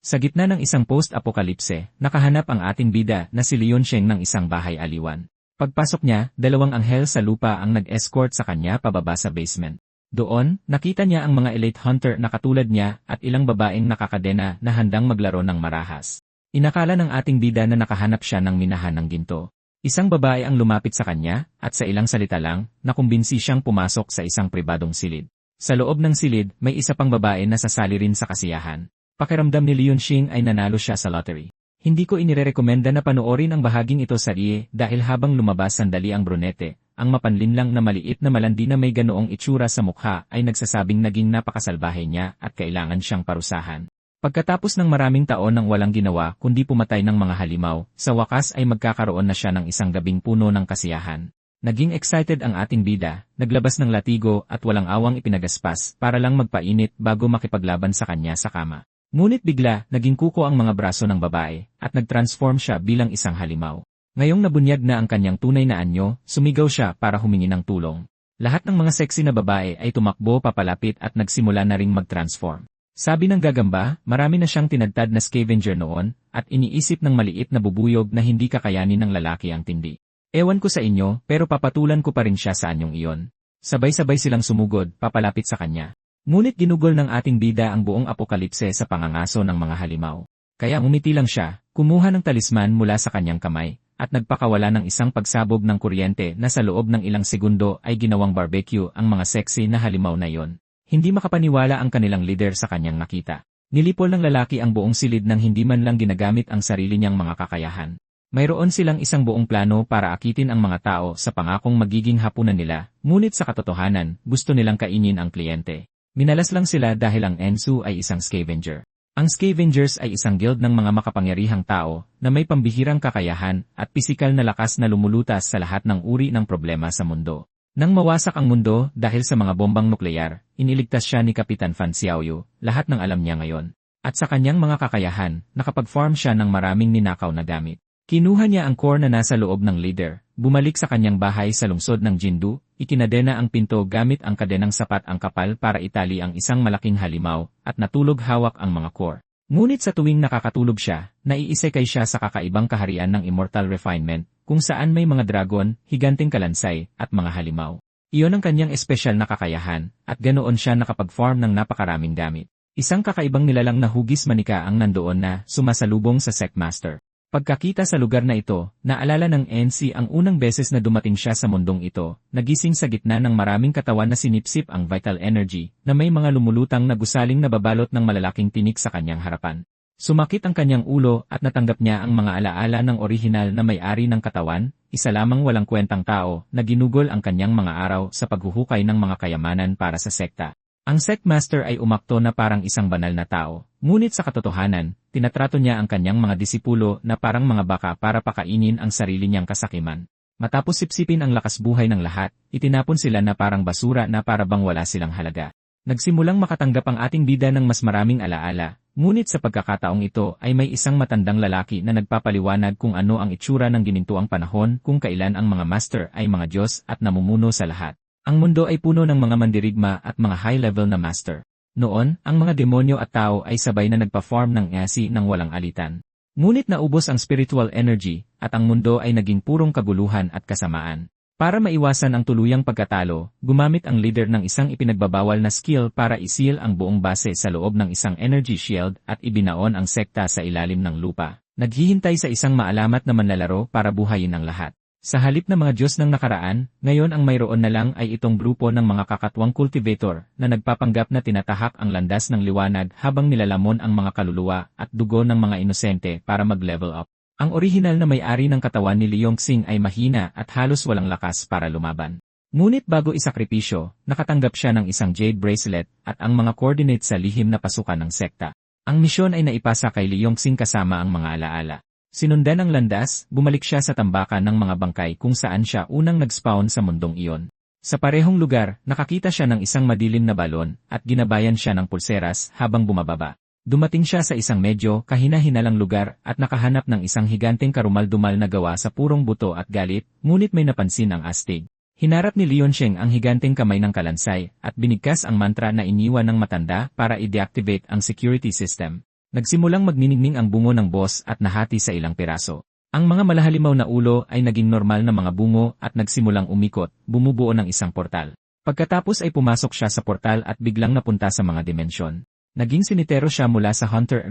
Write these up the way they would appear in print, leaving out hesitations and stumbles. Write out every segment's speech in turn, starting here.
Sa gitna ng isang post-apokalipse, nakahanap ang ating bida na si Leon Sheng ng isang bahay aliwan. Pagpasok niya, dalawang anghel sa lupa ang nag-escort sa kanya pababa sa basement. Doon, nakita niya ang mga elite hunter na katulad niya at ilang babaeng nakakadena na handang maglaro ng marahas. Inakala ng ating bida na nakahanap siya ng minahan ng ginto. Isang babae ang lumapit sa kanya, at sa ilang salita lang, nakumbinsi siyang pumasok sa isang pribadong silid. Sa loob ng silid, may isa pang babae na sasali rin sa kasiyahan. Pakiramdam ni Leon Sheng ay nanalo siya sa lottery. Hindi ko inirekomenda na panoorin ang bahaging ito sa RIE dahil habang lumabas sandali ang brunete, ang mapanlinlang na maliit na malandi na may ganoong itsura sa mukha ay nagsasabing naging napakasalbahe niya at kailangan siyang parusahan. Pagkatapos ng maraming taon ng walang ginawa kundi pumatay ng mga halimaw, sa wakas ay magkakaroon na siya ng isang gabing puno ng kasiyahan. Naging excited ang ating bida, naglabas ng latigo at walang awang ipinagaspas para lang magpainit bago makipaglaban sa kanya sa kama. Ngunit bigla, naging kuko ang mga braso ng babae, at nag-transform siya bilang isang halimaw. Ngayong nabunyag na ang kanyang tunay na anyo, sumigaw siya para humingi ng tulong. Lahat ng mga sexy na babae ay tumakbo papalapit at nagsimula na ring mag-transform. Sabi ng gagamba, marami na siyang tinadtad na scavenger noon, at iniisip ng maliit na bubuyog na hindi kakayanin ng lalaki ang tindi. Ewan ko sa inyo, pero papatulan ko pa rin siya sa anyong iyon. Sabay-sabay silang sumugod, papalapit sa kanya. Ngunit ginugol ng ating bida ang buong apokalipse sa pangangaso ng mga halimaw. Kaya umiti lang siya, kumuha ng talisman mula sa kanyang kamay, at nagpakawala ng isang pagsabog ng kuryente na sa loob ng ilang segundo ay ginawang barbecue ang mga sexy na halimaw na iyon. Hindi makapaniwala ang kanilang leader sa kanyang nakita. Nilipol ng lalaki ang buong silid nang hindi man lang ginagamit ang sarili niyang mga kakayahan. Mayroon silang isang buong plano para akitin ang mga tao sa pangakong magiging hapunan nila, ngunit sa katotohanan, gusto nilang kainin ang kliyente. Minalas lang sila dahil ang Ensu ay isang scavenger. Ang scavengers ay isang guild ng mga makapangyarihang tao na may pambihirang kakayahan at pisikal na lakas na lumulutas sa lahat ng uri ng problema sa mundo. Nang mawasak ang mundo dahil sa mga bombang nuklear, iniligtas siya ni Kapitan Fan Xiaoyu, lahat ng alam niya ngayon. At sa kanyang mga kakayahan, nakapag-farm siya ng maraming ninakaw na gamit. Kinuha niya ang core na nasa loob ng leader, bumalik sa kanyang bahay sa lungsod ng Jindu, ikinadena ang pinto gamit ang kadenang sapat ang kapal para itali ang isang malaking halimaw, at natulog hawak ang mga core. Ngunit sa tuwing nakakatulog siya, naiisekay siya sa kakaibang kaharian ng immortal refinement, kung saan may mga dragon, higanting kalansay, at mga halimaw. Iyon ang kanyang espesyal na kakayahan, at ganoon siya nakapag-farm ng napakaraming gamit. Isang kakaibang nilalang na hugis manika ang nandoon na sumasalubong sa Sectmaster. Pagkakita sa lugar na ito, naalala ng NC ang unang beses na dumating siya sa mundong ito, nagising sa gitna ng maraming katawan na sinipsip ang vital energy, na may mga lumulutang na gusaling na babalot ng malalaking tinik sa kanyang harapan. Sumakit ang kanyang ulo at natanggap niya ang mga alaala ng orihinal na may-ari ng katawan, isa lamang walang kwentang tao na ginugol ang kanyang mga araw sa paghuhukay ng mga kayamanan para sa sekta. Ang Sectmaster ay umakto na parang isang banal na tao, ngunit sa katotohanan, tinatrato niya ang kanyang mga disipulo na parang mga baka para pakainin ang sarili niyang kasakiman. Matapos sipsipin ang lakas buhay ng lahat, itinapon sila na parang basura na para bang wala silang halaga. Nagsimulang makatanggap ang ating bida ng mas maraming alaala, ngunit sa pagkakataong ito ay may isang matandang lalaki na nagpapaliwanag kung ano ang itsura ng ginintuang panahon kung kailan ang mga master ay mga Diyos at namumuno sa lahat. Ang mundo ay puno ng mga mandirigma at mga high-level na master. Noon, ang mga demonyo at tao ay sabay na nagpa-farm ng asi ng walang alitan. Ngunit naubos ang spiritual energy, at ang mundo ay naging purong kaguluhan at kasamaan. Para maiwasan ang tuluyang pagkatalo, gumamit ang leader ng isang ipinagbabawal na skill para isil ang buong base sa loob ng isang energy shield at ibinaon ang sekta sa ilalim ng lupa. Naghihintay sa isang maalamat na manlalaro para buhayin ang lahat. Sa halip na mga Diyos ng nakaraan, ngayon ang mayroon na lang ay itong grupo ng mga kakatwang cultivator na nagpapanggap na tinatahak ang landas ng liwanag habang nilalamon ang mga kaluluwa at dugo ng mga inosente para mag-level up. Ang orihinal na may-ari ng katawan ni Leong Xing ay mahina at halos walang lakas para lumaban. Ngunit bago isakripisyo, nakatanggap siya ng isang jade bracelet at ang mga coordinates sa lihim na pasukan ng sekta. Ang misyon ay naipasa kay Leong Xing kasama ang mga alaala. Sinundan ang landas, bumalik siya sa tambakan ng mga bangkay kung saan siya unang nag-spawn sa mundong iyon. Sa parehong lugar, nakakita siya ng isang madilim na balon at ginabayan siya ng pulseras habang bumababa. Dumating siya sa isang medyo kahina-hinalang lugar at nakahanap ng isang higanteng karumal-dumal na gawa sa purong buto at galit, ngunit may napansin ang astig. Hinarap ni Leon Sheng ang higanteng kamay ng kalansay at binigkas ang mantra na iniwan ng matanda para i-deactivate ang security system. Nagsimulang magniningning ang bungo ng boss at nahati sa ilang piraso. Ang mga malahalimaw na ulo ay naging normal na mga bungo at nagsimulang umikot, bumubuo ng isang portal. Pagkatapos ay pumasok siya sa portal at biglang napunta sa mga dimensyon. Naging sinitero siya mula sa Hunter,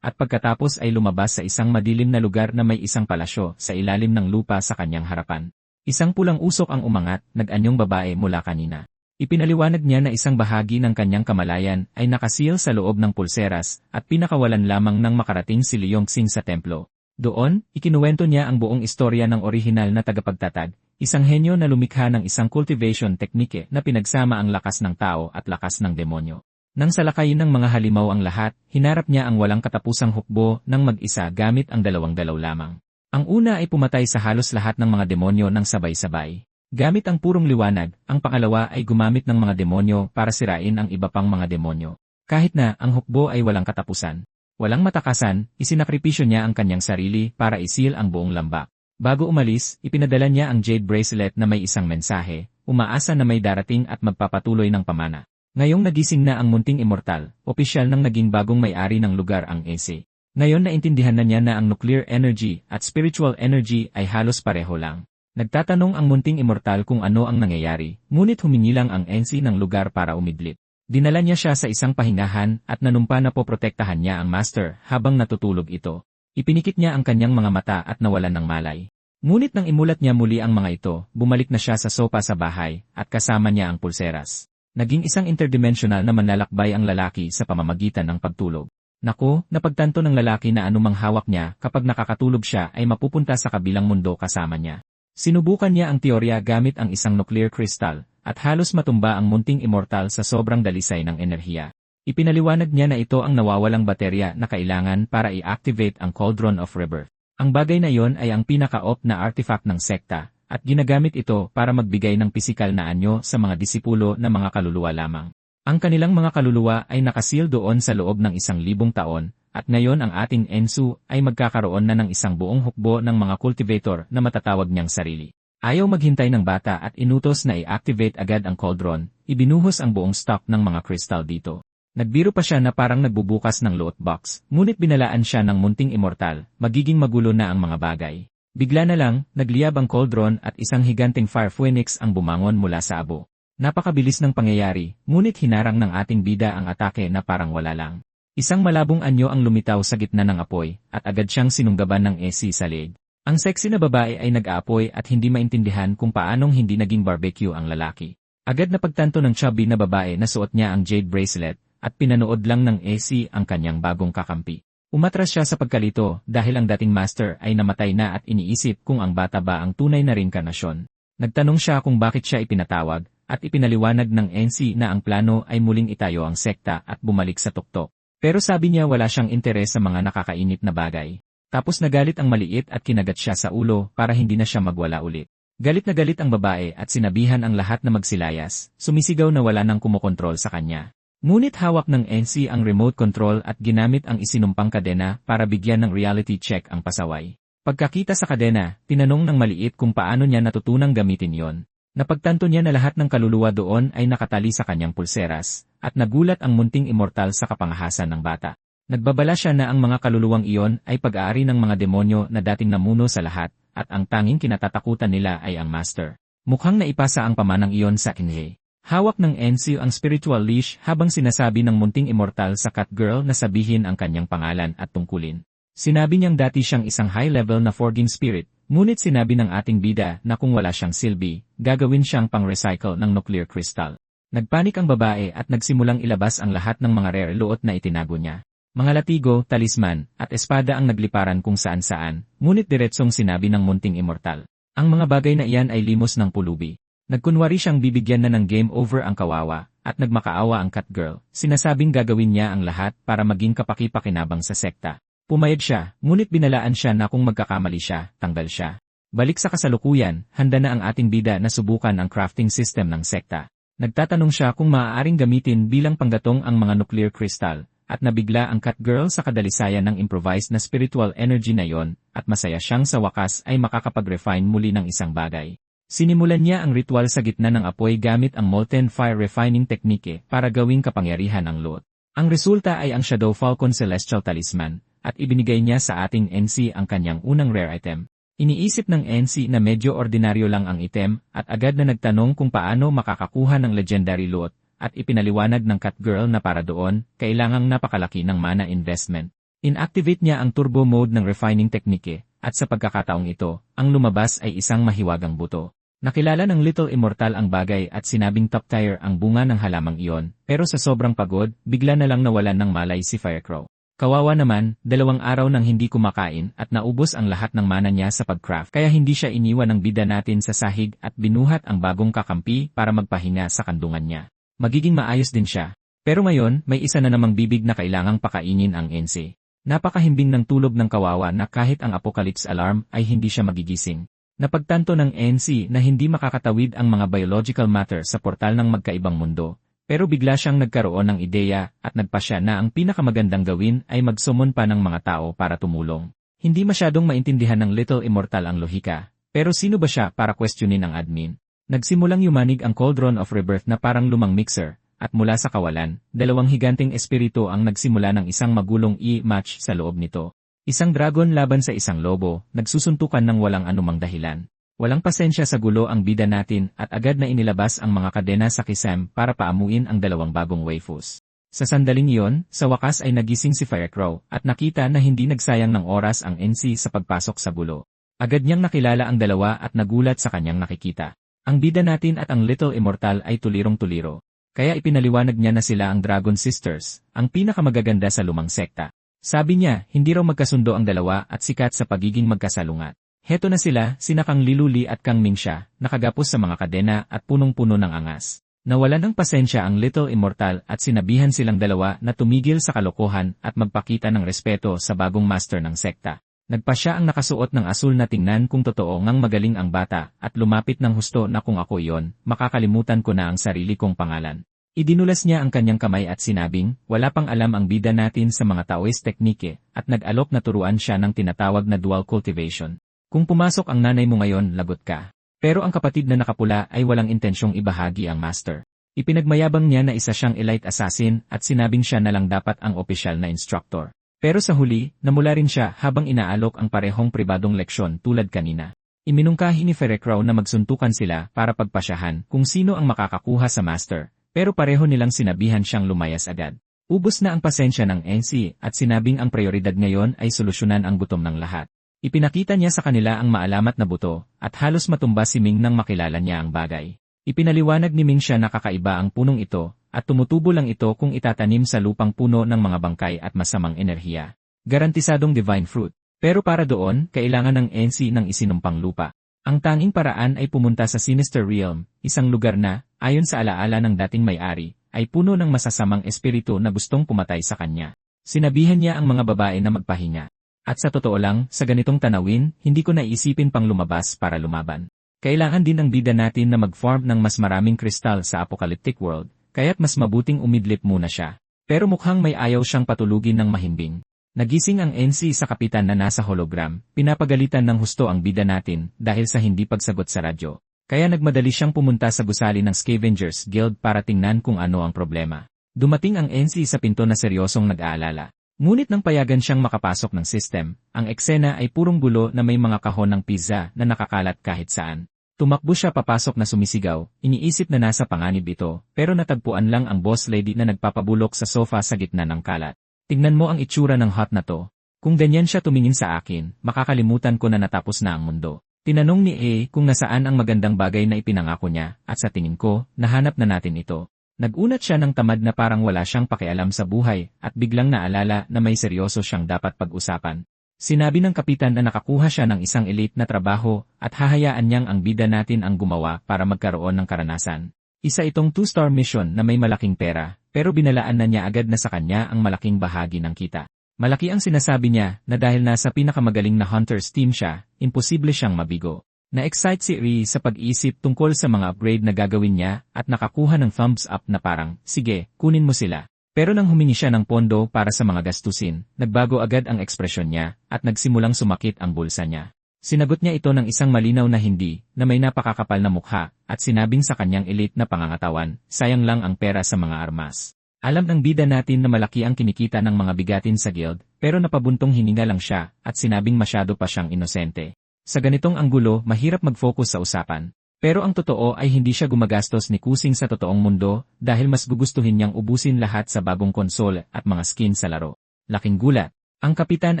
at pagkatapos ay lumabas sa isang madilim na lugar na may isang palasyo sa ilalim ng lupa sa kanyang harapan. Isang pulang usok ang umangat, nag-anyong babae mula kanina. Ipinaliwanag niya na isang bahagi ng kanyang kamalayan ay nakasil sa loob ng pulseras at pinakawalan lamang nang makarating si Leongxing sa templo. Doon, ikinuwento niya ang buong istorya ng orihinal na tagapagtatag, isang henyo na lumikha ng isang cultivation teknike na pinagsama ang lakas ng tao at lakas ng demonyo. Nang salakayin ng mga halimaw ang lahat, hinarap niya ang walang katapusang hukbo ng mag-isa gamit ang dalawang dalaw lamang. Ang una ay pumatay sa halos lahat ng mga demonyo ng sabay-sabay. Gamit ang purong liwanag, ang pangalawa ay gumamit ng mga demonyo para sirain ang iba pang mga demonyo. Kahit na ang hukbo ay walang katapusan. Walang matakasan, isinakripisyo niya ang kanyang sarili para isil ang buong lambak. Bago umalis, ipinadala niya ang jade bracelet na may isang mensahe, umaasa na may darating at magpapatuloy ng pamana. Ngayong nagising na ang munting immortal, opisyal nang naging bagong may-ari ng lugar ang AC. Ngayon naintindihan na niya na ang nuclear energy at spiritual energy ay halos pareho lang. Nagtatanong ang munting immortal kung ano ang nangyayari, ngunit humingi lang ang NC ng lugar para umidlip. Dinala niya siya sa isang pahingahan at nanumpa na poprotektahan niya ang master habang natutulog ito. Ipinikit niya ang kanyang mga mata at nawalan ng malay. Ngunit nang imulat niya muli ang mga ito, bumalik na siya sa sopa sa bahay at kasama niya ang pulseras. Naging isang interdimensional na manlalakbay ang lalaki sa pamamagitan ng pagtulog. Naku, napagtanto ng lalaki na anumang hawak niya kapag nakakatulog siya ay mapupunta sa kabilang mundo kasama niya. Sinubukan niya ang teorya gamit ang isang nuclear crystal, at halos matumba ang munting immortal sa sobrang dalisay ng enerhiya. Ipinaliwanag niya na ito ang nawawalang baterya na kailangan para i-activate ang Cauldron of Rebirth. Ang bagay na iyon ay ang pinaka-op na artifact ng sekta, at ginagamit ito para magbigay ng pisikal na anyo sa mga disipulo na mga kaluluwa lamang. Ang kanilang mga kaluluwa ay nakasil doon sa loob ng 1,000 taon, at ngayon ang ating Ensu ay magkakaroon na ng isang buong hukbo ng mga cultivator na matatawag niyang sarili. Ayaw maghintay ng bata at inutos na i-activate agad ang cauldron, ibinuhos ang buong stock ng mga kristal dito. Nagbiro pa siya na parang nagbubukas ng loot box, ngunit binalaan siya ng munting immortal, magiging magulo na ang mga bagay. Bigla na lang, nagliyab ang cauldron at isang higanteng fire phoenix ang bumangon mula sa abo. Napakabilis ng pangyayari, ngunit hinarang ng ating bida ang atake na parang wala lang. Isang malabong anyo ang lumitaw sa gitna ng apoy, at agad siyang sinunggaban ng AC sa leeg. Ang sexy na babae ay nag-aapoy at hindi maintindihan kung paanong hindi naging barbecue ang lalaki. Agad na pagtanto ng chubby na babae na suot niya ang jade bracelet, at pinanood lang ng AC ang kanyang bagong kakampi. Umatras siya sa pagkalito dahil ang dating master ay namatay na at iniisip kung ang bata ba ang tunay na reinkarnasyon. Nagtanong siya kung bakit siya ipinatawag, at ipinaliwanag ng NC na ang plano ay muling itayo ang sekta at bumalik sa tuktok. Pero sabi niya wala siyang interes sa mga nakakainip na bagay. Tapos nagalit ang maliit at kinagat siya sa ulo para hindi na siya magwala ulit. Galit na galit ang babae at sinabihan ang lahat na magsilayas, sumisigaw na wala nang kumokontrol sa kanya. Ngunit hawak ng NC ang remote control at ginamit ang isinumpang kadena para bigyan ng reality check ang pasaway. Pagkakita sa kadena, tinanong ng maliit kung paano niya natutunang gamitin yon. Napagtanto niya na lahat ng kaluluwa doon ay nakatali sa kanyang pulseras, at nagulat ang munting immortal sa kapangahasan ng bata. Nagbabala siya na ang mga kaluluwang iyon ay pag-aari ng mga demonyo na dating namuno sa lahat, at ang tanging kinatatakutan nila ay ang master. Mukhang naipasa ang pamanang iyon sa Kinhe. Hawak ng NC ang spiritual leash habang sinasabi ng munting immortal sa Catgirl na sabihin ang kanyang pangalan at tungkulin. Sinabi niyang dati siyang isang high-level na forging spirit, ngunit sinabi ng ating bida na kung wala siyang silbi, gagawin siyang pang-recycle ng nuclear crystal. Nagpanik ang babae at nagsimulang ilabas ang lahat ng mga rare luot na itinago niya. Mga latigo, talisman, at espada ang nagliparan kung saan-saan, ngunit diretsong sinabi ng munting immortal. Ang mga bagay na iyan ay limos ng pulubi. Nagkunwari siyang bibigyan na ng game over ang kawawa, at nagmakaawa ang Catgirl, sinasabing gagawin niya ang lahat para maging kapaki-pakinabang sa sekta. Pumayag siya, ngunit binalaan siya na kung magkakamali siya, tanggal siya. Balik sa kasalukuyan, handa na ang ating bida na subukan ang crafting system ng sekta. Nagtatanong siya kung maaaring gamitin bilang panggatong ang mga nuclear crystal, at nabigla ang Catgirl sa kadalisayan ng improvised na spiritual energy na yon, at masaya siyang sa wakas ay makakapag-refine muli ng isang bagay. Sinimulan niya ang ritual sa gitna ng apoy gamit ang molten fire refining technique para gawing kapangyarihan ang lot. Ang resulta ay ang Shadow Falcon Celestial Talisman, at ibinigay niya sa ating NC ang kanyang unang rare item. Iniisip ng NC na medyo ordinaryo lang ang item, at agad na nagtanong kung paano makakakuha ng legendary loot, at ipinaliwanag ng Catgirl na para doon, kailangang napakalaki ng mana investment. Inactivate niya ang turbo mode ng refining technique, at sa pagkakataong ito, ang lumabas ay isang mahiwagang buto. Nakilala ng Little Immortal ang bagay at sinabing top tier ang bunga ng halamang iyon, pero sa sobrang pagod, bigla na lang nawalan ng malay si Firecrow. Kawawa naman, 2 araw nang hindi kumakain at naubos ang lahat ng mana niya sa pagcraft kaya hindi siya iniwan ng bida natin sa sahig at binuhat ang bagong kakampi para magpahinga sa kandungan niya. Magiging maayos din siya. Pero ngayon, may isa na namang bibig na kailangang pakainin ang NC. Napakahimbing ng tulog ng kawawa na kahit ang apocalypse alarm ay hindi siya magigising. Napagtanto ng NC na hindi makakatawid ang mga biological matter sa portal ng magkaibang mundo. Pero bigla siyang nagkaroon ng ideya at nagpasya na ang pinakamagandang gawin ay magsumon pa ng mga tao para tumulong. Hindi masyadong maintindihan ng Little Immortal ang lohika. Pero sino ba siya para questionin ang admin? Nagsimulang yumanig ang Cauldron of Rebirth na parang lumang mixer, at mula sa kawalan, 2 higanting espiritu ang nagsimula ng isang magulong match sa loob nito. Isang dragon laban sa isang lobo, nagsusuntukan ng walang anumang dahilan. Walang pasensya sa gulo ang bida natin at agad na inilabas ang mga kadena sa kisame para paamuin ang 2 bagong waifus. Sa sandaling iyon, sa wakas ay nagising si Firecrow at nakita na hindi nagsayang ng oras ang NC sa pagpasok sa gulo. Agad niyang nakilala ang 2 at nagulat sa kanyang nakikita. Ang bida natin at ang Little Immortal ay tulirong-tuliro. Kaya ipinaliwanag niya na sila ang Dragon Sisters, ang pinakamagaganda sa lumang sekta. Sabi niya, hindi raw magkasundo ang 2 at sikat sa pagiging magkasalungat. Heto na sila, sina Kang Liluli at Kang Mingxia, nakagapos sa mga kadena at punong-puno ng angas. Nawalan ng pasensya ang Little Immortal at sinabihan silang 2 na tumigil sa kalokohan at magpakita ng respeto sa bagong master ng sekta. Nagpasya ang nakasuot ng asul na tingnan kung totoo ngang magaling ang bata at lumapit ng husto na kung ako iyon, makakalimutan ko na ang sarili kong pangalan. Idinulas niya ang kanyang kamay at sinabing, wala pang alam ang bida natin sa mga Taoist teknike at nag-alok na turuan siya ng tinatawag na dual cultivation. Kung pumasok ang nanay mo ngayon, lagot ka. Pero ang kapatid na nakapula ay walang intensyong ibahagi ang master. Ipinagmayabang niya na isa siyang elite assassin at sinabing siya na lang dapat ang opisyal na instructor. Pero sa huli, namula rin siya habang inaalok ang parehong pribadong leksyon tulad kanina. Iminungkahi ni Firecrow na magsuntukan sila para pagpasyahan kung sino ang makakakuha sa master, pero pareho nilang sinabihan siyang lumayas agad. Ubos na ang pasensya ng NC at sinabing ang prioridad ngayon ay solusyonan ang gutom ng lahat. Ipinakita niya sa kanila ang maalamat na buto, at halos matumba si Ming nang makilala niya ang bagay. Ipinaliwanag ni Ming siya na kakaiba ang punong ito, at tumutubo lang ito kung itatanim sa lupang puno ng mga bangkay at masamang enerhiya. Garantisadong divine fruit. Pero para doon, kailangan ng NC ng isinumpang lupa. Ang tanging paraan ay pumunta sa Sinister Realm, isang lugar na, ayon sa alaala ng dating may-ari, ay puno ng masasamang espiritu na gustong pumatay sa kanya. Sinabihan niya ang mga babae na magpahinga. At sa totoo lang, sa ganitong tanawin, hindi ko naisipin pang lumabas para lumaban. Kailangan din ang bida natin na mag-farm ng mas maraming kristal sa apocalyptic world, kaya't mas mabuting umidlip muna siya. Pero mukhang may ayaw siyang patulugin ng mahimbing. Nagising ang NC sa kapitan na nasa hologram, pinapagalitan ng husto ang bida natin dahil sa hindi pagsagot sa radyo. Kaya nagmadali siyang pumunta sa gusali ng Scavengers Guild para tingnan kung ano ang problema. Dumating ang NC sa pinto na seryosong nag-aalala. Ngunit nang payagan siyang makapasok ng system, ang eksena ay purong gulo na may mga kahon ng pizza na nakakalat kahit saan. Tumakbo siya papasok na sumisigaw, iniisip na nasa panganib ito, pero natagpuan lang ang boss lady na nagpapabulok sa sofa sa gitna ng kalat. Tingnan mo ang itsura ng hot na to. Kung ganyan siya tumingin sa akin, makakalimutan ko na natapos na ang mundo. Tinanong ni A kung nasaan ang magandang bagay na ipinangako niya, at sa tingin ko, nahanap na natin ito. Nagunat siya ng tamad na parang wala siyang pakialam sa buhay at biglang naalala na may seryoso siyang dapat pag-usapan. Sinabi ng kapitan na nakakuha siya ng isang elite na trabaho at hahayaan niyang ang bida natin ang gumawa para magkaroon ng karanasan. Isa itong 2-star mission na may malaking pera, pero binalaan na niya agad na sa kanya ang malaking bahagi ng kita. Malaki ang sinasabi niya na dahil nasa pinakamagaling na hunters team siya, imposible siyang mabigo. Na-excite si Ri sa pag-iisip tungkol sa mga upgrade na gagawin niya at nakakuha ng thumbs up na parang, sige, kunin mo sila. Pero nang humingi siya ng pondo para sa mga gastusin, nagbago agad ang ekspresyon niya at nagsimulang sumakit ang bulsa niya. Sinagot niya ito ng isang malinaw na hindi, na may napakakapal na mukha, at sinabing sa kanyang elite na pangangatawan, sayang lang ang pera sa mga armas. Alam ng bida natin na malaki ang kinikita ng mga bigatin sa guild, pero napabuntong hininga lang siya at sinabing masyado pa siyang inosente. Sa ganitong anggulo, mahirap mag-focus sa usapan. Pero ang totoo ay hindi siya gumagastos ni Kusing sa totoong mundo dahil mas gugustuhin niyang ubusin lahat sa bagong konsole at mga skin sa laro. Laking gulat. Ang kapitan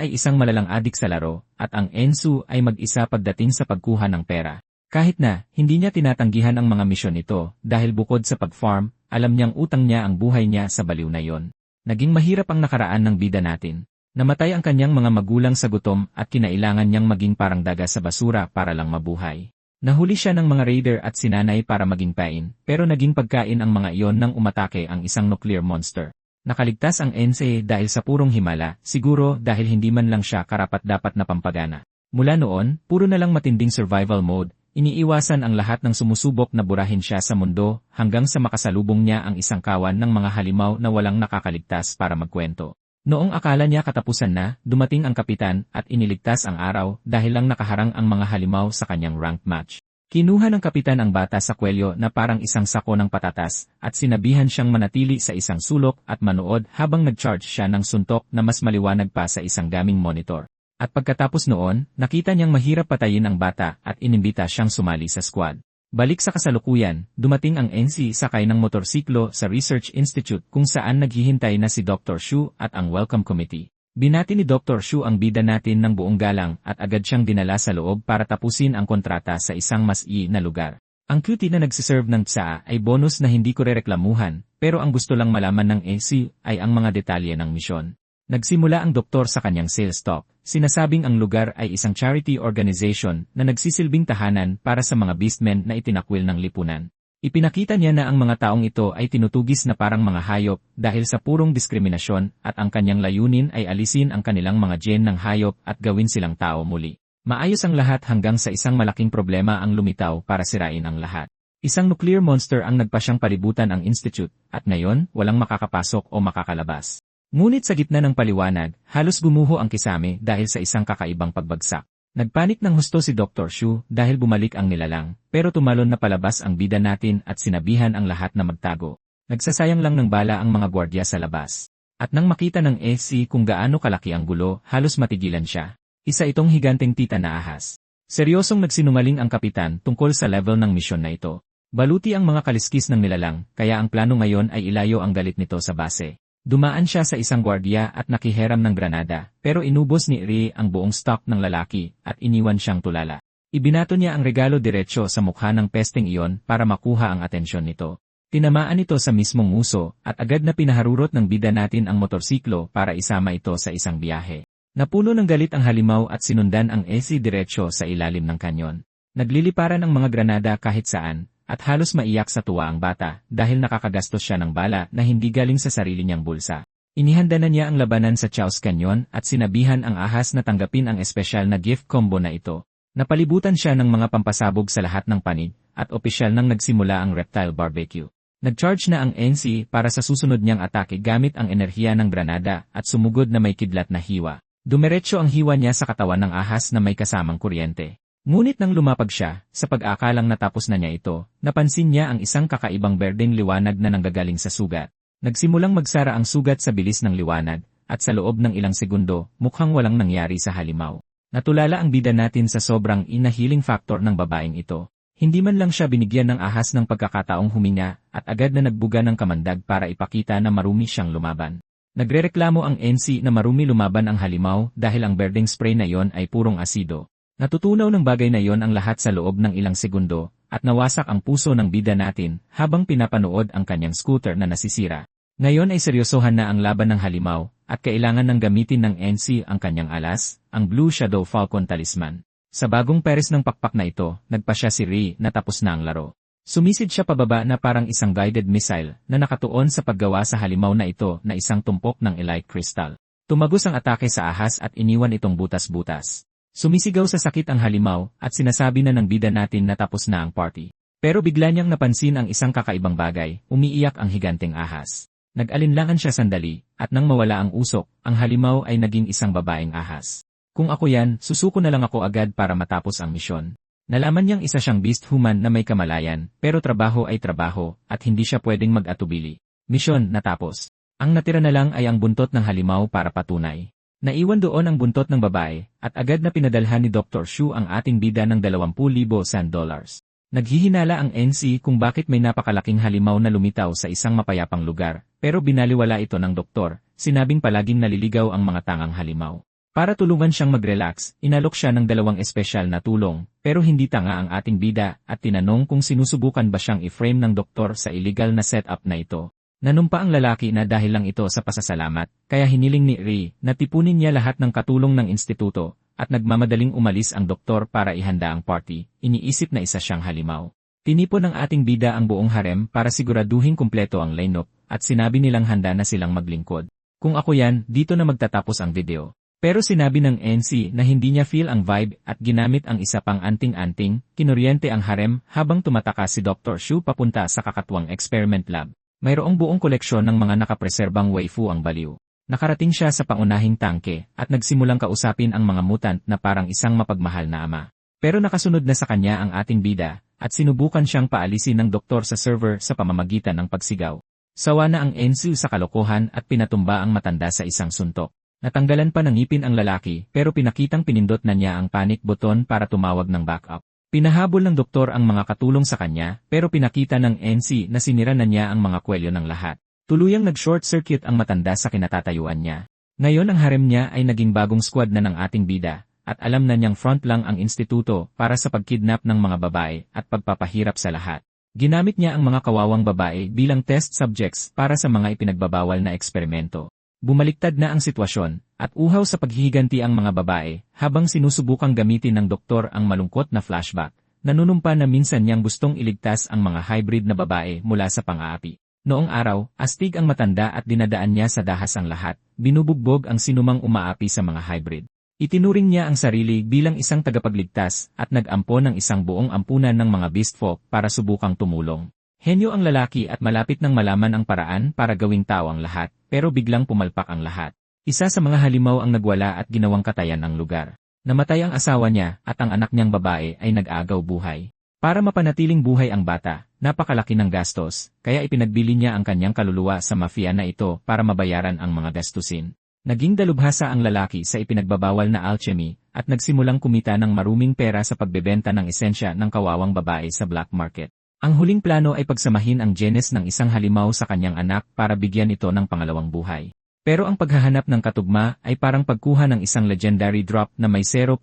ay isang malalang adik sa laro at ang Ensu ay mag-isa pagdating sa pagkuha ng pera. Kahit na, hindi niya tinatanggihan ang mga misyon nito dahil bukod sa pag-farm, alam niyang utang niya ang buhay niya sa baliw na yon. Naging mahirap ang nakaraan ng bida natin. Namatay ang kanyang mga magulang sa gutom at kinailangan niyang maging parang daga sa basura para lang mabuhay. Nahuli siya ng mga raider at sinanay para maging pain, pero naging pagkain ang mga iyon nang umatake ang isang nuclear monster. Nakaligtas ang Ense dahil sa purong himala, siguro dahil hindi man lang siya karapat-dapat na pampagana. Mula noon, puro na lang matinding survival mode. Iniiwasan ang lahat ng sumusubok na burahin siya sa mundo hanggang sa makasalubong niya ang isang kawan ng mga halimaw na walang nakakaligtas para magkwento. Noong akala niya katapusan na, dumating ang kapitan at iniligtas ang araw dahil lang nakaharang ang mga halimaw sa kanyang ranked match. Kinuha ng kapitan ang bata sa kwelyo na parang isang sako ng patatas at sinabihan siyang manatili sa isang sulok at manood habang nag-charge siya ng suntok na mas maliwanag pa sa isang gaming monitor. At pagkatapos noon, nakita niyang mahirap patayin ang bata at inimbita siyang sumali sa squad. Balik sa kasalukuyan, dumating ang NC sakay ng motorsiklo sa Research Institute kung saan naghihintay na si Dr. Shu at ang Welcome Committee. Binati ni Dr. Shu ang bida natin ng buong galang at agad siyang dinala sa loob para tapusin ang kontrata sa isang mas na lugar. Ang cutie na nagsiserve ng tsaa ay bonus na hindi ko rereklamuhan, pero ang gusto lang malaman ng NC ay ang mga detalye ng misyon. Nagsimula ang doktor sa kanyang sales talk, sinasabing ang lugar ay isang charity organization na nagsisilbing tahanan para sa mga beastmen na itinakwil ng lipunan. Ipinakita niya na ang mga taong ito ay tinutugis na parang mga hayop dahil sa purong diskriminasyon at ang kanyang layunin ay alisin ang kanilang mga gen ng hayop at gawin silang tao muli. Maayos ang lahat hanggang sa isang malaking problema ang lumitaw para sirain ang lahat. Isang nuclear monster ang nagpasyang palibutan ang institute at ngayon walang makakapasok o makakalabas. Ngunit sa gitna ng paliwanag, halos gumuho ang kisame dahil sa isang kakaibang pagbagsak. Nagpanik ng husto si Dr. Shu dahil bumalik ang nilalang, pero tumalon na palabas ang bida natin at sinabihan ang lahat na magtago. Nagsasayang lang ng bala ang mga gwardya sa labas. At nang makita ng SC kung gaano kalaki ang gulo, halos matigilan siya. Isa itong higanteng tita na ahas. Seryosong nagsinungaling ang kapitan tungkol sa level ng misyon na ito. Baluti ang mga kaliskis ng nilalang, kaya ang plano ngayon ay ilayo ang galit nito sa base. Dumaan siya sa isang gwardiya at nakihiram ng granada, pero inubos ni Ri ang buong stock ng lalaki at iniwan siyang tulala. Ibinato niya ang regalo diretsyo sa mukha ng pesteng iyon para makuha ang atensyon nito. Tinamaan ito sa mismong nguso at agad na pinaharurot ng bida natin ang motorsiklo para isama ito sa isang biyahe. Napuno ng galit ang halimaw at sinundan ang SC diretsyo sa ilalim ng kanyon. Nagliliparan ang mga granada kahit saan. At halos maiyak sa tuwa ang bata dahil nakakagastos siya ng bala na hindi galing sa sarili niyang bulsa. Inihanda na niya ang labanan sa Chaos Canyon at sinabihan ang ahas na tanggapin ang espesyal na gift combo na ito. Napalibutan siya ng mga pampasabog sa lahat ng panig at opisyal nang nagsimula ang reptile barbecue. Nag-charge na ang NC para sa susunod niyang atake gamit ang enerhiya ng granada at sumugod na may kidlat na hiwa. Dumiretso ang hiwa niya sa katawan ng ahas na may kasamang kuryente. Ngunit nang lumapag siya, sa pag-aakalang natapos na niya ito, napansin niya ang isang kakaibang berdeng liwanag na nanggagaling sa sugat. Nagsimulang magsara ang sugat sa bilis ng liwanag, at sa loob ng ilang segundo, mukhang walang nangyari sa halimaw. Natulala ang bida natin sa sobrang healing factor ng babaeng ito. Hindi man lang siya binigyan ng ahas ng pagkakataong huminga, at agad na nagbuga ng kamandag para ipakita na marumi siyang lumaban. Nagrereklamo ang NC na marumi lumaban ang halimaw dahil ang berdeng spray na yon ay purong asido. Natutunaw ng bagay na yon ang lahat sa loob ng ilang segundo, at nawasak ang puso ng bida natin habang pinapanood ang kanyang scooter na nasisira. Ngayon ay seryosohan na ang laban ng halimaw, at kailangan ng gamitin ng NC ang kanyang alas, ang Blue Shadow Falcon Talisman. Sa bagong peris ng pakpak na ito, nagpa siya si Ri na tapos na ang laro. Sumisid siya pababa na parang isang guided missile na nakatuon sa paggawa sa halimaw na ito na isang tumpok ng elite crystal. Tumagos ang atake sa ahas at iniwan itong butas-butas. Sumisigaw sa sakit ang halimaw at sinasabi na ng bida natin na tapos na ang party. Pero bigla niyang napansin ang isang kakaibang bagay, umiiyak ang higanteng ahas. Nag-alinlangan siya sandali, at nang mawala ang usok, ang halimaw ay naging isang babaeng ahas. Kung ako yan, susuko na lang ako agad para matapos ang misyon. Nalaman niyang isa siyang beast human na may kamalayan, pero trabaho ay trabaho, at hindi siya pwedeng mag-atubili. Misyon natapos. Ang natira na lang ay ang buntot ng halimaw para patunay. Naiwan doon ang buntot ng babae, at agad na pinadalhan ni Dr. Shu ang ating bida ng 20,000 dollars. Naghihinala ang NC kung bakit may napakalaking halimaw na lumitaw sa isang mapayapang lugar, pero binaliwala ito ng doktor, sinabing palaging naliligaw ang mga tangang halimaw. Para tulungan siyang mag-relax, inalok siya ng 2 espesyal na tulong, pero hindi tanga ang ating bida at tinanong kung sinusubukan ba siyang i-frame ng doktor sa illegal na setup na ito. Nanumpa ang lalaki na dahil lang ito sa pasasalamat, kaya hiniling ni Ri na tipunin niya lahat ng katulong ng instituto, at nagmamadaling umalis ang doktor para ihanda ang party, iniisip na isa siyang halimaw. Tinipon ng ating bida ang buong harem para siguraduhin kumpleto ang lineup, at sinabi nilang handa na silang maglingkod. Kung ako yan, dito na magtatapos ang video. Pero sinabi ng NC na hindi niya feel ang vibe at ginamit ang isa pang anting-anting, kinuryente ang harem habang tumataka si Dr. Shu papunta sa kakatwang experiment lab. Mayroong buong koleksyon ng mga nakapreserbang waifu ang baliw. Nakarating siya sa pangunahing tangke at nagsimulang kausapin ang mga mutant na parang isang mapagmahal na ama. Pero nakasunod na sa kanya ang ating bida at sinubukan siyang paalisin ng doktor sa server sa pamamagitan ng pagsigaw. Sawa na ang NC sa kalokohan at pinatumba ang matanda sa isang suntok. Natanggalan pa ng ngipin ang lalaki pero pinakitang pinindot na niya ang panic button para tumawag ng backup. Pinahabol ng doktor ang mga katulong sa kanya pero pinakita ng NC na sinira na niya ang mga kwelyo ng lahat. Tuluyang nag-short circuit ang matanda sa kinatatayuan niya. Ngayon ang harem niya ay naging bagong squad na ng ating bida at alam na niyang front lang ang instituto para sa pagkidnap ng mga babae at pagpapahirap sa lahat. Ginamit niya ang mga kawawang babae bilang test subjects para sa mga ipinagbabawal na eksperimento. Bumaliktad na ang sitwasyon, at uhaw sa paghihiganti ang mga babae, habang sinusubukang gamitin ng doktor ang malungkot na flashback, nanunumpa na minsan niyang gustong iligtas ang mga hybrid na babae mula sa pang-aapi. Noong araw, astig ang matanda at dinadaan niya sa dahas ang lahat, binubugbog ang sinumang umaapi sa mga hybrid. Itinuring niya ang sarili bilang isang tagapagligtas at nag-ampo ng isang buong ampunan ng mga beast folk para subukang tumulong. Henyo ang lalaki at malapit nang malaman ang paraan para gawing tao ang lahat, pero biglang pumalpak ang lahat. Isa sa mga halimaw ang nagwala at ginawang katayan ng lugar. Namatay ang asawa niya at ang anak niyang babae ay nag-agaw buhay. Para mapanatiling buhay ang bata, napakalaki ng gastos, kaya ipinagbili niya ang kanyang kaluluwa sa mafia na ito para mabayaran ang mga gastusin. Naging dalubhasa ang lalaki sa ipinagbabawal na alchemy at nagsimulang kumita ng maruming pera sa pagbebenta ng esensya ng kawawang babae sa black market. Ang huling plano ay pagsamahin ang genes ng isang halimaw sa kanyang anak para bigyan ito ng pangalawang buhay. Pero ang paghahanap ng katugma ay parang pagkuha ng isang legendary drop na may 0.1%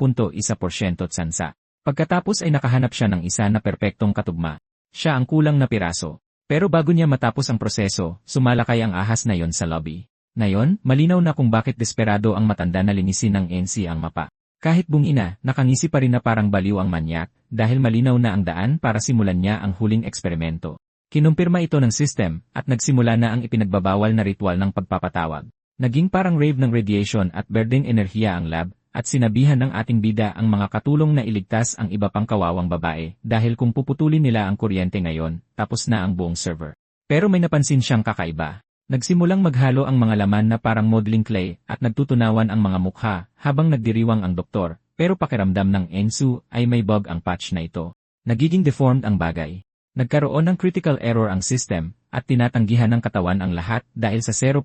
tsansa. Pagkatapos ay nakahanap siya ng isa na perpektong katugma. Siya ang kulang na piraso. Pero bago niya matapos ang proseso, sumalakay ang ahas na yon sa lobby. Ngayon, malinaw na kung bakit desperado ang matanda na linisin ng NC ang mapa. Kahit bungina, nakangisi pa rin na parang baliw ang manyak, dahil malinaw na ang daan para simulan niya ang huling eksperimento. Kinumpirma ito ng system, at nagsimula na ang ipinagbabawal na ritual ng pagpapatawag. Naging parang rave ng radiation at berdeng enerhiya ang lab, at sinabihan ng ating bida ang mga katulong na iligtas ang iba pang kawawang babae, dahil kung puputulin nila ang kuryente ngayon, tapos na ang buong server. Pero may napansin siyang kakaiba. Nagsimulang maghalo ang mga laman na parang modeling clay at nagtutunawan ang mga mukha habang nagdiriwang ang doktor, pero pakiramdam ng Ensu ay may bug ang patch na ito. Nagiging deformed ang bagay. Nagkaroon ng critical error ang system at tinatanggihan ng katawan ang lahat dahil sa 0.01%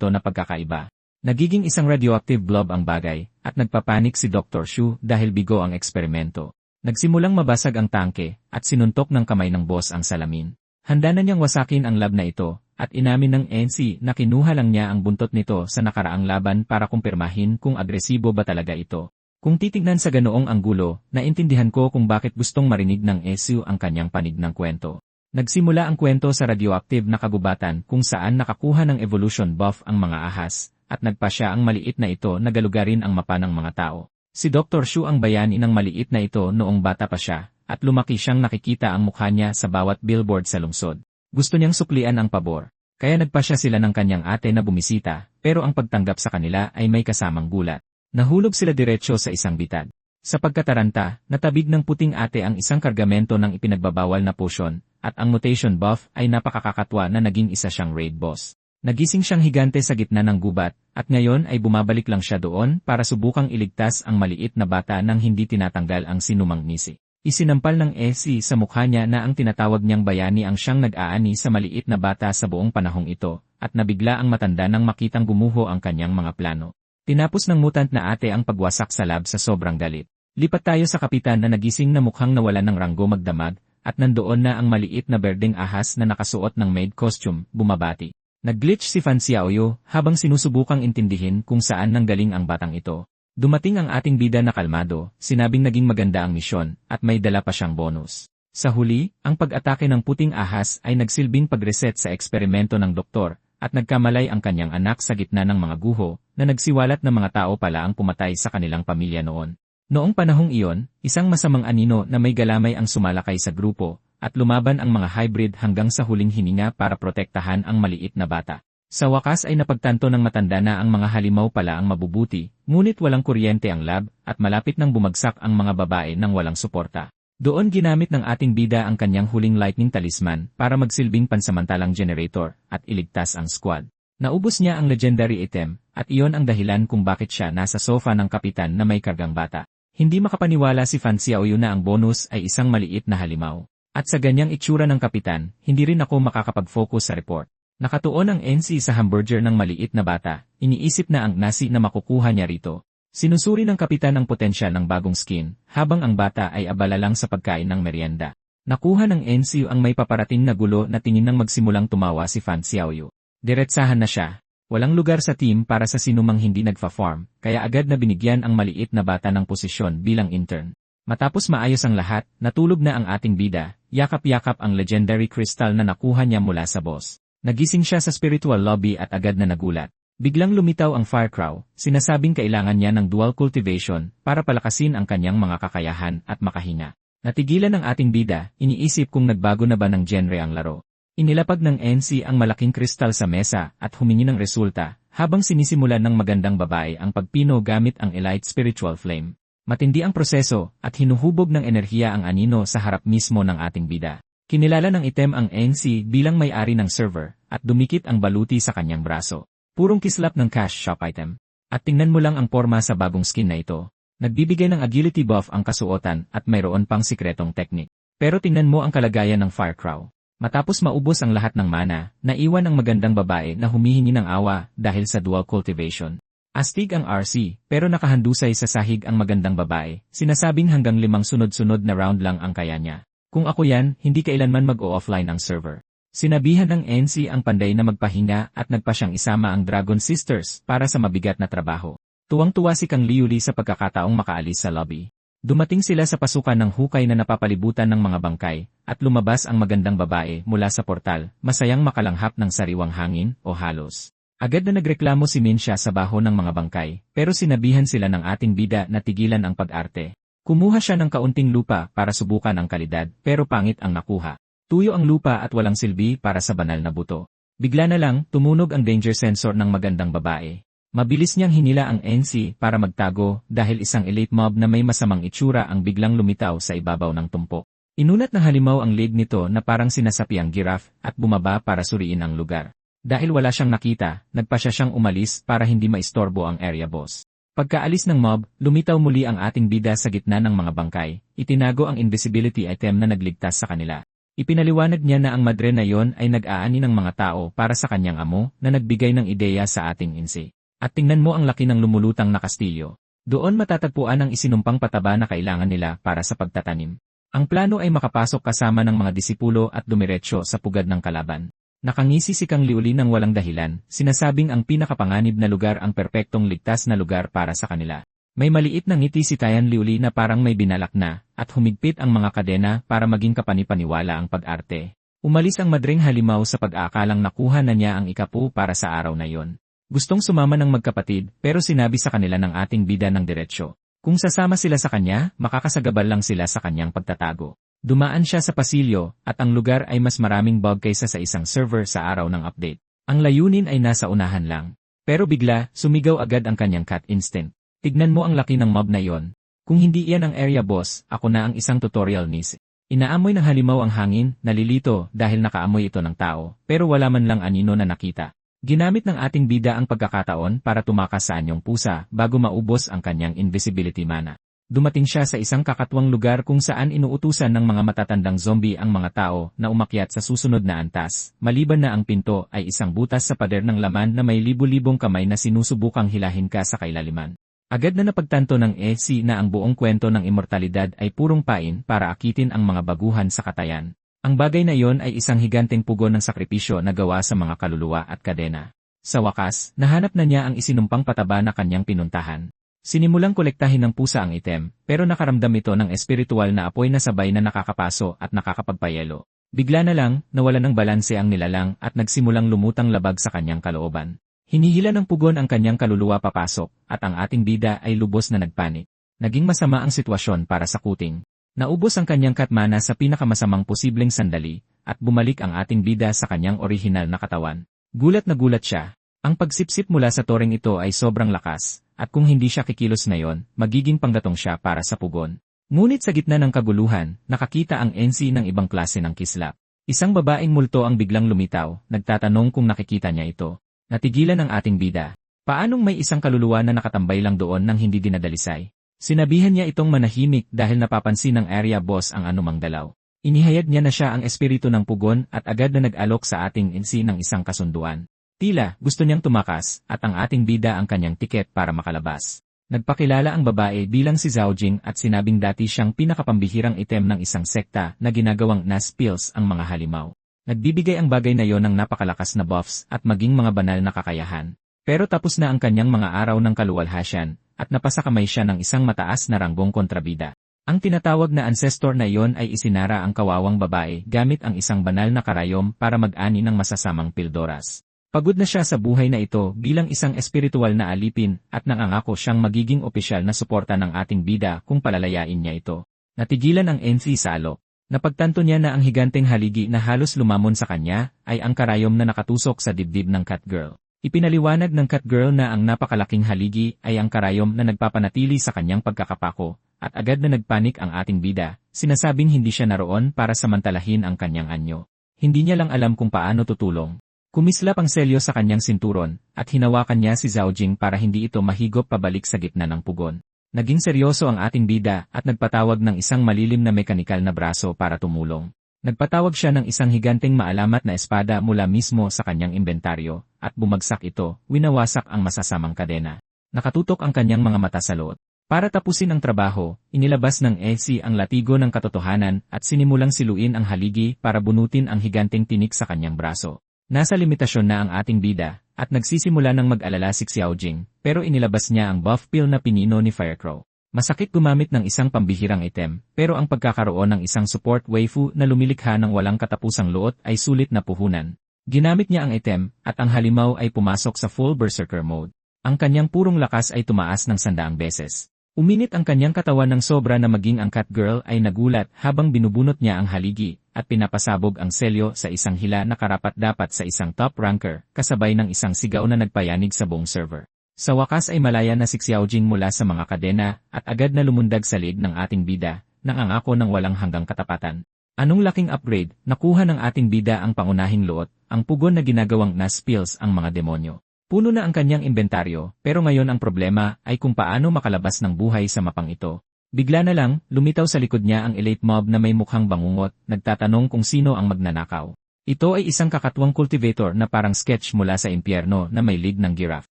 na pagkakaiba. Nagiging isang radioactive blob ang bagay at nagpapanik si Dr. Shu dahil bigo ang eksperimento. Nagsimulang mabasag ang tangke at sinuntok ng kamay ng boss ang salamin. Handa na niyang wasakin ang lab na ito. At inamin ng NC na kinuha lang niya ang buntot nito sa nakaraang laban para kumpirmahin kung agresibo ba talaga ito. Kung titignan sa ganoong anggulo, naintindihan ko kung bakit gustong marinig ng SU ang kanyang panig ng kwento. Nagsimula ang kwento sa radioactive na kagubatan kung saan nakakuha ng evolution buff ang mga ahas, at nagpa siya ang maliit na ito na galugarin ang mapa ng mga tao. Si Dr. Shu ang bayani ng maliit na ito noong bata pa siya, at lumaki siyang nakikita ang mukha niya sa bawat billboard sa lungsod. Gusto niyang suklian ang pabor. Kaya nagpasya sila ng kanyang ate na bumisita, pero ang pagtanggap sa kanila ay may kasamang gulat. Nahulog sila diretsyo sa isang bitad. Sa pagkataranta, natabig ng puting ate ang isang kargamento ng ipinagbabawal na potion, at ang mutation buff ay napakakakatwa na naging isa siyang raid boss. Nagising siyang higante sa gitna ng gubat, at ngayon ay bumabalik lang siya doon para subukang iligtas ang maliit na bata nang hindi tinatanggal ang sinumang misi. Isinampal ng Essie sa mukha niya na ang tinatawag niyang bayani ang siyang nag-aani sa maliit na bata sa buong panahong ito, at nabigla ang matanda nang makitang gumuho ang kanyang mga plano. Tinapos ng mutant na ate ang pagwasak sa lab sa sobrang galit. Lipat tayo sa kapitan na nagising na mukhang nawalan ng ranggo magdamag, at nandoon na ang maliit na berdeng ahas na nakasuot ng maid costume, bumabati. Nag-glitch si Fan Xiaoyu habang sinusubukang intindihin kung saan nanggaling ang batang ito. Dumating ang ating bida na kalmado, sinabing naging maganda ang misyon, at may dala pa siyang bonus. Sa huli, ang pag-atake ng puting ahas ay nagsilbing pag-reset sa eksperimento ng doktor, at nagkamalay ang kanyang anak sa gitna ng mga guho, na nagsiwalat na mga tao pala ang pumatay sa kanilang pamilya noon. Noong panahong iyon, isang masamang anino na may galamay ang sumalakay sa grupo, at lumaban ang mga hybrid hanggang sa huling hininga para protektahan ang maliit na bata. Sa wakas ay napagtanto ng matanda na ang mga halimaw pala ang mabubuti, ngunit walang kuryente ang lab, at malapit nang bumagsak ang mga babae nang walang suporta. Doon ginamit ng ating bida ang kanyang huling lightning talisman para magsilbing pansamantalang generator, at iligtas ang squad. Naubos niya ang legendary item, at iyon ang dahilan kung bakit siya nasa sofa ng kapitan na may kargang bata. Hindi makapaniwala si Fan Xiaoyu na ang bonus ay isang maliit na halimaw. At sa ganyang itsura ng kapitan, hindi rin ako makakapag-focus sa report. Nakatuon ang NC sa hamburger ng maliit na bata, iniisip na ang nasi na makukuha niya rito. Sinusuri ng kapitan ang potensyal ng bagong skin, habang ang bata ay abala lang sa pagkain ng merienda. Nakuha ng NC ang may paparating na gulo na tingin nang magsimulang tumawa si Fan Xiaoyu. Diretsahan na siya. Walang lugar sa team para sa sinumang hindi nagfa-farm, kaya agad na binigyan ang maliit na bata ng posisyon bilang intern. Matapos maayos ang lahat, natulog na ang ating bida, yakap-yakap ang legendary crystal na nakuha niya mula sa boss. Nagising siya sa spiritual lobby at agad na nagulat. Biglang lumitaw ang Firecrow, sinasabing kailangan niya ng dual cultivation para palakasin ang kanyang mga kakayahan at makahinga. Natigilan ng ating bida, iniisip kung nagbago na ba ng genre ang laro. Inilapag ng NC ang malaking kristal sa mesa at humingi ng resulta, habang sinisimulan ng magandang babae ang pagpino gamit ang Elite Spiritual Flame. Matindi ang proseso at hinuhubog ng enerhiya ang anino sa harap mismo ng ating bida. Kinilala ng item ang NC bilang may-ari ng server, at dumikit ang baluti sa kanyang braso. Purong kislap ng cash shop item. At tingnan mo lang ang porma sa bagong skin na ito. Nagbibigay ng agility buff ang kasuotan at mayroon pang sikretong technique. Pero tingnan mo ang kalagayan ng Firecrow. Matapos maubos ang lahat ng mana, naiwan ang magandang babae na humihingi ng awa dahil sa dual cultivation. Astig ang RC, pero nakahandusay sa sahig ang magandang babae, sinasabing hanggang 5 sunod-sunod na round lang ang kaya niya. Kung ako yan, hindi kailanman mag-o-offline ang server. Sinabihan ng NC ang panday na magpahinga at nagpa siyang isama ang Dragon Sisters para sa mabigat na trabaho. Tuwang-tuwa si Kang Liuli sa pagkakataong makaalis sa lobby. Dumating sila sa pasukan ng hukay na napapalibutan ng mga bangkay, at lumabas ang magandang babae mula sa portal, masayang makalanghap ng sariwang hangin o halos. Agad na nagreklamo si Minsha sa baho ng mga bangkay, pero sinabihan sila ng ating bida na tigilan ang pag-arte. Kumuha siya ng kaunting lupa para subukan ang kalidad, pero pangit ang nakuha. Tuyo ang lupa at walang silbi para sa banal na buto. Bigla na lang, tumunog ang danger sensor ng magandang babae. Mabilis niyang hinila ang NC para magtago dahil isang elite mob na may masamang itsura ang biglang lumitaw sa ibabaw ng tumpok. Inunat ng halimaw ang leg nito na parang sinasapi ang giraffe at bumaba para suriin ang lugar. Dahil wala siyang nakita, nagpasya siyang umalis para hindi maistorbo ang area boss. Pagkaalis ng mob, lumitaw muli ang ating bida sa gitna ng mga bangkay, itinago ang invisibility item na nagligtas sa kanila. Ipinaliwanag niya na ang madre na yon ay nag-aani ng mga tao para sa kanyang amo na nagbigay ng ideya sa ating insi. At tingnan mo ang laki ng lumulutang na kastilyo. Doon matatagpuan ang isinumpang pataba na kailangan nila para sa pagtatanim. Ang plano ay makapasok kasama ng mga disipulo at dumiretso sa pugad ng kalaban. Nakangisi si Kang Liuli ng walang dahilan, sinasabing ang pinakapanganib na lugar ang perpektong ligtas na lugar para sa kanila. May maliit na ngiti si Tayan Liuli na parang may binalak na, at humigpit ang mga kadena para maging kapanipaniwala ang pag-arte. Umalis ang madring halimaw sa pag-aakalang nakuha na niya ang ikapu para sa araw na yon. Gustong sumama ng magkapatid pero sinabi sa kanila ng ating bida ng diretsyo. Kung sasama sila sa kanya, makakasagabal lang sila sa kanyang pagtatago. Dumaan siya sa pasilyo, at ang lugar ay mas maraming bug kaysa sa isang server sa araw ng update. Ang layunin ay nasa unahan lang. Pero bigla, sumigaw agad ang kanyang cat instinct. Tignan mo ang laki ng mob na yon. Kung hindi iyan ang area boss, ako na ang isang tutorial nis. Inaamoy ng halimaw ang hangin, nalilito dahil nakaamoy ito ng tao, pero wala man lang anino na nakita. Ginamit ng ating bida ang pagkakataon para tumakas sa anyong pusa bago maubos ang kanyang invisibility mana. Dumating siya sa isang kakatwang lugar kung saan inuutusan ng mga matatandang zombie ang mga tao na umakyat sa susunod na antas, maliban na ang pinto ay isang butas sa pader ng laman na may libu-libong kamay na sinusubukang hilahin ka sa kailaliman. Agad na napagtanto ng EC na ang buong kwento ng immortalidad ay purong pain para akitin ang mga baguhan sa katayan. Ang bagay na iyon ay isang higanteng pugon ng sakripisyo na gawa sa mga kaluluwa at kadena. Sa wakas, nahanap na niya ang isinumpang pataba na kanyang pinuntahan. Sinimulang kolektahin ng pusa ang item, pero nakaramdam ito ng espiritual na apoy na sabay na nakakapaso at nakakapagpayelo. Bigla na lang, nawalan ng balanse ang nilalang at nagsimulang lumutang labag sa kanyang kalooban. Hinihila ng pugon ang kanyang kaluluwa papasok, at ang ating bida ay lubos na nagpanik. Naging masama ang sitwasyon para sa kuting. Naubos ang kanyang katmana sa pinakamasamang posibleng sandali, at bumalik ang ating bida sa kanyang orihinal na katawan. Gulat na gulat siya. Ang pagsipsip mula sa toreng ito ay sobrang lakas, at kung hindi siya kikilos ngayon, magiging panggatong siya para sa pugon. Ngunit sa gitna ng kaguluhan, nakakita ang NC ng ibang klase ng kislap. Isang babaeng multo ang biglang lumitaw, nagtatanong kung nakikita niya ito. Natigilan ang ating bida. Paanong may isang kaluluwa na nakatambay lang doon nang hindi dinadalisay? Sinabihan niya itong manahimik dahil napapansin ng area boss ang anumang dalaw. Inihayag niya na siya ang espiritu ng pugon at agad na nag-alok sa ating NC ng isang kasunduan. Tila, gusto niyang tumakas, at ang ating bida ang kanyang tiket para makalabas. Nagpakilala ang babae bilang si Zhao Jing at sinabing dati siyang pinakapambihirang item ng isang sekta na ginagawang nas pills ang mga halimaw. Nagbibigay ang bagay na yon ng napakalakas na buffs at maging mga banal na kakayahan. Pero tapos na ang kanyang mga araw ng kaluwalhasyan, at napasakamay siya ng isang mataas na ranggong kontrabida. Ang tinatawag na ancestor na iyon ay isinara ang kawawang babae gamit ang isang banal na karayom para mag-ani ng masasamang pildoras. Pagod na siya sa buhay na ito bilang isang espiritual na alipin at nangangako siyang magiging opisyal na suporta ng ating bida kung palalayain niya ito. Natigilan ang NC sa alok. Napagtanto niya na ang higanteng haligi na halos lumamon sa kanya ay ang karayom na nakatusok sa dibdib ng Catgirl. Ipinaliwanag ng Catgirl na ang napakalaking haligi ay ang karayom na nagpapanatili sa kanyang pagkakapako at agad na nagpanik ang ating bida, sinasabing hindi siya naroon para samantalahin ang kanyang anyo. Hindi niya lang alam kung paano tutulong. Kumislap ang selyo sa kanyang sinturon, at hinawakan niya si Zhao Jing para hindi ito mahigop pabalik sa gitna ng pugon. Naging seryoso ang ating bida at nagpatawag ng isang malilim na mekanikal na braso para tumulong. Nagpatawag siya ng isang higanteng maalamat na espada mula mismo sa kanyang inventaryo, at bumagsak ito, winawasak ang masasamang kadena. Nakatutok ang kanyang mga mata sa loob. Para tapusin ang trabaho, inilabas ng EC ang latigo ng katotohanan at sinimulang siluin ang haligi para bunutin ang higanteng tinik sa kanyang braso. Nasa limitasyon na ang ating bida, at nagsisimula ng mag-alala si Xiao Jing, pero inilabas niya ang buff pill na pinino ni Firecrow. Masakit gumamit ng isang pambihirang item, pero ang pagkakaroon ng isang support waifu na lumilikha ng walang katapusang luot ay sulit na puhunan. Ginamit niya ang item, at ang halimaw ay pumasok sa full berserker mode. Ang kanyang purong lakas ay tumaas ng 100 beses. Uminit ang kanyang katawan ng sobra na maging ang Catgirl ay nagulat habang binubunot niya ang haligi, at pinapasabog ang selyo sa isang hila na karapat-dapat sa isang top ranker, kasabay ng isang sigaw na nagpayanig sa buong server. Sa wakas ay malaya na si Xiao Jing mula sa mga kadena, at agad na lumundag sa liig ng ating bida, nangangako ng walang hanggang katapatan. Anong laking upgrade, nakuha ng ating bida ang pangunahing luot, ang pugon na ginagawang nas pills ang mga demonyo. Puno na ang kanyang inventaryo, pero ngayon ang problema ay kung paano makalabas ng buhay sa mapang ito. Bigla na lang, lumitaw sa likod niya ang elite mob na may mukhang bangungot, nagtatanong kung sino ang magnanakaw. Ito ay isang kakatwang cultivator na parang sketch mula sa impyerno na may lig ng giraffe.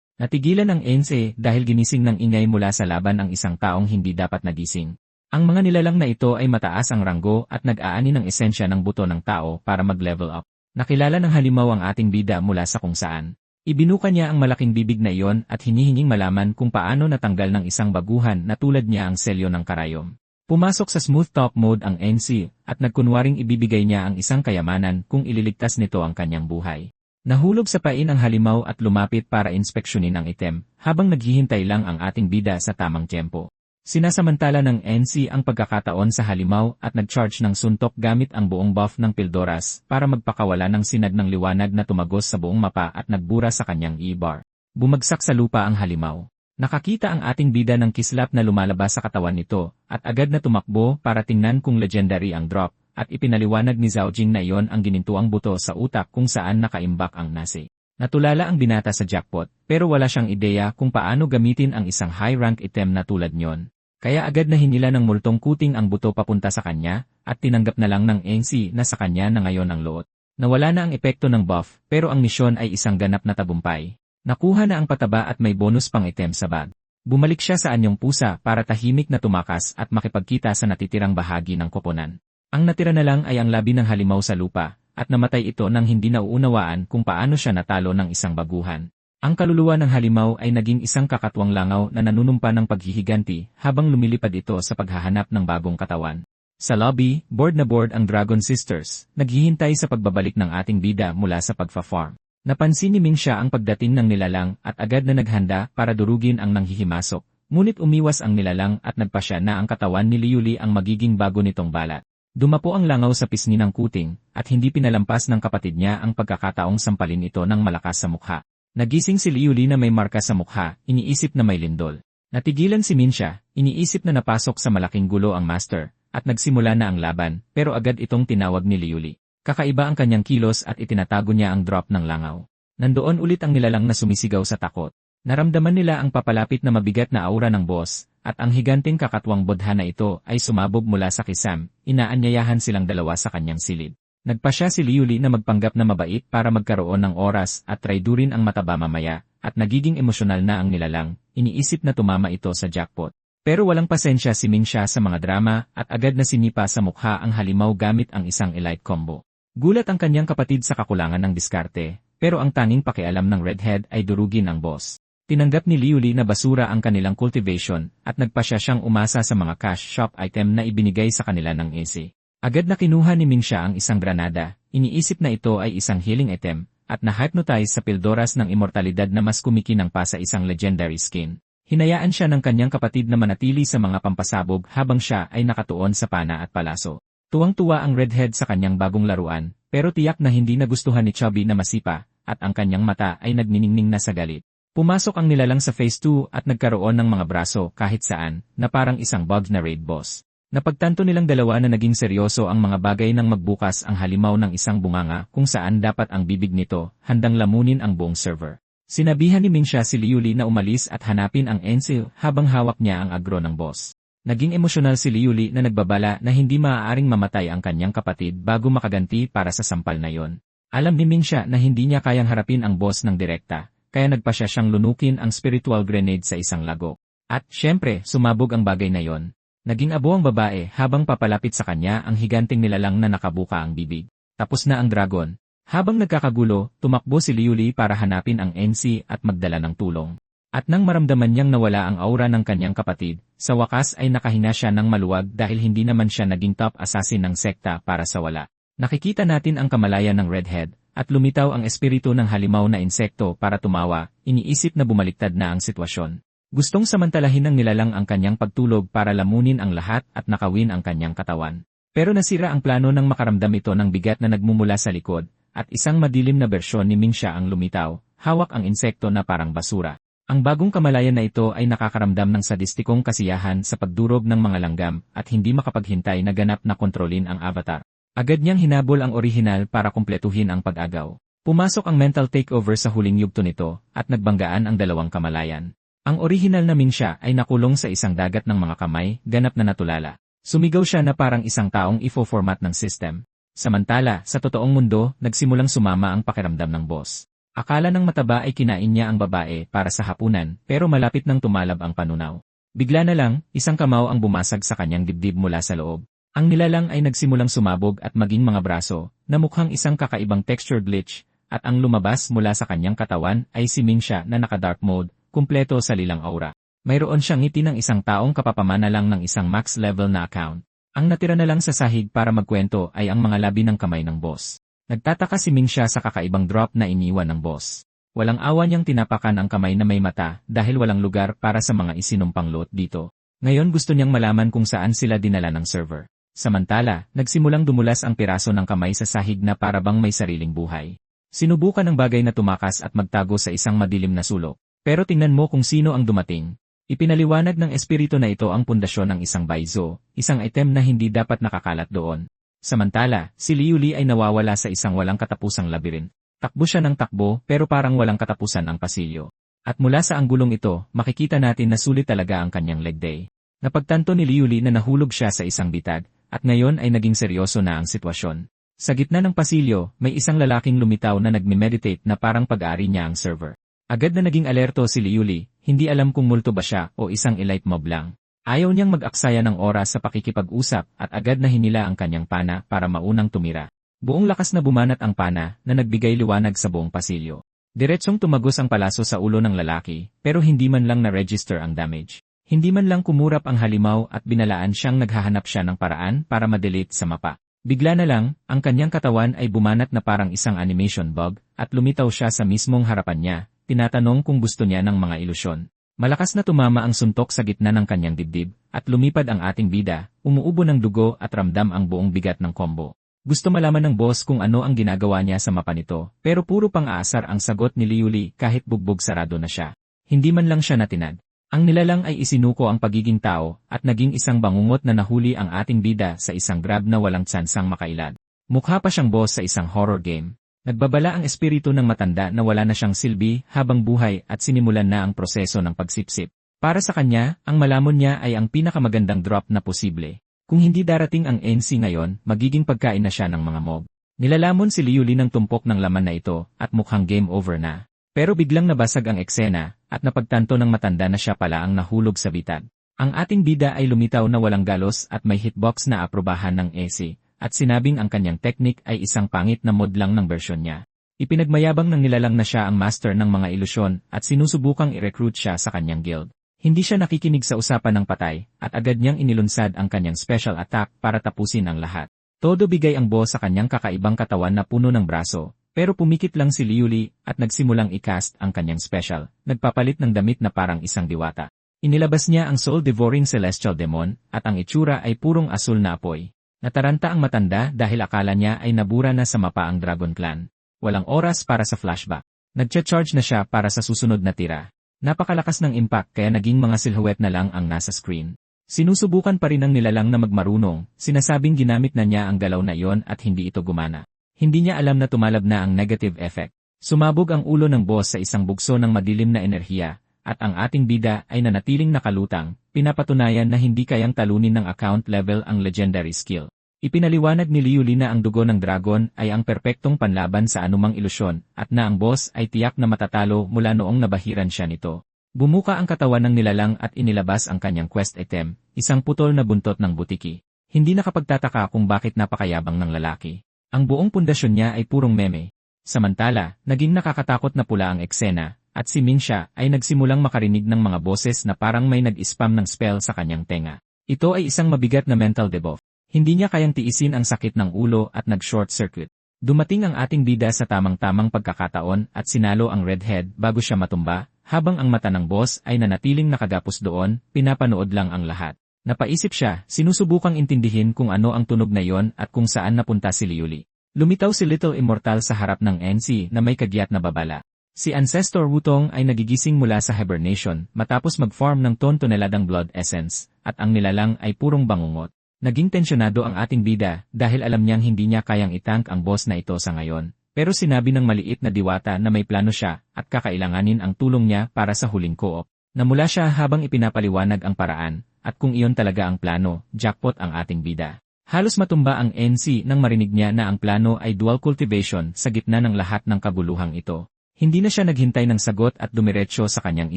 Natigilan ang NC dahil ginising ng ingay mula sa laban ang isang taong hindi dapat nagising. Ang mga nilalang na ito ay mataas ang ranggo at nag-aani ng esensya ng buto ng tao para mag-level up. Nakilala ng halimaw ang ating bida mula sa kung saan. Ibinuka niya ang malaking bibig na iyon at hinihinging malaman kung paano natanggal ng isang baguhan na tulad niya ang selyo ng karayom. Pumasok sa smooth top mode ang NC at nagkunwaring ibibigay niya ang isang kayamanan kung ililigtas nito ang kanyang buhay. Nahulog sa pain ang halimaw at lumapit para inspeksyonin ang item habang naghihintay lang ang ating bida sa tamang tiyempo. Sinasamantala ng NC ang pagkakataon sa halimaw at nag-charge ng suntok gamit ang buong buff ng Pildoras para magpakawala ng sinag ng liwanag na tumagos sa buong mapa at nagbura sa kanyang E-bar. Bumagsak sa lupa ang halimaw. Nakakita ang ating bida ng kislap na lumalabas sa katawan nito at agad na tumakbo para tingnan kung legendary ang drop at ipinaliwanag ni Zhao Jing na iyon ang ginintuang buto sa utak kung saan nakaimbak ang nasi. Natulala ang binata sa jackpot pero wala siyang ideya kung paano gamitin ang isang high-rank item na tulad nyon. Kaya agad na hinila ng multong kuting ang buto papunta sa kanya, at tinanggap na lang ng NC na sa kanya na ngayon ang loot. Nawala na ang epekto ng buff, pero ang misyon ay isang ganap na tagumpay. Nakuha na ang pataba at may bonus pang item sa bag. Bumalik siya sa anyong pusa para tahimik na tumakas at makipagkita sa natitirang bahagi ng koponan. Ang natira na lang ay ang labi ng halimaw sa lupa, at namatay ito nang hindi nauunawaan kung paano siya natalo ng isang baguhan. Ang kaluluwa ng halimaw ay naging isang kakatwang langaw na nanunumpa ng paghihiganti habang lumilipad ito sa paghahanap ng bagong katawan. Sa lobby, board na board ang Dragon Sisters, naghihintay sa pagbabalik ng ating bida mula sa pagfa-farm. Napansin ni Ming Xia ang pagdating ng nilalang at agad na naghanda para durugin ang nanghihimasok, ngunit umiwas ang nilalang at nagpasya na ang katawan ni Liuli ang magiging bago nitong balat. Dumapo ang langaw sa pisngi ng kuting at hindi pinalampas ng kapatid niya ang pagkakataong sampalin ito ng malakas sa mukha. Nagising si Liuli na may marka sa mukha, iniisip na may lindol. Natigilan si Min Xia, iniisip na napasok sa malaking gulo ang master, at nagsimula na ang laban, pero agad itong tinawag ni Liuli. Kakaiba ang kanyang kilos at itinatago niya ang drop ng langaw. Nandoon ulit ang nilalang na sumisigaw sa takot. Naramdaman nila ang papalapit na mabigat na aura ng boss, at ang higanting kakatwang bodha na ito ay sumabog mula sa kisam, inaanyayahan silang dalawa sa kanyang silid. Nagpasya si Liuli na magpanggap na mabait para magkaroon ng oras at traidurin ang mataba mamaya, at nagiging emosyonal na ang nilalang, iniisip na tumama ito sa jackpot. Pero walang pasensya si Ming Xia sa mga drama at agad na sinipa sa mukha ang halimaw gamit ang isang elite combo. Gulat ang kanyang kapatid sa kakulangan ng diskarte, pero ang tanging pakialam ng redhead ay durugin ang boss. Tinanggap ni Liuli na basura ang kanilang cultivation at nagpasya siyang umasa sa mga cash shop item na ibinigay sa kanila ng AC. Agad na kinuha ni Ming Xia ang isang granada, iniisip na ito ay isang healing item, at na-hypnotize sa pildoras ng immortalidad na mas kumikinang pa sa isang legendary skin. Hinayaan siya ng kanyang kapatid na manatili sa mga pampasabog habang siya ay nakatuon sa pana at palaso. Tuwang-tuwa ang redhead sa kanyang bagong laruan, pero tiyak na hindi nagustuhan ni Chubby na masipa, at ang kanyang mata ay nagniningning na sa galit. Pumasok ang nilalang sa phase 2 at nagkaroon ng mga braso kahit saan, na parang isang bugs na raid boss. Napagtanto nilang dalawa na naging seryoso ang mga bagay nang magbukas ang halimaw ng isang bunganga kung saan dapat ang bibig nito, handang lamunin ang buong server. Sinabihan ni Ming Xia si Liuli na umalis at hanapin ang Ensil habang hawak niya ang agro ng boss. Naging emosyonal si Liuli na nagbabala na hindi maaaring mamatay ang kanyang kapatid bago makaganti para sa sampal na yon. Alam ni Ming Xia na hindi niya kayang harapin ang boss ng direkta, kaya nagpasya siyang lunukin ang spiritual grenade sa isang lago. At, syempre, sumabog ang bagay na yon. Naging abo ang babae habang papalapit sa kanya ang higanting nilalang na nakabuka ang bibig. Tapos na ang dragon. Habang nagkakagulo, tumakbo si Liuli para hanapin ang NC at magdala ng tulong. At nang maramdaman niyang nawala ang aura ng kanyang kapatid, sa wakas ay nakahinga siya ng maluwag dahil hindi naman siya naging top assassin ng sekta para sa wala. Nakikita natin ang kamalayan ng redhead, at lumitaw ang espiritu ng halimaw na insekto para tumawa, iniisip na bumaliktad na ang sitwasyon. Gustong samantalahin ng nilalang ang kanyang pagtulog para lamunin ang lahat at nakawin ang kanyang katawan. Pero nasira ang plano ng makaramdam ito ng bigat na nagmumula sa likod, at isang madilim na bersyon ni Ming Xia ang lumitaw, hawak ang insekto na parang basura. Ang bagong kamalayan na ito ay nakakaramdam ng sadistikong kasiyahan sa pagdurog ng mga langgam at hindi makapaghintay na ganap na kontrolin ang avatar. Agad niyang hinabol ang orihinal para kumpletuhin ang pag-agaw. Pumasok ang mental takeover sa huling yugto nito at nagbanggaan ang dalawang kamalayan. Ang orihinal na Ming Xia ay nakulong sa isang dagat ng mga kamay, ganap na natulala. Sumigaw siya na parang isang taong ifo-format ng system. Samantala, sa totoong mundo, nagsimulang sumama ang pakiramdam ng boss. Akala ng mataba ay kinain niya ang babae para sa hapunan, pero malapit nang tumalab ang panunaw. Bigla na lang, isang kamaw ang bumasag sa kanyang dibdib mula sa loob. Ang nilalang ay nagsimulang sumabog at maging mga braso, na mukhang isang kakaibang texture glitch, at ang lumabas mula sa kanyang katawan ay si Ming Xia na naka-dark mode, kumpleto sa lilang aura. Mayroon siyang ngiti ng isang taong kapapamana lang ng isang max level na account. Ang natira na lang sa sahig para magkwento ay ang mga labi ng kamay ng boss. Nagtataka si Ming Xia sa kakaibang drop na iniwan ng boss. Walang awa niyang tinapakan ang kamay na may mata dahil walang lugar para sa mga isinumpang loot dito. Ngayon gusto niyang malaman kung saan sila dinala ng server. Samantala, nagsimulang dumulas ang piraso ng kamay sa sahig na para bang may sariling buhay. Sinubukan ng bagay na tumakas at magtago sa isang madilim na sulok. Pero tingnan mo kung sino ang dumating. Ipinaliwanag ng espiritu na ito ang pundasyon ng isang baizo, isang item na hindi dapat nakakalat doon. Samantala, si Liuli ay nawawala sa isang walang katapusang labirin. Takbo siya ng takbo pero parang walang katapusan ang pasilyo. At mula sa anggulong ito, makikita natin na sulit talaga ang kanyang leg day. Napagtanto ni Liuli na nahulog siya sa isang bitag, at ngayon ay naging seryoso na ang sitwasyon. Sa gitna ng pasilyo, may isang lalaking lumitaw na nagme-meditate na parang pag-aari niya ang server. Agad na naging alerto si Liuli, hindi alam kung multo ba siya o isang elite mob lang. Ayaw niyang mag-aksaya ng oras sa pakikipag-usap at agad na hinila ang kanyang pana para maunang tumira. Buong lakas na bumanat ang pana na nagbigay liwanag sa buong pasilyo. Diretsong tumagos ang palaso sa ulo ng lalaki, pero hindi man lang na-register ang damage. Hindi man lang kumurap ang halimaw at binalaan siyang naghahanap siya ng paraan para ma-delete sa mapa. Bigla na lang, ang kanyang katawan ay bumanat na parang isang animation bug at lumitaw siya sa mismong harapan niya, tinatanong kung gusto niya ng mga ilusyon. Malakas na tumama ang suntok sa gitna ng kanyang dibdib at lumipad ang ating bida, umuubo ng dugo at ramdam ang buong bigat ng combo. Gusto malaman ng boss kung ano ang ginagawa niya sa mapa nito, pero puro pang-aasar ang sagot ni Liuli kahit bugbog sarado na siya. Hindi man lang siya natinag. Ang nilalang ay isinuko ang pagiging tao at naging isang bangungot na nahuli ang ating bida sa isang grab na walang tsansang makailad. Mukha pa siyang boss sa isang horror game. Nagbabala ang espiritu ng matanda na wala na siyang silbi habang buhay at sinimulan na ang proseso ng pagsipsip. Para sa kanya, ang malamon niya ay ang pinakamagandang drop na posible. Kung hindi darating ang NC ngayon, magiging pagkain na siya ng mga mob. Nilalamon si Liuli ng tumpok ng laman na ito at mukhang game over na. Pero biglang nabasag ang eksena, at napagtanto ng matanda na siya pala ang nahulog sa bitag. Ang ating bida ay lumitaw na walang galos at may hitbox na aprobahan ng AC, at sinabing ang kanyang teknik ay isang pangit na mod lang ng bersyon niya. Ipinagmayabang ng nilalang na siya ang master ng mga ilusyon at sinusubukang i-recruit siya sa kanyang guild. Hindi siya nakikinig sa usapan ng patay, at agad niyang inilunsad ang kanyang special attack para tapusin ang lahat. Todo bigay ang boss sa kanyang kakaibang katawan na puno ng braso. Pero pumikit lang si Liuli at nagsimulang i-cast ang kanyang special, nagpapalit ng damit na parang isang diwata. Inilabas niya ang soul-devouring celestial demon at ang itsura ay purong asul na apoy. Nataranta ang matanda dahil akala niya ay nabura na sa mapa ang Dragon Clan. Walang oras para sa flashback. Nagcha-charge na siya para sa susunod na tira. Napakalakas ng impact kaya naging mga silhouette na lang ang nasa screen. Sinusubukan pa rin ng nilalang na magmarunong, sinasabing ginamit na niya ang galaw na iyon at hindi ito gumana. Hindi niya alam na tumalab na ang negative effect. Sumabog ang ulo ng boss sa isang bugso ng madilim na enerhiya, at ang ating bida ay nanatiling nakalutang, pinapatunayan na hindi kayang talunin ng account level ang legendary skill. Ipinaliwanag ni Liuli na ang dugo ng dragon ay ang perpektong panlaban sa anumang ilusyon, at na ang boss ay tiyak na matatalo mula noong nabahiran siya nito. Bumuka ang katawan ng nilalang at inilabas ang kanyang quest item, isang putol na buntot ng butiki. Hindi nakapagtataka kung bakit napakayabang ng lalaki. Ang buong pundasyon niya ay purong meme. Samantala, naging nakakatakot na pula ang eksena, at si Mingsha ay nagsimulang makarinig ng mga boses na parang may nag-spam ng spell sa kanyang tenga. Ito ay isang mabigat na mental debuff. Hindi niya kayang tiisin ang sakit ng ulo at nag-short circuit. Dumating ang ating bida sa tamang-tamang pagkakataon at sinalo ang redhead bago siya matumba, habang ang mata ng boss ay nanatiling nakagapos doon, pinapanood lang ang lahat. Napaisip siya, sinusubukang intindihin kung ano ang tunog na yon at kung saan napunta si Liuli. Lumitaw si Little Immortal sa harap ng NC na may kagyat na babala. Si Ancestor Wutong ay nagigising mula sa hibernation matapos mag-farm ng toneladang blood essence, at ang nilalang ay purong bangungot. Naging tensyonado ang ating bida dahil alam niyang hindi niya kayang itank ang boss na ito sa ngayon. Pero sinabi ng maliit na diwata na may plano siya at kakailanganin ang tulong niya para sa huling co-op. Namula siya habang ipinapaliwanag ang paraan. At kung iyon talaga ang plano, jackpot ang ating bida. Halos matumba ang NC nang marinig niya na ang plano ay dual cultivation sa gitna ng lahat ng kabuluhang ito. Hindi na siya naghintay ng sagot at dumiretso sa kanyang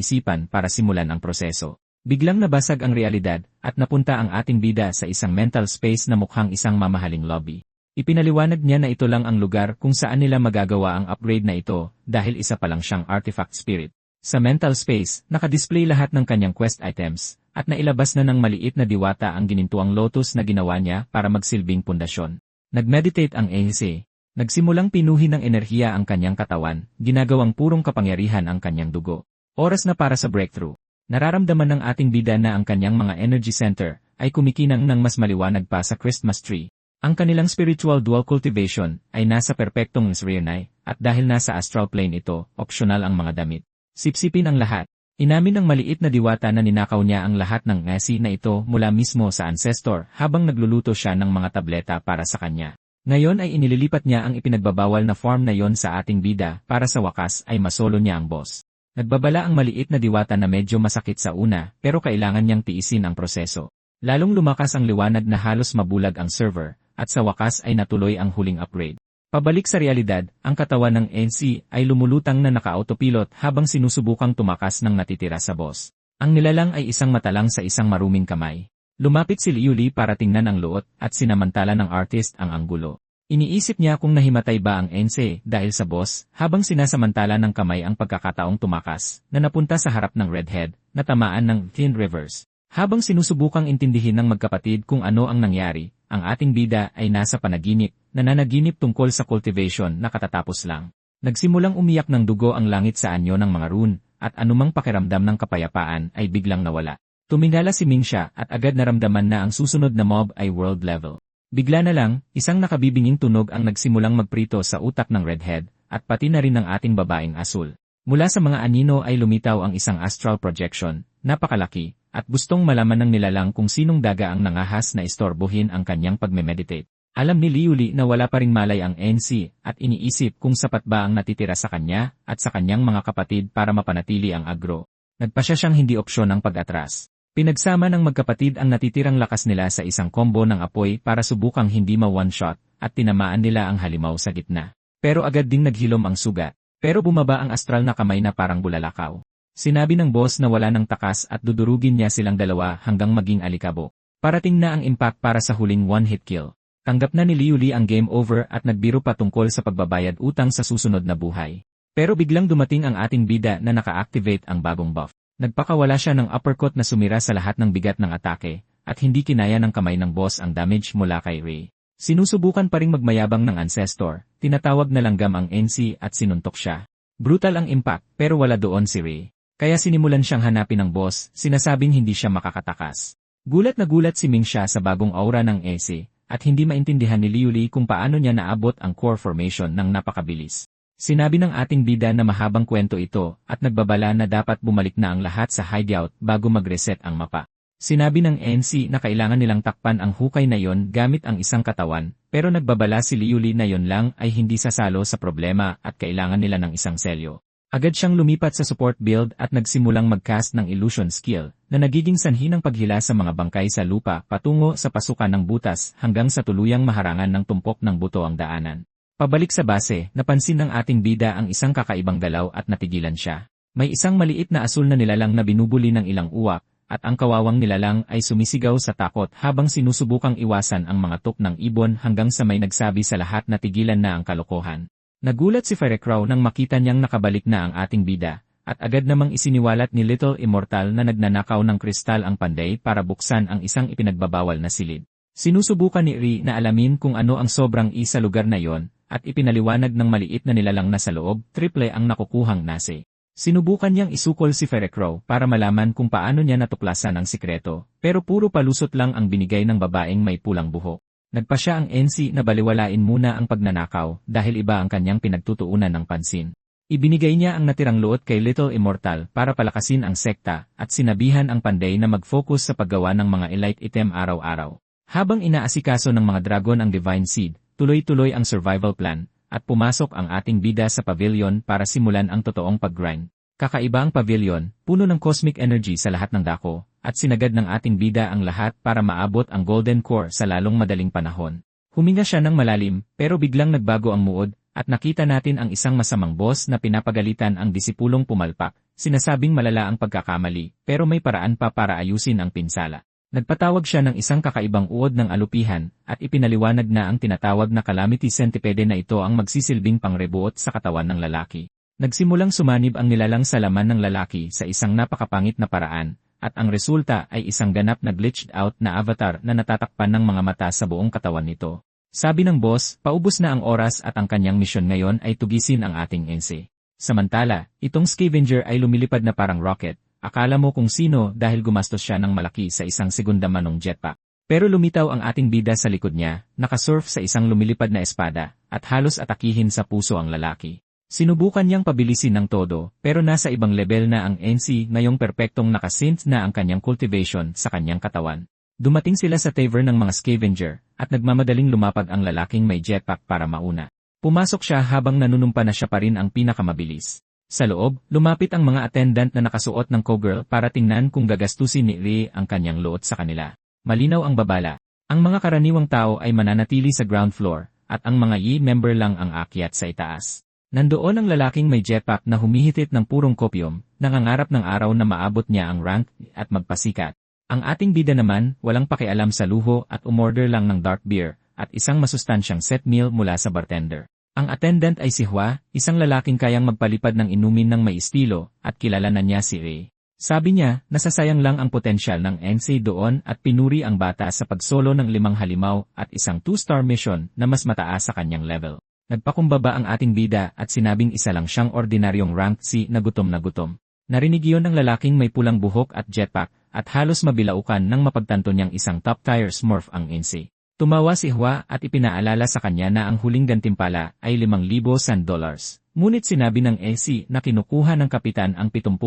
isipan para simulan ang proseso. Biglang nabasag ang realidad at napunta ang ating bida sa isang mental space na mukhang isang mamahaling lobby. Ipinaliwanag niya na ito lang ang lugar kung saan nila magagawa ang upgrade na ito dahil isa pa lang siyang artifact spirit. Sa mental space, nakadisplay lahat ng kanyang quest items. At nailabas na ng maliit na diwata ang ginintuang lotus na ginawa niya para magsilbing pundasyon. Nagmeditate ang AC. Nagsimulang pinuhin ng enerhiya ang kanyang katawan, ginagawang purong kapangyarihan ang kanyang dugo. Oras na para sa breakthrough. Nararamdaman ng ating bida na ang kanyang mga energy center ay kumikinang ng mas maliwanag pa sa Christmas tree. Ang kanilang spiritual dual cultivation ay nasa perpektong Sriyanay, at dahil nasa astral plane ito, optional ang mga damit. Sipsipin ang lahat. Inamin ng maliit na diwata na ninakaw niya ang lahat ng ngasi na ito mula mismo sa ancestor habang nagluluto siya ng mga tableta para sa kanya. Ngayon ay inililipat niya ang ipinagbabawal na farm na yon sa ating bida para sa wakas ay masolo niya ang boss. Nagbabala ang maliit na diwata na medyo masakit sa una pero kailangan niyang tiisin ang proseso. Lalong lumakas ang liwanag na halos mabulag ang server, at sa wakas ay natuloy ang huling upgrade. Pabalik sa realidad, ang katawan ng NC ay lumulutang na naka-autopilot habang sinusubukang tumakas ng natitira sa boss. Ang nilalang ay isang matalang sa isang maruming kamay. Lumapit si Liu Li para tingnan ang luot at sinamantala ng artist ang anggulo. Iniisip niya kung nahimatay ba ang NC dahil sa boss habang sinasamantala ng kamay ang pagkakataong tumakas na napunta sa harap ng redhead na tamaan ng thin reverse. Habang sinusubukang intindihin ng magkapatid kung ano ang nangyari, ang ating bida ay nasa panaginip, nananaginip tungkol sa cultivation na katatapos lang. Nagsimulang umiyak ng dugo ang langit sa anyo ng mga rune, at anumang pakiramdam ng kapayapaan ay biglang nawala. Tumingala si Mingxia at agad naramdaman na ang susunod na mob ay world level. Bigla na lang, isang nakabibinging tunog ang nagsimulang magprito sa utak ng redhead, at pati na rin ng ating babaeng asul. Mula sa mga anino ay lumitaw ang isang astral projection, napakalaki, at gustong malaman ng nilalang kung sinong daga ang nangahas na istorbohin ang kanyang pagme-meditate. Alam ni Liu Li na wala pa ring malay ang NC at iniisip kung sapat ba ang natitira sa kanya at sa kanyang mga kapatid para mapanatili ang agro. Nagpasya siyang hindi opsyon ang pag-atras. Pinagsama ng magkapatid ang natitirang lakas nila sa isang combo ng apoy para subukang hindi ma-one-shot at tinamaan nila ang halimaw sa gitna. Pero agad ding naghilom ang sugat. Pero bumaba ang astral na kamay na parang bulalakaw. Sinabi ng boss na wala ng takas at dudurugin niya silang dalawa hanggang maging alikabok. Parating na ang impact para sa huling one-hit kill. Tanggap na ni Liu Li ang game over at nagbiro pa tungkol sa pagbabayad utang sa susunod na buhay. Pero biglang dumating ang ating bida na naka-activate ang bagong buff. Nagpakawala siya ng uppercut na sumira sa lahat ng bigat ng atake, at hindi kinaya ng kamay ng boss ang damage mula kay Ray. Sinusubukan pa ring magmayabang ng ancestor, tinatawag na langgam ang NC at sinuntok siya. Brutal ang impact pero wala doon si Ray. Kaya sinimulan siyang hanapin ng boss, sinasabing hindi siya makakatakas. Gulat na gulat si Mingxia sa bagong aura ng NC. At hindi maintindihan ni Liu Li kung paano niya naabot ang core formation ng napakabilis. Sinabi ng ating bida na mahabang kwento ito at nagbabala na dapat bumalik na ang lahat sa hideout bago mag-reset ang mapa. Sinabi ng NC na kailangan nilang takpan ang hukay na yon gamit ang isang katawan, pero nagbabala si Liu Li na yon lang ay hindi sasalo sa problema at kailangan nila ng isang selyo. Agad siyang lumipat sa support build at nagsimulang mag-cast ng illusion skill na nagiging sanhi ng paghila sa mga bangkay sa lupa patungo sa pasukan ng butas hanggang sa tuluyang maharangan ng tumpok ng buto ang daanan. Pabalik sa base, napansin ng ating bida ang isang kakaibang galaw at natigilan siya. May isang maliit na asul na nilalang na binubuli ng ilang uwak at ang kawawang nilalang ay sumisigaw sa takot habang sinusubukang iwasan ang mga tok ng ibon hanggang sa may nagsabi sa lahat na tigilan na ang kalokohan. Nagulat si Ferecrow nang makita niyang nakabalik na ang ating bida, at agad namang isiniwalat ni Little Immortal na nagnanakaw ng kristal ang panday para buksan ang isang ipinagbabawal na silid. Sinusubukan ni Ri na alamin kung ano ang sobrang sa lugar na yon, at ipinaliwanag ng maliit na nilalang na sa loob, triple ang nakukuhang nase. Sinubukan niyang isukol si Ferecrow para malaman kung paano niya natuklasan ang sikreto, pero puro palusot lang ang binigay ng babaeng may pulang buhok. Nagpa siya ang NC na baliwalain muna ang pagnanakaw dahil iba ang kanyang pinagtutuunan ng pansin. Ibinigay niya ang natirang luot kay Little Immortal para palakasin ang sekta at sinabihan ang panday na mag-focus sa paggawa ng mga elite item araw-araw. Habang inaasikaso ng mga dragon ang Divine Seed, tuloy-tuloy ang survival plan at pumasok ang ating bida sa pavilion para simulan ang totoong pag-grind. Kakaiba ang pavilion, puno ng cosmic energy sa lahat ng dako, at sinagad ng ating bida ang lahat para maabot ang golden core sa lalong madaling panahon. Huminga siya ng malalim, pero biglang nagbago ang mood, at nakita natin ang isang masamang boss na pinapagalitan ang disipulong pumalpak, sinasabing malala ang pagkakamali, pero may paraan pa para ayusin ang pinsala. Nagpatawag siya ng isang kakaibang uod ng alupihan, at ipinaliwanag na ang tinatawag na calamity centipede na ito ang magsisilbing pangrebuot sa katawan ng lalaki. Nagsimulang sumanib ang nilalang sa laman ng lalaki sa isang napakapangit na paraan, at ang resulta ay isang ganap na glitched out na avatar na natatakpan ng mga mata sa buong katawan nito. Sabi ng boss, paubos na ang oras at ang kanyang misyon ngayon ay tugisin ang ating NC. Samantala, itong scavenger ay lumilipad na parang rocket, akala mo kung sino dahil gumastos siya ng malaki sa isang segunda manong jetpack. Pero lumitaw ang ating bida sa likod niya, nakasurf sa isang lumilipad na espada, at halos atakihin sa puso ang lalaki. Sinubukan niyang pabilisin ng todo, pero nasa ibang level na ang NC ngayong perpektong nakasynth na ang kanyang cultivation sa kanyang katawan. Dumating sila sa tavern ng mga scavenger, at nagmamadaling lumapag ang lalaking may jetpack para mauna. Pumasok siya habang nanunumpa na siya pa rin ang pinakamabilis. Sa loob, lumapit ang mga attendant na nakasuot ng cowgirl para tingnan kung gagastusin ni Lee ang kanyang loot sa kanila. Malinaw ang babala. Ang mga karaniwang tao ay mananatili sa ground floor, at ang mga member lang ang aakyat sa itaas. Nandoon ang lalaking may jetpack na humihitit ng purong kopyom, nangangarap ng araw na maabot niya ang rank at magpasikat. Ang ating bida naman, walang pakialam sa luho at umorder lang ng dark beer, at isang masustansyang set meal mula sa bartender. Ang attendant ay si Hua, isang lalaking kayang magpalipad ng inumin ng may estilo, at kilala na niya si Ray. Sabi niya, nasasayang lang ang potensyal ng NC doon at pinuri ang bata sa pagsolo ng 5 halimaw at isang 2-star mission na mas mataas sa kanyang level. Nagpakumbaba ang ating bida at sinabing isa lang siyang ordinaryong rank C na gutom na gutom. Narinig iyon ng lalaking may pulang buhok at jetpack, at halos mabilaukan nang mapagtanto niyang isang top-tier smurf ang NC. Tumawa si Hua at ipinaalala sa kanya na ang huling gantimpala ay 5,000 dollars. Ngunit sinabi ng AC na kinukuha ng kapitan ang 70%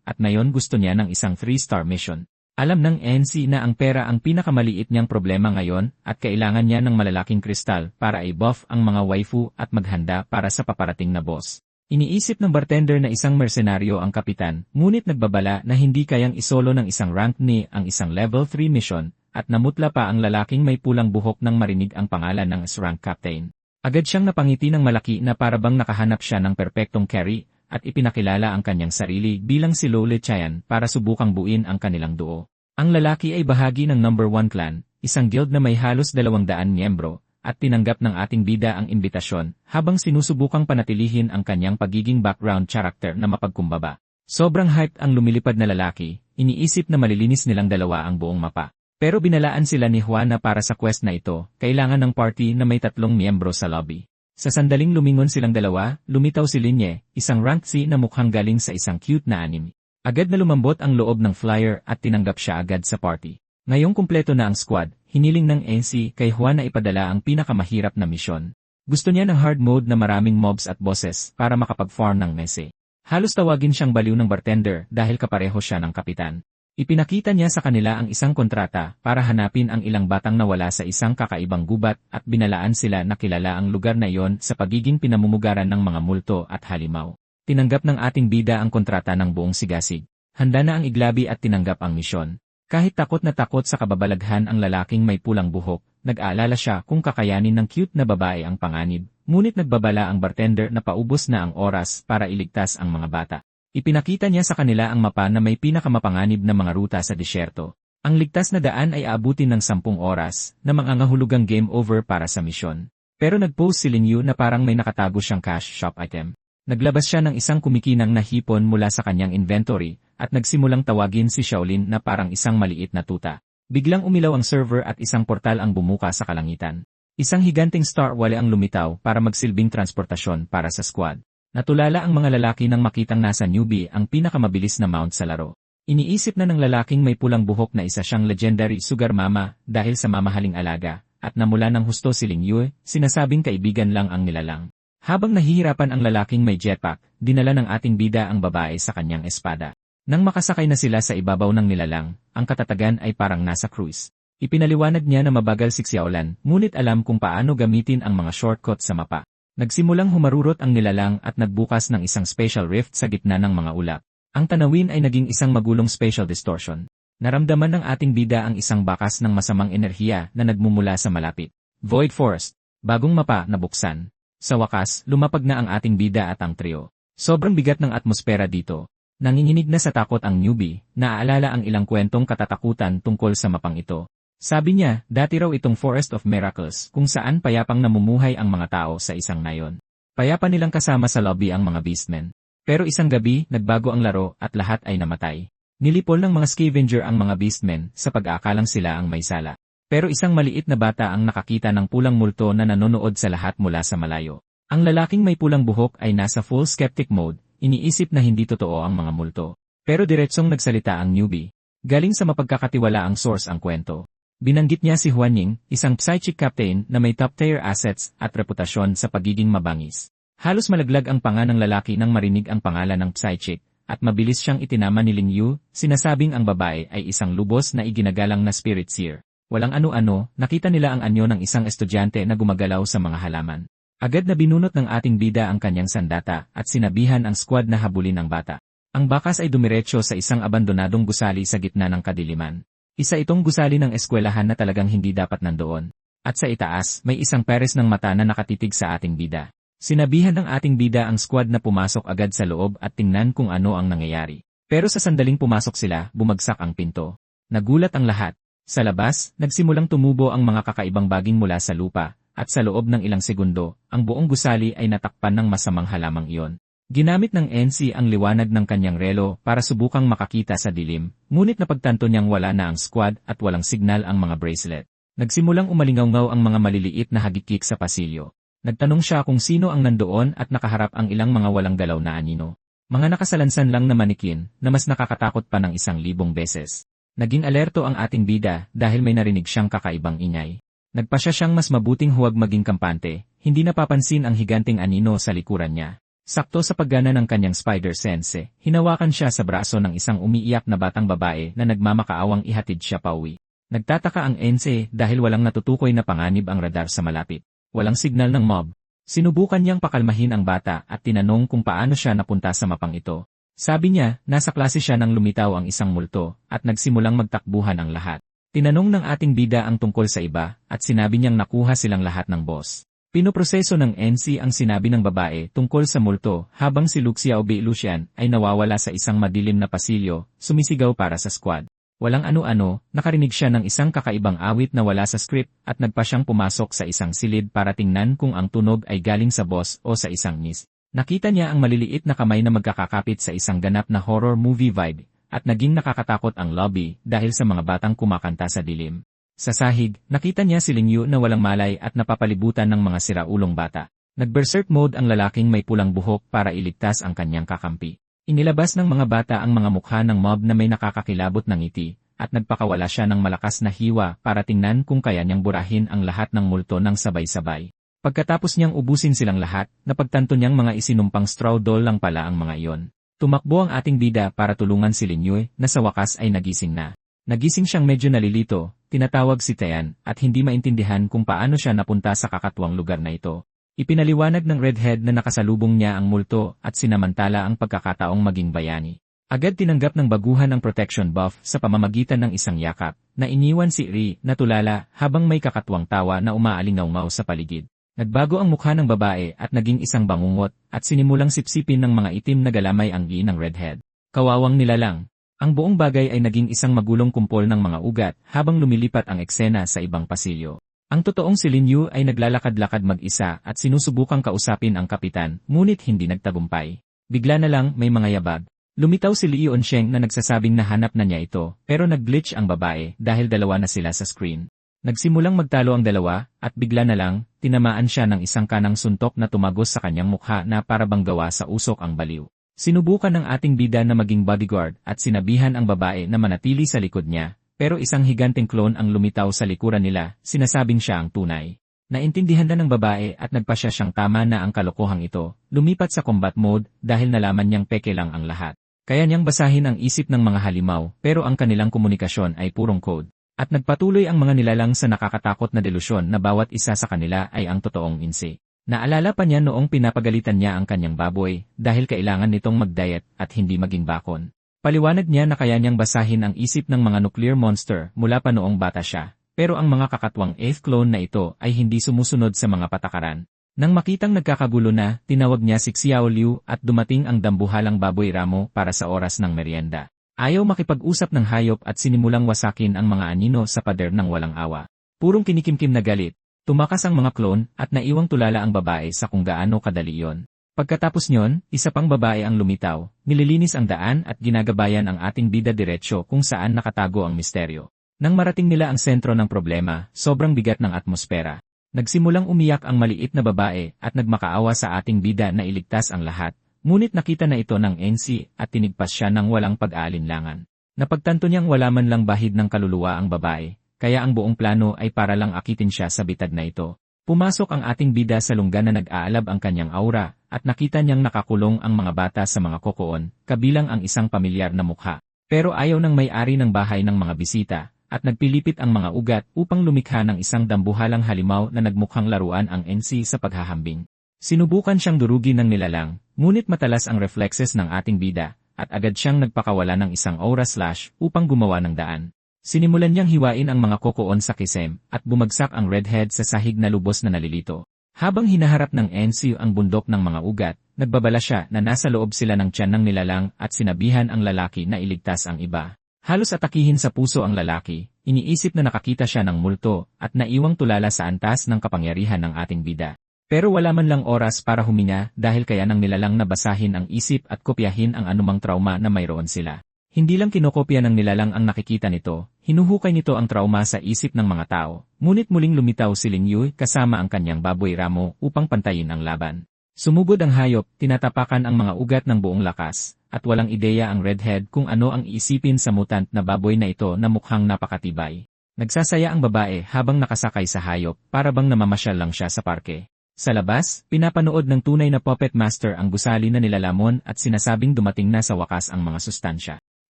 at ngayon gusto niya ng isang 3-star mission. Alam ng NC na ang pera ang pinakamaliit niyang problema ngayon at kailangan niya ng malalaking kristal para i-buff ang mga waifu at maghanda para sa paparating na boss. Iniisip ng bartender na isang mersenaryo ang kapitan, ngunit nagbabala na hindi kayang isolo ng isang rank ni ang isang level 3 mission. At namutla pa ang lalaking may pulang buhok nang marinig ang pangalan ng S-rank captain. Agad siyang napangiti ng malaki na parabang nakahanap siya ng perpektong carry, at ipinakilala ang kanyang sarili bilang si Lo Lechayan para subukang buuin ang kanilang duo. Ang lalaki ay bahagi ng number 1 clan, isang guild na may halos 200 miyembro, at tinanggap ng ating bida ang imbitasyon, habang sinusubukang panatilihin ang kanyang pagiging background character na mapagkumbaba. Sobrang hyped ang lumilipad na lalaki, iniisip na malilinis nilang dalawa ang buong mapa. Pero binalaan sila ni Juan na para sa quest na ito, kailangan ng party na may 3 miyembro sa lobby. Sa sandaling lumingon silang dalawa, lumitaw si Linye, isang rank C na mukhang galing sa isang cute na anime. Agad na lumambot ang loob ng flyer at tinanggap siya agad sa party. Ngayong kumpleto na ang squad, hiniling ng NC kay Juan na ipadala ang pinakamahirap na misyon. Gusto niya ng hard mode na maraming mobs at bosses para makapag-farm ng mese. Halos tawagin siyang baliw ng bartender dahil kapareho siya ng kapitan. Ipinakita niya sa kanila ang isang kontrata para hanapin ang ilang batang nawala sa isang kakaibang gubat at binalaan sila na kilala ang lugar na iyon sa pagiging pinamumugaran ng mga multo at halimaw. Tinanggap ng ating bida ang kontrata ng buong sigasig. Handa na ang iglabi at tinanggap ang misyon. Kahit takot na takot sa kababalaghan ang lalaking may pulang buhok, nag-aalala siya kung kakayanin ng cute na babae ang panganib, ngunit nagbabala ang bartender na paubos na ang oras para iligtas ang mga bata. Ipinakita niya sa kanila ang mapa na may pinakamapanganib na mga ruta sa disyerto. Ang ligtas na daan ay aabutin ng 10 oras na mangangahulugang game over para sa misyon. Pero nag-post si Lin Yu na parang may nakatago siyang cash shop item. Naglabas siya ng isang kumikinang na hipon mula sa kanyang inventory at nagsimulang tawagin si Shaolin na parang isang maliit na tuta. Biglang umilaw ang server at isang portal ang bumuka sa kalangitan. Isang higanting star wale ang lumitaw para magsilbing transportasyon para sa squad. Natulala ang mga lalaki nang makitang nasa newbie ang pinakamabilis na mount sa laro. Iniisip na ng lalaking may pulang buhok na isa siyang legendary sugar mama dahil sa mamahaling alaga, at namula ng husto si Ling Yue, sinasabing kaibigan lang ang nilalang. Habang nahihirapan ang lalaking may jetpack, dinala ng ating bida ang babae sa kanyang espada. Nang makasakay na sila sa ibabaw ng nilalang, ang katatagan ay parang nasa cruise. Ipinaliwanag niya na mabagal si Xiaolan, ngunit alam kung paano gamitin ang mga shortcut sa mapa. Nagsimulang humarurot ang nilalang at nagbukas ng isang special rift sa gitna ng mga ulap. Ang tanawin ay naging isang magulong special distortion. Naramdaman ng ating bida ang isang bakas ng masamang enerhiya na nagmumula sa malapit. Void Forest. Bagong mapa na buksan. Sa wakas, lumapag na ang ating bida at ang trio. Sobrang bigat ng atmosfera dito. Nanginginig na sa takot ang newbie, naaalala ang ilang kwentong katatakutan tungkol sa mapang ito. Sabi niya, dati raw itong Forest of Miracles kung saan payapang namumuhay ang mga tao sa isang nayon. Payapa nilang kasama sa lobby ang mga beastmen. Pero isang gabi, nagbago ang laro at lahat ay namatay. Nilipol ng mga scavenger ang mga beastmen sa pag-aakalang sila ang may sala. Pero isang maliit na bata ang nakakita ng pulang multo na nanonood sa lahat mula sa malayo. Ang lalaking may pulang buhok ay nasa full skeptic mode, iniisip na hindi totoo ang mga multo. Pero diretsong nagsalita ang newbie. Galing sa mapagkakatiwala ang source ang kwento. Binanggit niya si Huanying, isang psychic captain na may top-tier assets at reputasyon sa pagiging mabangis. Halos malaglag ang panga ng lalaki nang marinig ang pangalan ng psychic, at mabilis siyang itinama ni Ling Yu, sinasabing ang babae ay isang lubos na iginagalang na spirit seer. Walang ano-ano, nakita nila ang anyo ng isang estudyante na gumagalaw sa mga halaman. Agad na binunot ng ating bida ang kanyang sandata at sinabihan ang squad na habulin ang bata. Ang bakas ay dumiretso sa isang abandonadong gusali sa gitna ng kadiliman. Isa itong gusali ng eskwelahan na talagang hindi dapat nandoon. At sa itaas, may isang pares ng mata na nakatitig sa ating bida. Sinabihan ng ating bida ang squad na pumasok agad sa loob at tingnan kung ano ang nangyayari. Pero sa sandaling pumasok sila, bumagsak ang pinto. Nagulat ang lahat. Sa labas, nagsimulang tumubo ang mga kakaibang baging mula sa lupa. At sa loob ng ilang segundo, ang buong gusali ay natakpan ng masamang halamang iyon. Ginamit ng NC ang liwanag ng kanyang relo para subukang makakita sa dilim, ngunit napagtanto niyang wala na ang squad at walang signal ang mga bracelet. Nagsimulang umalingaw-ngaw ang mga maliliit na hagikik sa pasilyo. Nagtanong siya kung sino ang nandoon at nakaharap ang ilang mga walang galaw na anino. Mga nakasalansan lang na manikin na mas nakakatakot pa ng 1,000 beses. Naging alerto ang ating bida dahil may narinig siyang kakaibang ingay. Nagpasya siyang mas mabuting huwag maging kampante, hindi napapansin ang higanting anino sa likuran niya. Sakto sa paggana ng kanyang spider sense, hinawakan siya sa braso ng isang umiiyak na batang babae na nagmamakaawang ihatid siya pauwi. Nagtataka ang NC dahil walang natutukoy na panganib ang radar sa malapit. Walang signal ng mob. Sinubukan niyang pakalmahin ang bata at tinanong kung paano siya napunta sa mapang ito. Sabi niya, nasa klase siya nang lumitaw ang isang multo at nagsimulang magtakbuhan ang lahat. Tinanong ng ating bida ang tungkol sa iba at sinabi niyang nakuha silang lahat ng boss. Pinoproseso ng NC ang sinabi ng babae tungkol sa multo habang si Luxiao B. Lucian ay nawawala sa isang madilim na pasilyo, sumisigaw para sa squad. Walang ano-ano, nakarinig siya ng isang kakaibang awit na wala sa script at nagpa siyang pumasok sa isang silid para tingnan kung ang tunog ay galing sa boss o sa isang miss. Nakita niya ang maliliit na kamay na magkakakapit sa isang ganap na horror movie vibe. At naging nakakatakot ang lobby dahil sa mga batang kumakanta sa dilim. Sa sahig, nakita niya si Lingyu na walang malay at napapalibutan ng mga siraulong bata. Nag-berserk mode ang lalaking may pulang buhok para iligtas ang kanyang kakampi. Inilabas ng mga bata ang mga mukha ng mob na may nakakakilabot ng ngiti, at nagpakawala siya ng malakas na hiwa para tingnan kung kaya niyang burahin ang lahat ng multo ng sabay-sabay. Pagkatapos niyang ubusin silang lahat, napagtanto niyang mga isinumpang straw doll lang pala ang mga iyon. Tumakbo ang ating bida para tulungan si Linyue na sa wakas ay nagising na. Nagising siyang medyo nalilito, tinatawag si Tayan at hindi maintindihan kung paano siya napunta sa kakatuwang lugar na ito. Ipinaliwanag ng redhead na nakasalubong niya ang multo at sinamantala ang pagkakataong maging bayani. Agad tinanggap ng baguhan ng protection buff sa pamamagitan ng isang yakap na iniwan si Ri na tulala habang may kakatuwang tawa na umaalingaw-ngaw sa paligid. Nagbago ang mukha ng babae at naging isang bangungot at sinimulang sipsipin ng mga itim na galamay ang gi ng redhead. Kawawang nilalang. Ang buong bagay ay naging isang magulong kumpol ng mga ugat habang lumilipat ang eksena sa ibang pasilyo. Ang totoong si Linyu ay naglalakad-lakad mag-isa at sinusubukang kausapin ang kapitan, ngunit hindi nagtagumpay. Bigla na lang may mga yabag. Lumitaw si Li Yunsheng na nagsasabing nahanap na niya ito, pero nag-glitch ang babae dahil dalawa na sila sa screen. Nagsimulang magtalo ang dalawa, at bigla na lang, tinamaan siya ng isang kanang suntok na tumagos sa kanyang mukha na para bang gawa sa usok ang baliw. Sinubukan ng ating bida na maging bodyguard at sinabihan ang babae na manatili sa likod niya, pero isang higanteng clone ang lumitaw sa likuran nila, sinasabing siya ang tunay. Naintindihan na ng babae at nagpasya siyang tama na ang kalokohang ito, lumipat sa combat mode dahil nalaman niyang peke lang ang lahat. Kaya niyang basahin ang isip ng mga halimaw, pero ang kanilang komunikasyon ay purong code. At nagpatuloy ang mga nilalang sa nakakatakot na delusyon na bawat isa sa kanila ay ang totoong insi. Naalala pa niya noong pinapagalitan niya ang kanyang baboy dahil kailangan nitong mag-diet at hindi maging bakon. Paliwanag niya na kaya niyang basahin ang isip ng mga nuclear monster mula pa noong bata siya, pero ang mga kakatwang 8th clone na ito ay hindi sumusunod sa mga patakaran. Nang makitang nagkakagulo na, tinawag niya si Xiao Liu at dumating ang dambuhalang baboy ramo para sa oras ng merienda. Ayaw makipag-usap ng hayop at sinimulang wasakin ang mga anino sa pader ng walang awa. Purong kinikimkim na galit. Tumakas ang mga clone at naiwang tulala ang babae sa kung gaano kadali yon. Pagkatapos nyon, isa pang babae ang lumitaw, nililinis ang daan at ginagabayan ang ating bida diretsyo kung saan nakatago ang misteryo. Nang marating nila ang sentro ng problema, sobrang bigat ng atmosfera. Nagsimulang umiyak ang maliit na babae at nagmakaawa sa ating bida na iligtas ang lahat. Ngunit nakita na ito ng NC at tinigpas siya ng walang pag-aalinlangan. Napagtanto niyang wala man lang bahid ng kaluluwa ang babae, kaya ang buong plano ay para lang akitin siya sa bitag na ito. Pumasok ang ating bida sa lungga na nag-aalab ang kanyang aura, at nakita niyang nakakulong ang mga bata sa mga kokoon, kabilang ang isang pamilyar na mukha. Pero ayaw ng may-ari ng bahay ng mga bisita, at nagpilipit ang mga ugat upang lumikha ng isang dambuhalang halimaw na nagmukhang laruan ang NC sa paghahambing. Sinubukan siyang durugin ng nilalang, ngunit matalas ang reflexes ng ating bida, at agad siyang nagpakawala ng isang aura slash upang gumawa ng daan. Sinimulan niyang hiwain ang mga kokoon sa kisem, at bumagsak ang redhead sa sahig na lubos na nalilito. Habang hinaharap ng NC ang bundok ng mga ugat, nagbabala siya na nasa loob sila ng tiyan ng nilalang at sinabihan ang lalaki na iligtas ang iba. Halos atakihin sa puso ang lalaki, iniisip na nakakita siya ng multo at naiwang tulala sa antas ng kapangyarihan ng ating bida. Pero wala man lang oras para huminga dahil kaya nang nilalang na basahin ang isip at kopyahin ang anumang trauma na mayroon sila. Hindi lang kinokopya ng nilalang ang nakikita nito, hinuhukay nito ang trauma sa isip ng mga tao, ngunit muling lumitaw si Ling Yue kasama ang kanyang baboy ramo upang pantayin ang laban. Sumugod ang hayop, tinatapakan ang mga ugat ng buong lakas, at walang ideya ang redhead kung ano ang iisipin sa mutant na baboy na ito na mukhang napakatibay. Nagsasaya ang babae habang nakasakay sa hayop, para bang namamasyal lang siya sa parke. Sa labas, pinapanood ng tunay na puppet master ang gusali na nilalamon at sinasabing dumating na sa wakas ang mga sustansya.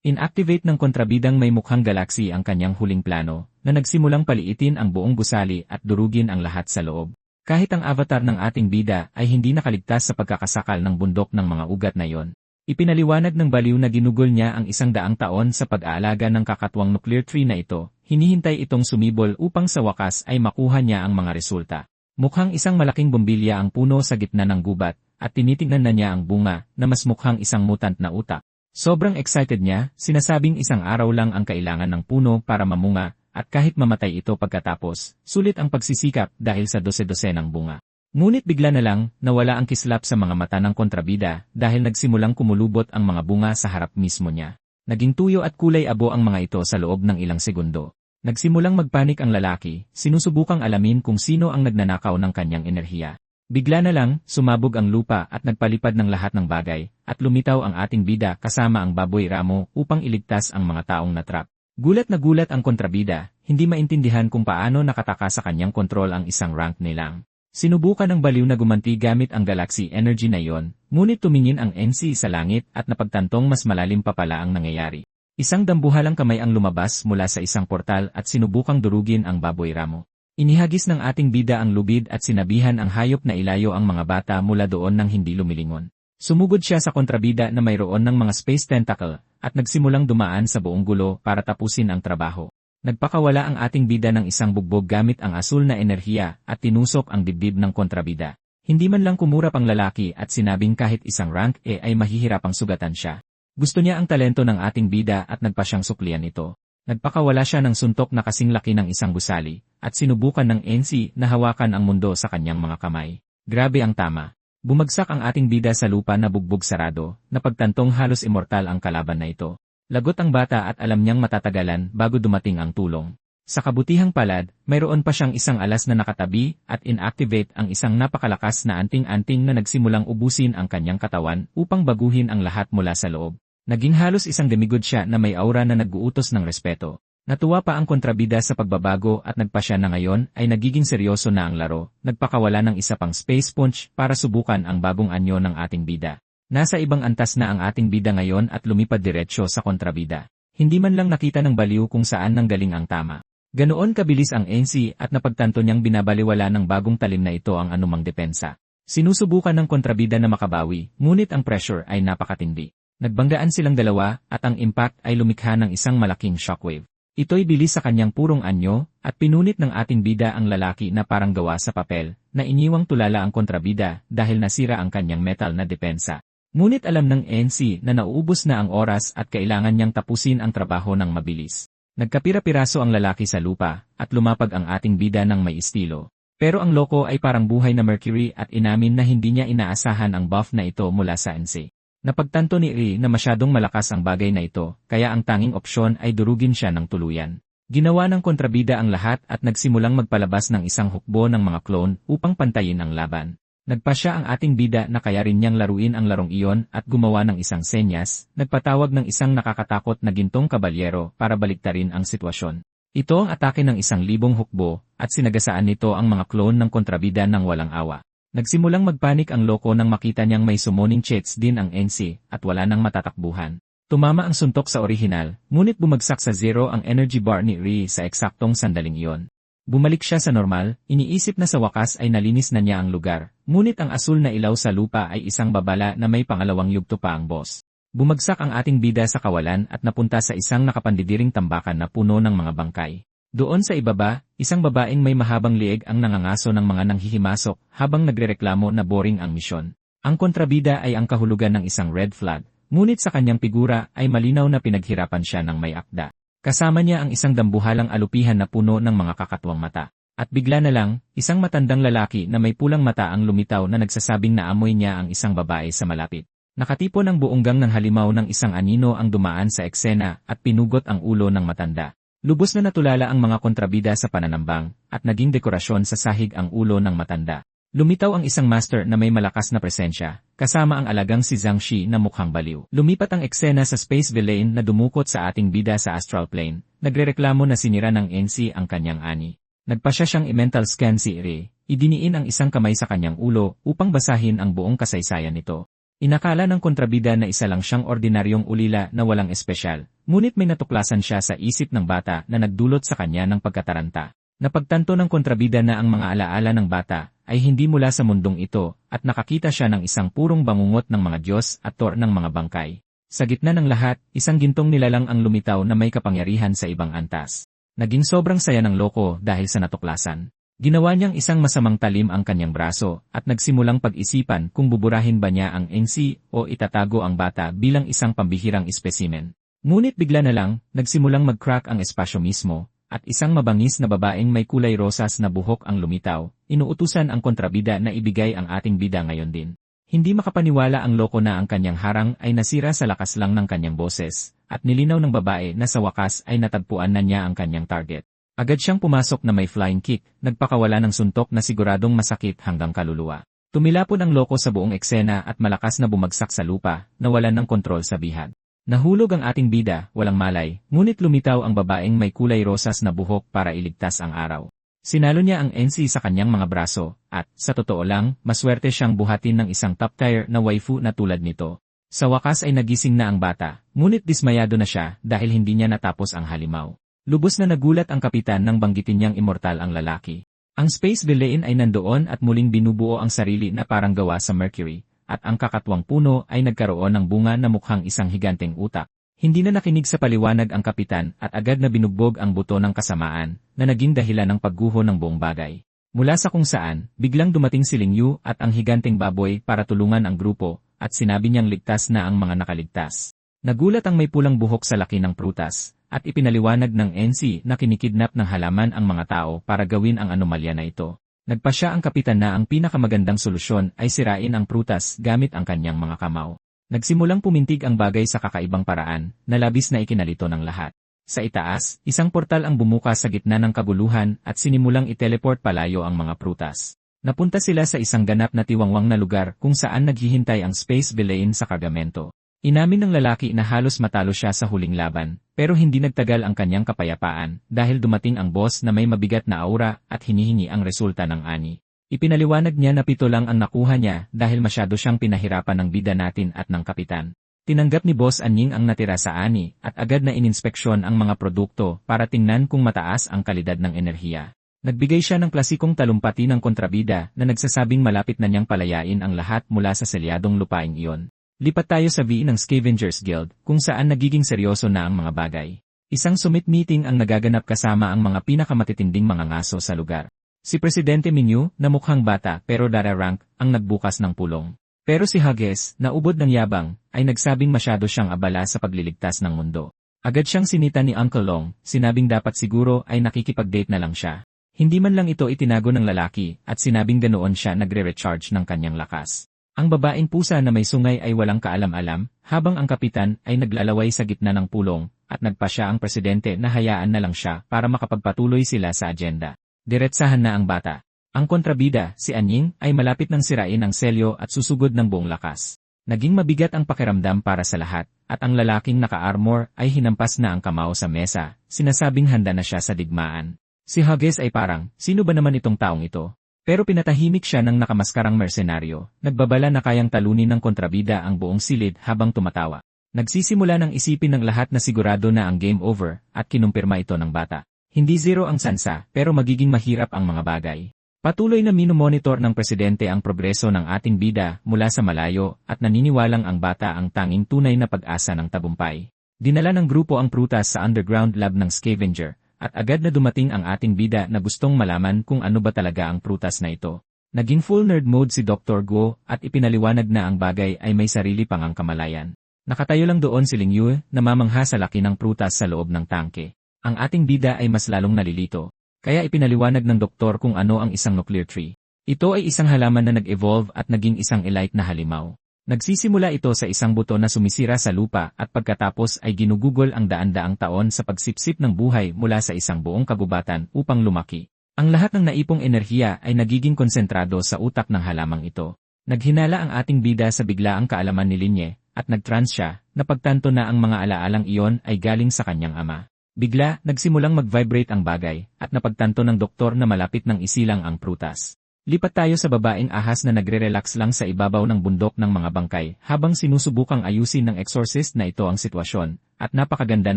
Inactivate ng kontrabidang may mukhang galaksi ang kanyang huling plano, na nagsimulang paliitin ang buong gusali at durugin ang lahat sa loob. Kahit ang avatar ng ating bida ay hindi nakaligtas sa pagkakasakal ng bundok ng mga ugat na yon. Ipinaliwanag ng baliw na ginugol niya ang 100 taon sa pag-aalaga ng kakatwang nuclear tree na ito, hinihintay itong sumibol upang sa wakas ay makuha niya ang mga resulta. Mukhang isang malaking bombilya ang puno sa gitna ng gubat, at tinitingnan na niya ang bunga na mas mukhang isang mutant na utak. Sobrang excited niya, sinasabing isang araw lang ang kailangan ng puno para mamunga, at kahit mamatay ito pagkatapos, sulit ang pagsisikap dahil sa dose-dose ng bunga. Ngunit bigla na lang, nawala ang kislap sa mga mata ng kontrabida dahil nagsimulang kumulubot ang mga bunga sa harap mismo niya. Naging tuyo at kulay abo ang mga ito sa loob ng ilang segundo. Nagsimulang magpanik ang lalaki, sinusubukang alamin kung sino ang nagnanakaw ng kanyang enerhiya. Bigla na lang, sumabog ang lupa at nagpalipad ng lahat ng bagay, at lumitaw ang ating bida kasama ang baboy ramo upang iligtas ang mga taong natrap. Gulat na gulat ang kontrabida, hindi maintindihan kung paano nakataka sa kanyang kontrol ang isang rank nilang. Sinubukan ng baliw na gumanti gamit ang galaxy energy na iyon, ngunit tumingin ang NC sa langit at napagtantong mas malalim pa pala ang nangyayari. Isang dambuhalang kamay ang lumabas mula sa isang portal at sinubukang durugin ang baboy ramo. Inihagis ng ating bida ang lubid at sinabihan ang hayop na ilayo ang mga bata mula doon nang hindi lumilingon. Sumugod siya sa kontrabida na mayroon ng mga space tentacle at nagsimulang dumaan sa buong gulo para tapusin ang trabaho. Nagpakawala ang ating bida ng isang bugbog gamit ang asul na enerhiya at tinusok ang dibdib ng kontrabida. Hindi man lang kumurap ang lalaki at sinabing kahit isang rank ay mahihirapang sugatan siya. Gusto niya ang talento ng ating bida at nagpa siyang suklian ito. Nagpakawala siya ng suntok na kasing laki ng isang gusali, at sinubukan ng NC na hawakan ang mundo sa kanyang mga kamay. Grabe ang tama. Bumagsak ang ating bida sa lupa na bugbog sarado, na pagtantong halos immortal ang kalaban na ito. Lagot ang bata at alam niyang matatagalan bago dumating ang tulong. Sa kabutihang palad, mayroon pa siyang isang alas na nakatabi at inactivate ang isang napakalakas na anting-anting na nagsimulang ubusin ang kanyang katawan upang baguhin ang lahat mula sa loob. Naging halos isang demigod siya na may aura na nag-uutos ng respeto. Natuwa pa ang kontrabida sa pagbabago at nagpa siya na ngayon ay nagiging seryoso na ang laro, nagpakawala ng isa pang space punch para subukan ang bagong anyo ng ating bida. Nasa ibang antas na ang ating bida ngayon at lumipad diretsyo sa kontrabida. Hindi man lang nakita ng baliw kung saan nanggaling ang tama. Ganoon kabilis ang NC at napagtanto niyang binabaliwala ng bagong talim na ito ang anumang depensa. Sinusubukan ng kontrabida na makabawi, ngunit ang pressure ay napakatindi. Nagbanggaan silang dalawa at ang impact ay lumikha ng isang malaking shockwave. Ito'y bilis sa kanyang purong anyo at pinunit ng ating bida ang lalaki na parang gawa sa papel na iniwang tulala ang kontrabida dahil nasira ang kanyang metal na depensa. Ngunit alam ng NC na nauubos na ang oras at kailangan niyang tapusin ang trabaho ng mabilis. Nagkapira-piraso ang lalaki sa lupa at lumapag ang ating bida ng may estilo. Pero ang loko ay parang buhay na Mercury at inamin na hindi niya inaasahan ang buff na ito mula sa NC. Napagtanto ni Ri na masyadong malakas ang bagay na ito, kaya ang tanging opsyon ay durugin siya ng tuluyan. Ginawa ng kontrabida ang lahat at nagsimulang magpalabas ng isang hukbo ng mga clone upang pantayin ang laban. Nagpa siya ang ating bida na kaya rin niyang laruin ang larong iyon at gumawa ng isang senyas, nagpatawag ng isang nakakatakot na gintong kabalyero para baliktarin ang sitwasyon. Ito ang atake ng 1,000 hukbo at sinagasaan nito ang mga clone ng kontrabida ng walang awa. Nagsimulang magpanik ang loko nang makita niyang may summoning cheats din ang NC at wala nang matatakbuhan. Tumama ang suntok sa orihinal, ngunit bumagsak sa zero ang energy bar ni Ri sa eksaktong sandaling iyon. Bumalik siya sa normal, iniisip na sa wakas ay nalinis na niya ang lugar, ngunit ang asul na ilaw sa lupa ay isang babala na may pangalawang yugto pa ang boss. Bumagsak ang ating bida sa kawalan at napunta sa isang nakapandidiring tambakan na puno ng mga bangkay. Doon sa ibaba, isang babaeng may mahabang lieg ang nangangaso ng mga nanghihimasok habang nagrereklamo na boring ang misyon. Ang kontrabida ay ang kahulugan ng isang red flag, ngunit sa kanyang figura ay malinaw na pinaghirapan siya ng may akda. Kasama niya ang isang dambuhalang alupihan na puno ng mga kakatwang mata. At bigla na lang, isang matandang lalaki na may pulang mata ang lumitaw na nagsasabing naamoy niya ang isang babae sa malapit. Nakatipon ang buong gang ng halimaw ng isang anino ang dumaan sa eksena at pinugot ang ulo ng matanda. Lubos na natulala ang mga kontrabida sa pananambang at naging dekorasyon sa sahig ang ulo ng matanda. Lumitaw ang isang master na may malakas na presensya, kasama ang alagang si Zhang Shi na mukhang baliw. Lumipat ang eksena sa space villain na dumukot sa ating bida sa astral plane, nagrereklamo na sinira ng NC ang kanyang ani. Nagpasya siyang i-mental scan si Ray, idiniin ang isang kamay sa kanyang ulo upang basahin ang buong kasaysayan nito. Inakala ng kontrabida na isa lang siyang ordinaryong ulila na walang espesyal, ngunit may natuklasan siya sa isip ng bata na nagdulot sa kanya ng pagkataranta. Napagtanto ng kontrabida na ang mga alaala ng bata ay hindi mula sa mundong ito at nakakita siya ng isang purong bangungot ng mga Diyos at tor ng mga bangkay. Sa gitna ng lahat, isang gintong nilalang ang lumitaw na may kapangyarihan sa ibang antas. Naging sobrang saya ng loko dahil sa natuklasan. Ginawa niyang isang masamang talim ang kanyang braso at nagsimulang pag-isipan kung buburahin ba niya ang NC o itatago ang bata bilang isang pambihirang espesimen. Ngunit bigla na lang, nagsimulang mag-crack ang espasyo mismo. At isang mabangis na babaeng may kulay rosas na buhok ang lumitaw, inuutusan ang kontrabida na ibigay ang ating bida ngayon din. Hindi makapaniwala ang loko na ang kanyang harang ay nasira sa lakas lang ng kanyang boses, at nilinaw ng babae na sa wakas ay natagpuan na niya ang kanyang target. Agad siyang pumasok na may flying kick, nagpakawala ng suntok na siguradong masakit hanggang kaluluwa. Tumilapon ang loko sa buong eksena at malakas na bumagsak sa lupa, nawalan ng kontrol sa bihag. Nahulog ang ating bida, walang malay, ngunit lumitaw ang babaeng may kulay rosas na buhok para iligtas ang araw. Sinalo niya ang NC sa kanyang mga braso, at, sa totoo lang, maswerte siyang buhatin ng isang top-tier na waifu na tulad nito. Sa wakas ay nagising na ang bata, ngunit dismayado na siya dahil hindi niya natapos ang halimaw. Lubos na nagulat ang kapitan nang banggitin niyang immortal ang lalaki. Ang space villain ay nandoon at muling binubuo ang sarili na parang gawa sa Mercury. At ang kakatwang puno ay nagkaroon ng bunga na mukhang isang higanteng utak. Hindi na nakinig sa paliwanag ang kapitan at agad na binugbog ang buto ng kasamaan na naging dahilan ng pagguho ng buong bagay. Mula sa kung saan, biglang dumating si Ling Yu at ang higanteng baboy para tulungan ang grupo at sinabi niyang ligtas na ang mga nakaligtas. Nagulat ang may pulang buhok sa laki ng prutas at ipinaliwanag ng NC na kinikidnap ng halaman ang mga tao para gawin ang anomalya na ito. Nagpasya ang kapitan na ang pinakamagandang solusyon ay sirain ang prutas gamit ang kanyang mga kamao. Nagsimulang pumintig ang bagay sa kakaibang paraan, na labis na ikinalito ng lahat. Sa itaas, isang portal ang bumukas sa gitna ng kabuluhan at sinimulang iteleport palayo ang mga prutas. Napunta sila sa isang ganap na tiwangwang na lugar kung saan naghihintay ang space villain sa kargamento. Inamin ng lalaki na halos matalo siya sa huling laban, pero hindi nagtagal ang kanyang kapayapaan dahil dumating ang boss na may mabigat na aura at hinihingi ang resulta ng ani. Ipinaliwanag niya na 7 lang ang nakuha niya dahil masyado siyang pinahirapan ng bida natin at ng kapitan. Tinanggap ni Boss Anying ang natira sa ani at agad na ininspeksyon ang mga produkto para tingnan kung mataas ang kalidad ng enerhiya. Nagbigay siya ng klasikong talumpati ng kontrabida na nagsasabing malapit na niyang palayain ang lahat mula sa selyadong lupaing iyon. Lipat tayo sa V ng Scavengers Guild kung saan nagiging seryoso na ang mga bagay. Isang summit meeting ang nagaganap kasama ang mga pinakamatitinding mga ngaso sa lugar. Si Presidente Minyu, na mukhang bata pero dara-rank, ang nagbukas ng pulong. Pero si Hughes, na ubod ng yabang, ay nagsabing masyado siyang abala sa pagliligtas ng mundo. Agad siyang sinita ni Uncle Long, sinabing dapat siguro ay nakikipag-date na lang siya. Hindi man lang ito itinago ng lalaki at sinabing ganoon siya nagre-recharge ng kanyang lakas. Ang babaeng pusa na may sungay ay walang kaalam-alam, habang ang kapitan ay naglalaway sa gitna ng pulong, at nagpasya ang presidente na hayaan na lang siya para makapagpatuloy sila sa agenda. Diretsahan na ang bata. Ang kontrabida, si Anying, ay malapit nang sirain ang selyo at susugod ng buong lakas. Naging mabigat ang pakiramdam para sa lahat, at ang lalaking naka-armor ay hinampas na ang kamao sa mesa, sinasabing handa na siya sa digmaan. Si Hughes ay parang, sino ba naman itong taong ito? Pero pinatahimik siya ng nakamaskarang mersenaryo, nagbabala na kayang talunin ng kontrabida ang buong silid habang tumatawa. Nagsisimula ng isipin ng lahat na sigurado na ang game over, at kinumpirma ito ng bata. Hindi zero ang sansa, pero magiging mahirap ang mga bagay. Patuloy na minomonitor ng presidente ang progreso ng ating bida mula sa malayo at naniniwalang ang bata ang tanging tunay na pag-asa ng tagumpay. Dinala ng grupo ang prutas sa underground lab ng scavenger, at agad na dumating ang ating bida na gustong malaman kung ano ba talaga ang prutas na ito. Naging full nerd mode si Dr. Guo at ipinaliwanag na ang bagay ay may sarili pang ang kamalayan. Nakatayo lang doon si Ling Yue, namamangha sa laki ng prutas sa loob ng tangke. Ang ating bida ay mas lalong nalilito. Kaya ipinaliwanag ng doktor kung ano ang isang nuclear tree. Ito ay isang halaman na nag-evolve at naging isang elite na halimaw. Nagsisimula ito sa isang buto na sumisira sa lupa at pagkatapos ay ginugugol ang daan-daang taon sa pagsipsip ng buhay mula sa isang buong kagubatan upang lumaki. Ang lahat ng naipong enerhiya ay nagiging konsentrado sa utak ng halamang ito. Naghinala ang ating bida sa biglaang kaalaman ni Linye at nagtrans siya, napagtanto na ang mga alaalang iyon ay galing sa kanyang ama. Bigla, nagsimulang mag-vibrate ang bagay, at napagtanto ng doktor na malapit ng isilang ang prutas. Lipat tayo sa babaeng ahas na nagre-relax lang sa ibabaw ng bundok ng mga bangkay habang sinusubukang ayusin ng exorcist na ito ang sitwasyon, at napakaganda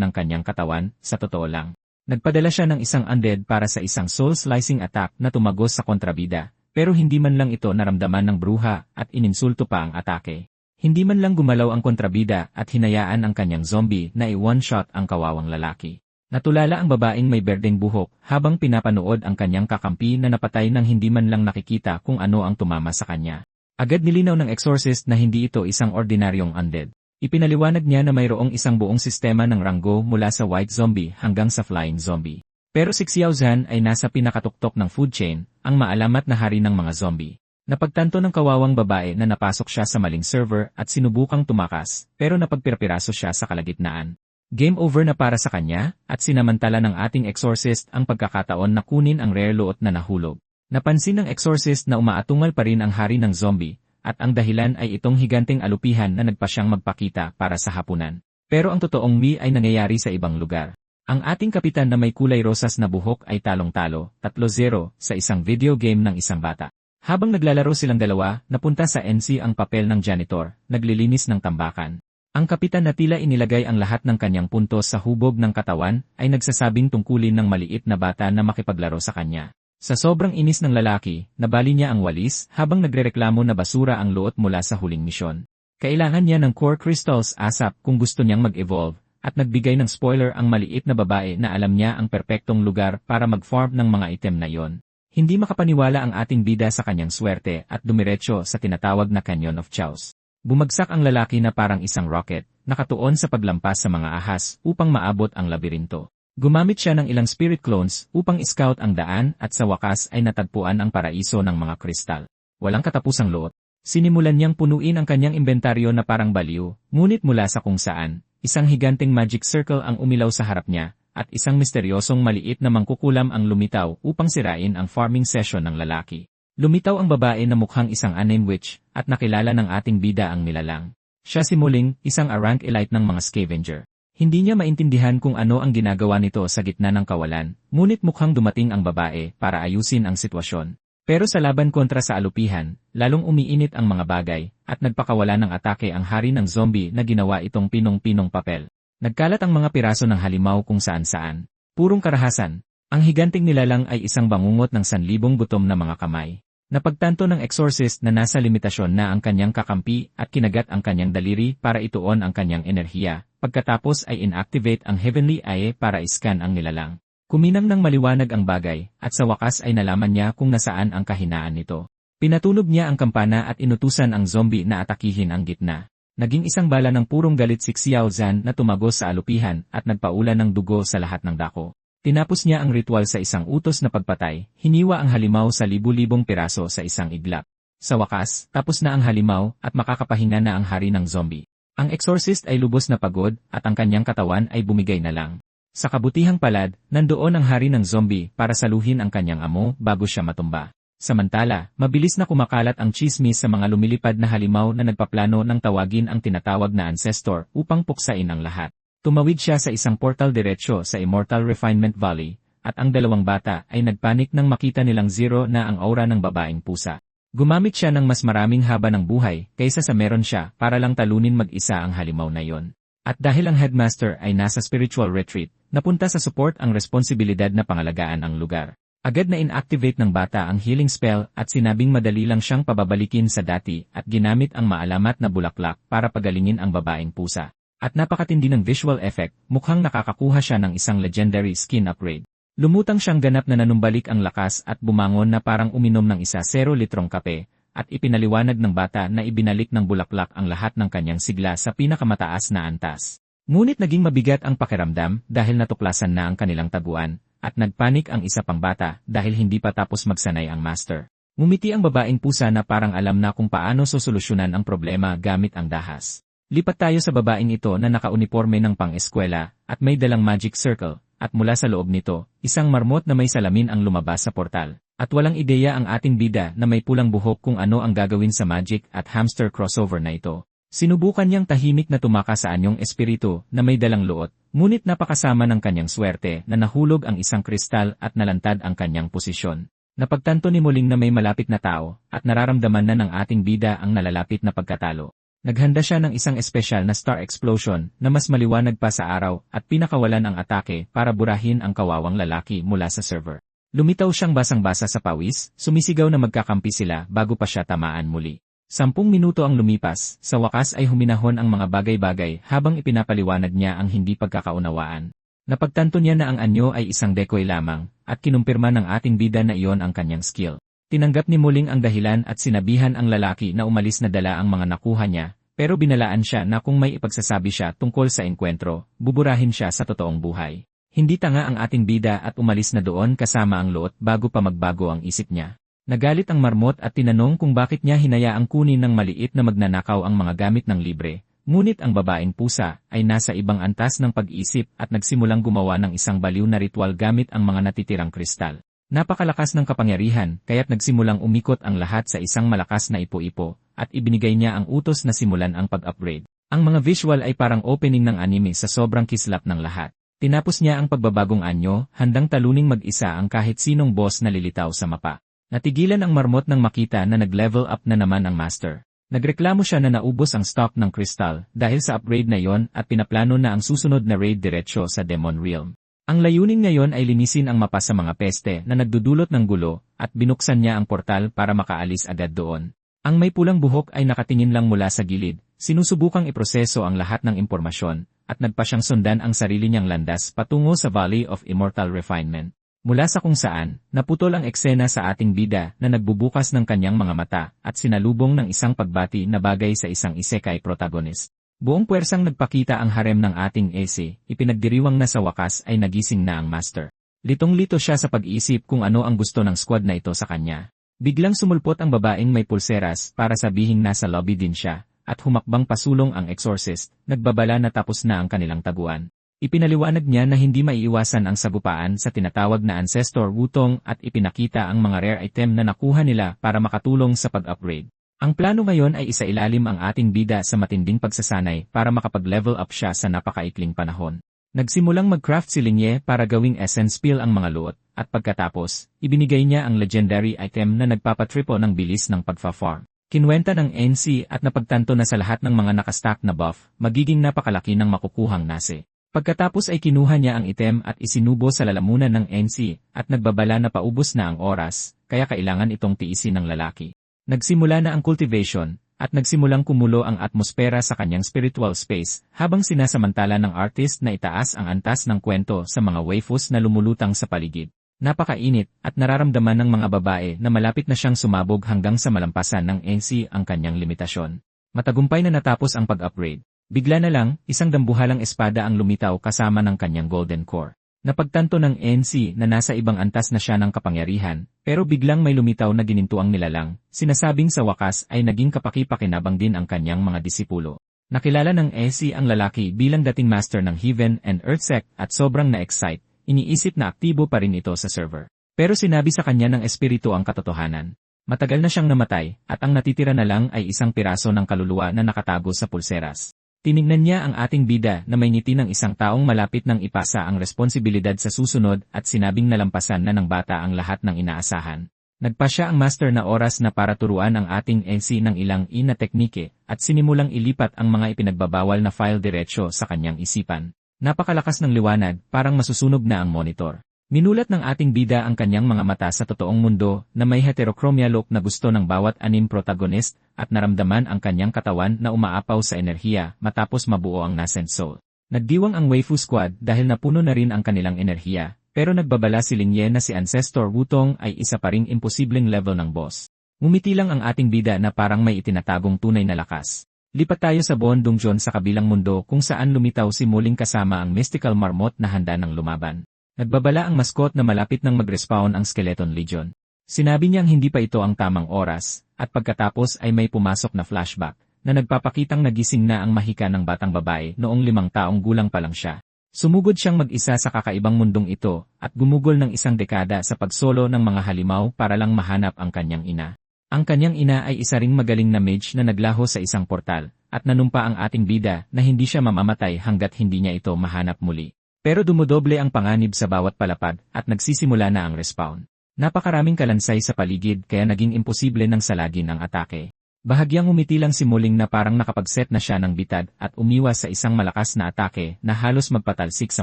ng kanyang katawan, sa totoo lang. Nagpadala siya ng isang undead para sa isang soul-slicing attack na tumagos sa kontrabida, pero hindi man lang ito naramdaman ng bruha at ininsulto pa ang atake. Hindi man lang gumalaw ang kontrabida at hinayaan ang kanyang zombie na i-one-shot ang kawawang lalaki. Natulala ang babaeng may berdeng buhok habang pinapanood ang kanyang kakampi na napatay nang hindi man lang nakikita kung ano ang tumama sa kanya. Agad nilinaw ng exorcist na hindi ito isang ordinaryong undead. Ipinaliwanag niya na mayroong isang buong sistema ng ranggo mula sa white zombie hanggang sa flying zombie. Pero si Xiao Zhan ay nasa pinakatuktok ng food chain, ang maalamat na hari ng mga zombie. Napagtanto ng kawawang babae na napasok siya sa maling server at sinubukang tumakas, pero napagpirapiraso siya sa kalagitnaan. Game over na para sa kanya, at sinamantala ng ating exorcist ang pagkakataon na kunin ang rare loot na nahulog. Napansin ng exorcist na umaatungal pa rin ang hari ng zombie, at ang dahilan ay itong higanteng alupihan na nagpasyang magpakita para sa hapunan. Pero ang totoong Mi ay nangyayari sa ibang lugar. Ang ating kapitan na may kulay rosas na buhok ay talong-talo, 3-0, sa isang video game ng isang bata. Habang naglalaro silang dalawa, napunta sa NC ang papel ng janitor, naglilinis ng tambakan. Ang kapitan na tila inilagay ang lahat ng kanyang puntos sa hubog ng katawan ay nagsasabing tungkulin ng maliit na bata na makipaglaro sa kanya. Sa sobrang inis ng lalaki, nabali niya ang walis habang nagrereklamo na basura ang luot mula sa huling misyon. Kailangan niya ng core crystals ASAP kung gusto niyang mag-evolve, at nagbigay ng spoiler ang maliit na babae na alam niya ang perpektong lugar para mag-farm ng mga item na yon. Hindi makapaniwala ang ating bida sa kanyang swerte at dumiretso sa tinatawag na Canyon of Chaos. Bumagsak ang lalaki na parang isang rocket, nakatuon sa paglampas sa mga ahas upang maabot ang labirinto. Gumamit siya ng ilang spirit clones upang scout ang daan at sa wakas ay natagpuan ang paraiso ng mga kristal. Walang katapusang loot. Sinimulan niyang punuin ang kanyang inventaryo na parang baliw, ngunit mula sa kung saan, isang higanting magic circle ang umilaw sa harap niya, at isang misteryosong maliit na mangkukulam ang lumitaw upang sirain ang farming session ng lalaki. Lumitaw ang babae na mukhang isang unnamed witch, at nakilala ng ating bida ang nilalang. Siya si Muling, isang rank elite ng mga scavenger. Hindi niya maintindihan kung ano ang ginagawa nito sa gitna ng kawalan, ngunit mukhang dumating ang babae para ayusin ang sitwasyon. Pero sa laban kontra sa alupihan, lalong umiinit ang mga bagay, at nagpakawala ng atake ang hari ng zombie na ginawa itong pinong-pinong papel. Nagkalat ang mga piraso ng halimaw kung saan-saan. Purong karahasan. Ang higanting nilalang ay isang bangungot ng 1,000 gutom na mga kamay. Napagtanto ng exorcist na nasa limitasyon na ang kanyang kakampi at kinagat ang kanyang daliri para ituon ang kanyang enerhiya, pagkatapos ay inactivate ang Heavenly Eye para iskan ang nilalang. Kuminang ng maliwanag ang bagay, at sa wakas ay nalaman niya kung nasaan ang kahinaan nito. Pinatunog niya ang kampana at inutusan ang zombie na atakihin ang gitna. Naging isang bala ng purong galit si Xiao Zhan na tumagos sa alupihan at nagpaulan ng dugo sa lahat ng dako. Tinapos niya ang ritual sa isang utos na pagpatay, hiniwa ang halimaw sa libu-libong piraso sa isang iglap. Sa wakas, tapos na ang halimaw at makakapahinga na ang hari ng zombie. Ang exorcist ay lubos na pagod at ang kanyang katawan ay bumigay na lang. Sa kabutihang palad, nandoon ang hari ng zombie para saluhin ang kanyang amo bago siya matumba. Samantala, mabilis na kumakalat ang chismis sa mga lumilipad na halimaw na nagpaplano ng tawagin ang tinatawag na ancestor upang puksain ang lahat. Tumawid siya sa isang portal diretsyo sa Immortal Refinement Valley, at ang dalawang bata ay nagpanik nang makita nilang zero na ang aura ng babaeng pusa. Gumamit siya ng mas maraming haba ng buhay kaysa sa meron siya para lang talunin mag-isa ang halimaw na yon. At dahil ang headmaster ay nasa spiritual retreat, napunta sa support ang responsibilidad na pangalagaan ang lugar. Agad na inactivate ng bata ang healing spell at sinabing madali lang siyang pababalikin sa dati at ginamit ang maalamat na bulaklak para pagalingin ang babaeng pusa. At napakatindi ng visual effect, mukhang nakakakuha siya ng isang legendary skin upgrade. Lumutang siyang ganap na nanumbalik ang lakas at bumangon na parang uminom ng 1 litrong kape, at ipinaliwanag ng bata na ibinalik ng bulaklak ang lahat ng kanyang sigla sa pinakamataas na antas. Ngunit naging mabigat ang pakiramdam dahil natuklasan na ang kanilang taguan, at nagpanik ang isa pang bata dahil hindi pa tapos magsanay ang master. Ngumiti ang babaeng pusa na parang alam na kung paano sosolusyonan ang problema gamit ang dahas. Lipat tayo sa babaeng ito na nakauniforme ng pang-eskwela at may dalang magic circle, at mula sa loob nito, isang marmot na may salamin ang lumabas sa portal. At walang ideya ang ating bida na may pulang buhok kung ano ang gagawin sa magic at hamster crossover na ito. Sinubukan niyang tahimik na tumakas sa anyong espiritu na may dalang luot, ngunit napakasama ng kanyang swerte na nahulog ang isang kristal at nalantad ang kanyang posisyon. Napagtanto ni Muling na may malapit na tao at nararamdaman na ng ating bida ang nalalapit na pagkatalo. Naghanda siya ng isang espesyal na star explosion na mas maliwanag pa sa araw at pinakawalan ang atake para burahin ang kawawang lalaki mula sa server. Lumitaw siyang basang-basa sa pawis, sumisigaw na magkakampi sila bago pa siya tamaan muli. 10 minuto ang lumipas, sa wakas ay huminahon ang mga bagay-bagay habang ipinapaliwanag niya ang hindi pagkakaunawaan. Napagtanto niya na ang anyo ay isang decoy lamang, at kinumpirma ng ating bida na iyon ang kanyang skill. Tinanggap ni Muling ang dahilan at sinabihan ang lalaki na umalis na dala ang mga nakuha niya, pero binalaan siya na kung may ipagsasabi siya tungkol sa engkwentro, buburahin siya sa totoong buhay. Hindi tanga ang ating bida at umalis na doon kasama ang luot bago pa magbago ang isip niya. Nagalit ang marmot at tinanong kung bakit niya hinayaang kunin ng maliit na magnanakaw ang mga gamit ng libre, ngunit ang babaeng pusa ay nasa ibang antas ng pag-iisip at nagsimulang gumawa ng isang baliw na ritual gamit ang mga natitirang kristal. Napakalakas ng kapangyarihan kaya't nagsimulang umikot ang lahat sa isang malakas na ipo-ipo at ibinigay niya ang utos na simulan ang pag-upgrade. Ang mga visual ay parang opening ng anime sa sobrang kislap ng lahat. Tinapos niya ang pagbabagong anyo, handang taluning mag-isa ang kahit sinong boss na lilitaw sa mapa. Natigilan ang marmot nang makita na nag-level up na naman ang master. Nagreklamo siya na naubos ang stock ng kristal dahil sa upgrade na yon at pinaplano na ang susunod na raid diretsyo sa Demon Realm. Ang layunin ngayon ay linisin ang mapa sa mga peste na nagdudulot ng gulo at binuksan niya ang portal para makaalis agad doon. Ang may pulang buhok ay nakatingin lang mula sa gilid, sinusubukang iproseso ang lahat ng impormasyon at nagpa siyang sundan ang sarili niyang landas patungo sa Valley of Immortal Refinement. Mula sa kung saan, naputol ang eksena sa ating bida na nagbubukas ng kanyang mga mata at sinalubong ng isang pagbati na bagay sa isang isekai protagonist. Buong puwersang nagpakita ang harem ng ating AC, ipinagdiriwang na sa wakas ay nagising na ang master. Litong-lito siya sa pag-iisip kung ano ang gusto ng squad na ito sa kanya. Biglang sumulpot ang babaeng may pulseras para sabihing nasa lobby din siya, at humakbang pasulong ang exorcist, nagbabala na tapos na ang kanilang taguan. Ipinaliwanag niya na hindi maiiwasan ang sagupaan sa tinatawag na Ancestor Wutong at ipinakita ang mga rare item na nakuha nila para makatulong sa pag-upgrade. Ang plano ngayon ay isailalim ang ating bida sa matinding pagsasanay para makapag-level up siya sa napakaikling panahon. Nagsimulang mag-craft si Linye para gawing essence pill ang mga luot, at pagkatapos, ibinigay niya ang legendary item na nagpapatripo ng bilis ng pagfa-farm. Kinwenta ng NC at napagtanto na sa lahat ng mga nakastack na buff, magiging napakalaki ng makukuhang nase. Pagkatapos ay kinuha niya ang item at isinubo sa lalamunan ng NC at nagbabala na paubos na ang oras, kaya kailangan itong tiisin ng lalaki. Nagsimula na ang cultivation, at nagsimulang kumulo ang atmosfera sa kanyang spiritual space, habang sinasamantala ng artist na itaas ang antas ng kwento sa mga waifus na lumulutang sa paligid. Napakainit, at nararamdaman ng mga babae na malapit na siyang sumabog hanggang sa malampasan ng NC ang kanyang limitasyon. Matagumpay na natapos ang pag-upgrade. Bigla na lang, isang dambuhalang espada ang lumitaw kasama ng kanyang golden core. Napagtanto ng NC na nasa ibang antas na siya ng kapangyarihan, pero biglang may lumitaw na ginintuang nilalang, sinasabing sa wakas ay naging kapaki-pakinabang din ang kanyang mga disipulo. Nakilala ng NC ang lalaki bilang dating master ng Heaven and Earth Sect at sobrang na-excite, iniisip na aktibo pa rin ito sa server. Pero sinabi sa kanya ng espiritu ang katotohanan. Matagal na siyang namatay, at ang natitira na lang ay isang piraso ng kaluluwa na nakatago sa pulseras. Tinignan niya ang ating bida na may ngiti ng isang taong malapit ng ipasa ang responsibilidad sa susunod at sinabing nalampasan na ng bata ang lahat ng inaasahan. Nagpa siya ang master na oras na para turuan ang ating NC ng ilang na teknike at sinimulang ilipat ang mga ipinagbabawal na file diretsyo sa kanyang isipan. Napakalakas ng liwanag, parang masusunog na ang monitor. Minulat ng ating bida ang kanyang mga mata sa totoong mundo na may heterochromia look na gusto ng bawat anim protagonist at naramdaman ang kanyang katawan na umaapaw sa enerhiya matapos mabuo ang nascent soul. Nagdiwang ang Waifu Squad dahil napuno na rin ang kanilang enerhiya, pero nagbabala si Linye na si Ancestor Wutong ay isa pa ring imposibleng level ng boss. Ngumiti lang ang ating bida na parang may itinatagong tunay na lakas. Lipat tayo sa Buon Dongjon sa kabilang mundo kung saan lumitaw si Muling kasama ang mystical marmot na handa ng lumaban. Nagbabala ang mascot na malapit nang mag-respawn ang Skeleton Legion. Sinabi niyang hindi pa ito ang tamang oras, at pagkatapos ay may pumasok na flashback, na nagpapakitang nagising na ang mahika ng batang babae noong 5 taong gulang pa lang siya. Sumugod siyang mag-isa sa kakaibang mundong ito, at gumugol ng 1 dekada sa pagsolo ng mga halimaw para lang mahanap ang kanyang ina. Ang kanyang ina ay isa ring magaling na mage na naglaho sa isang portal, at nanumpa ang ating bida na hindi siya mamamatay hanggat hindi niya ito mahanap muli. Pero dumodoble ang panganib sa bawat palapag at nagsisimula na ang respawn. Napakaraming kalansay sa paligid kaya naging imposible ng salagin ang atake. Bahagyang umiti lang si Muling na parang nakapag-set na siya ng bitad at umiwas sa isang malakas na atake na halos magpatalsik sa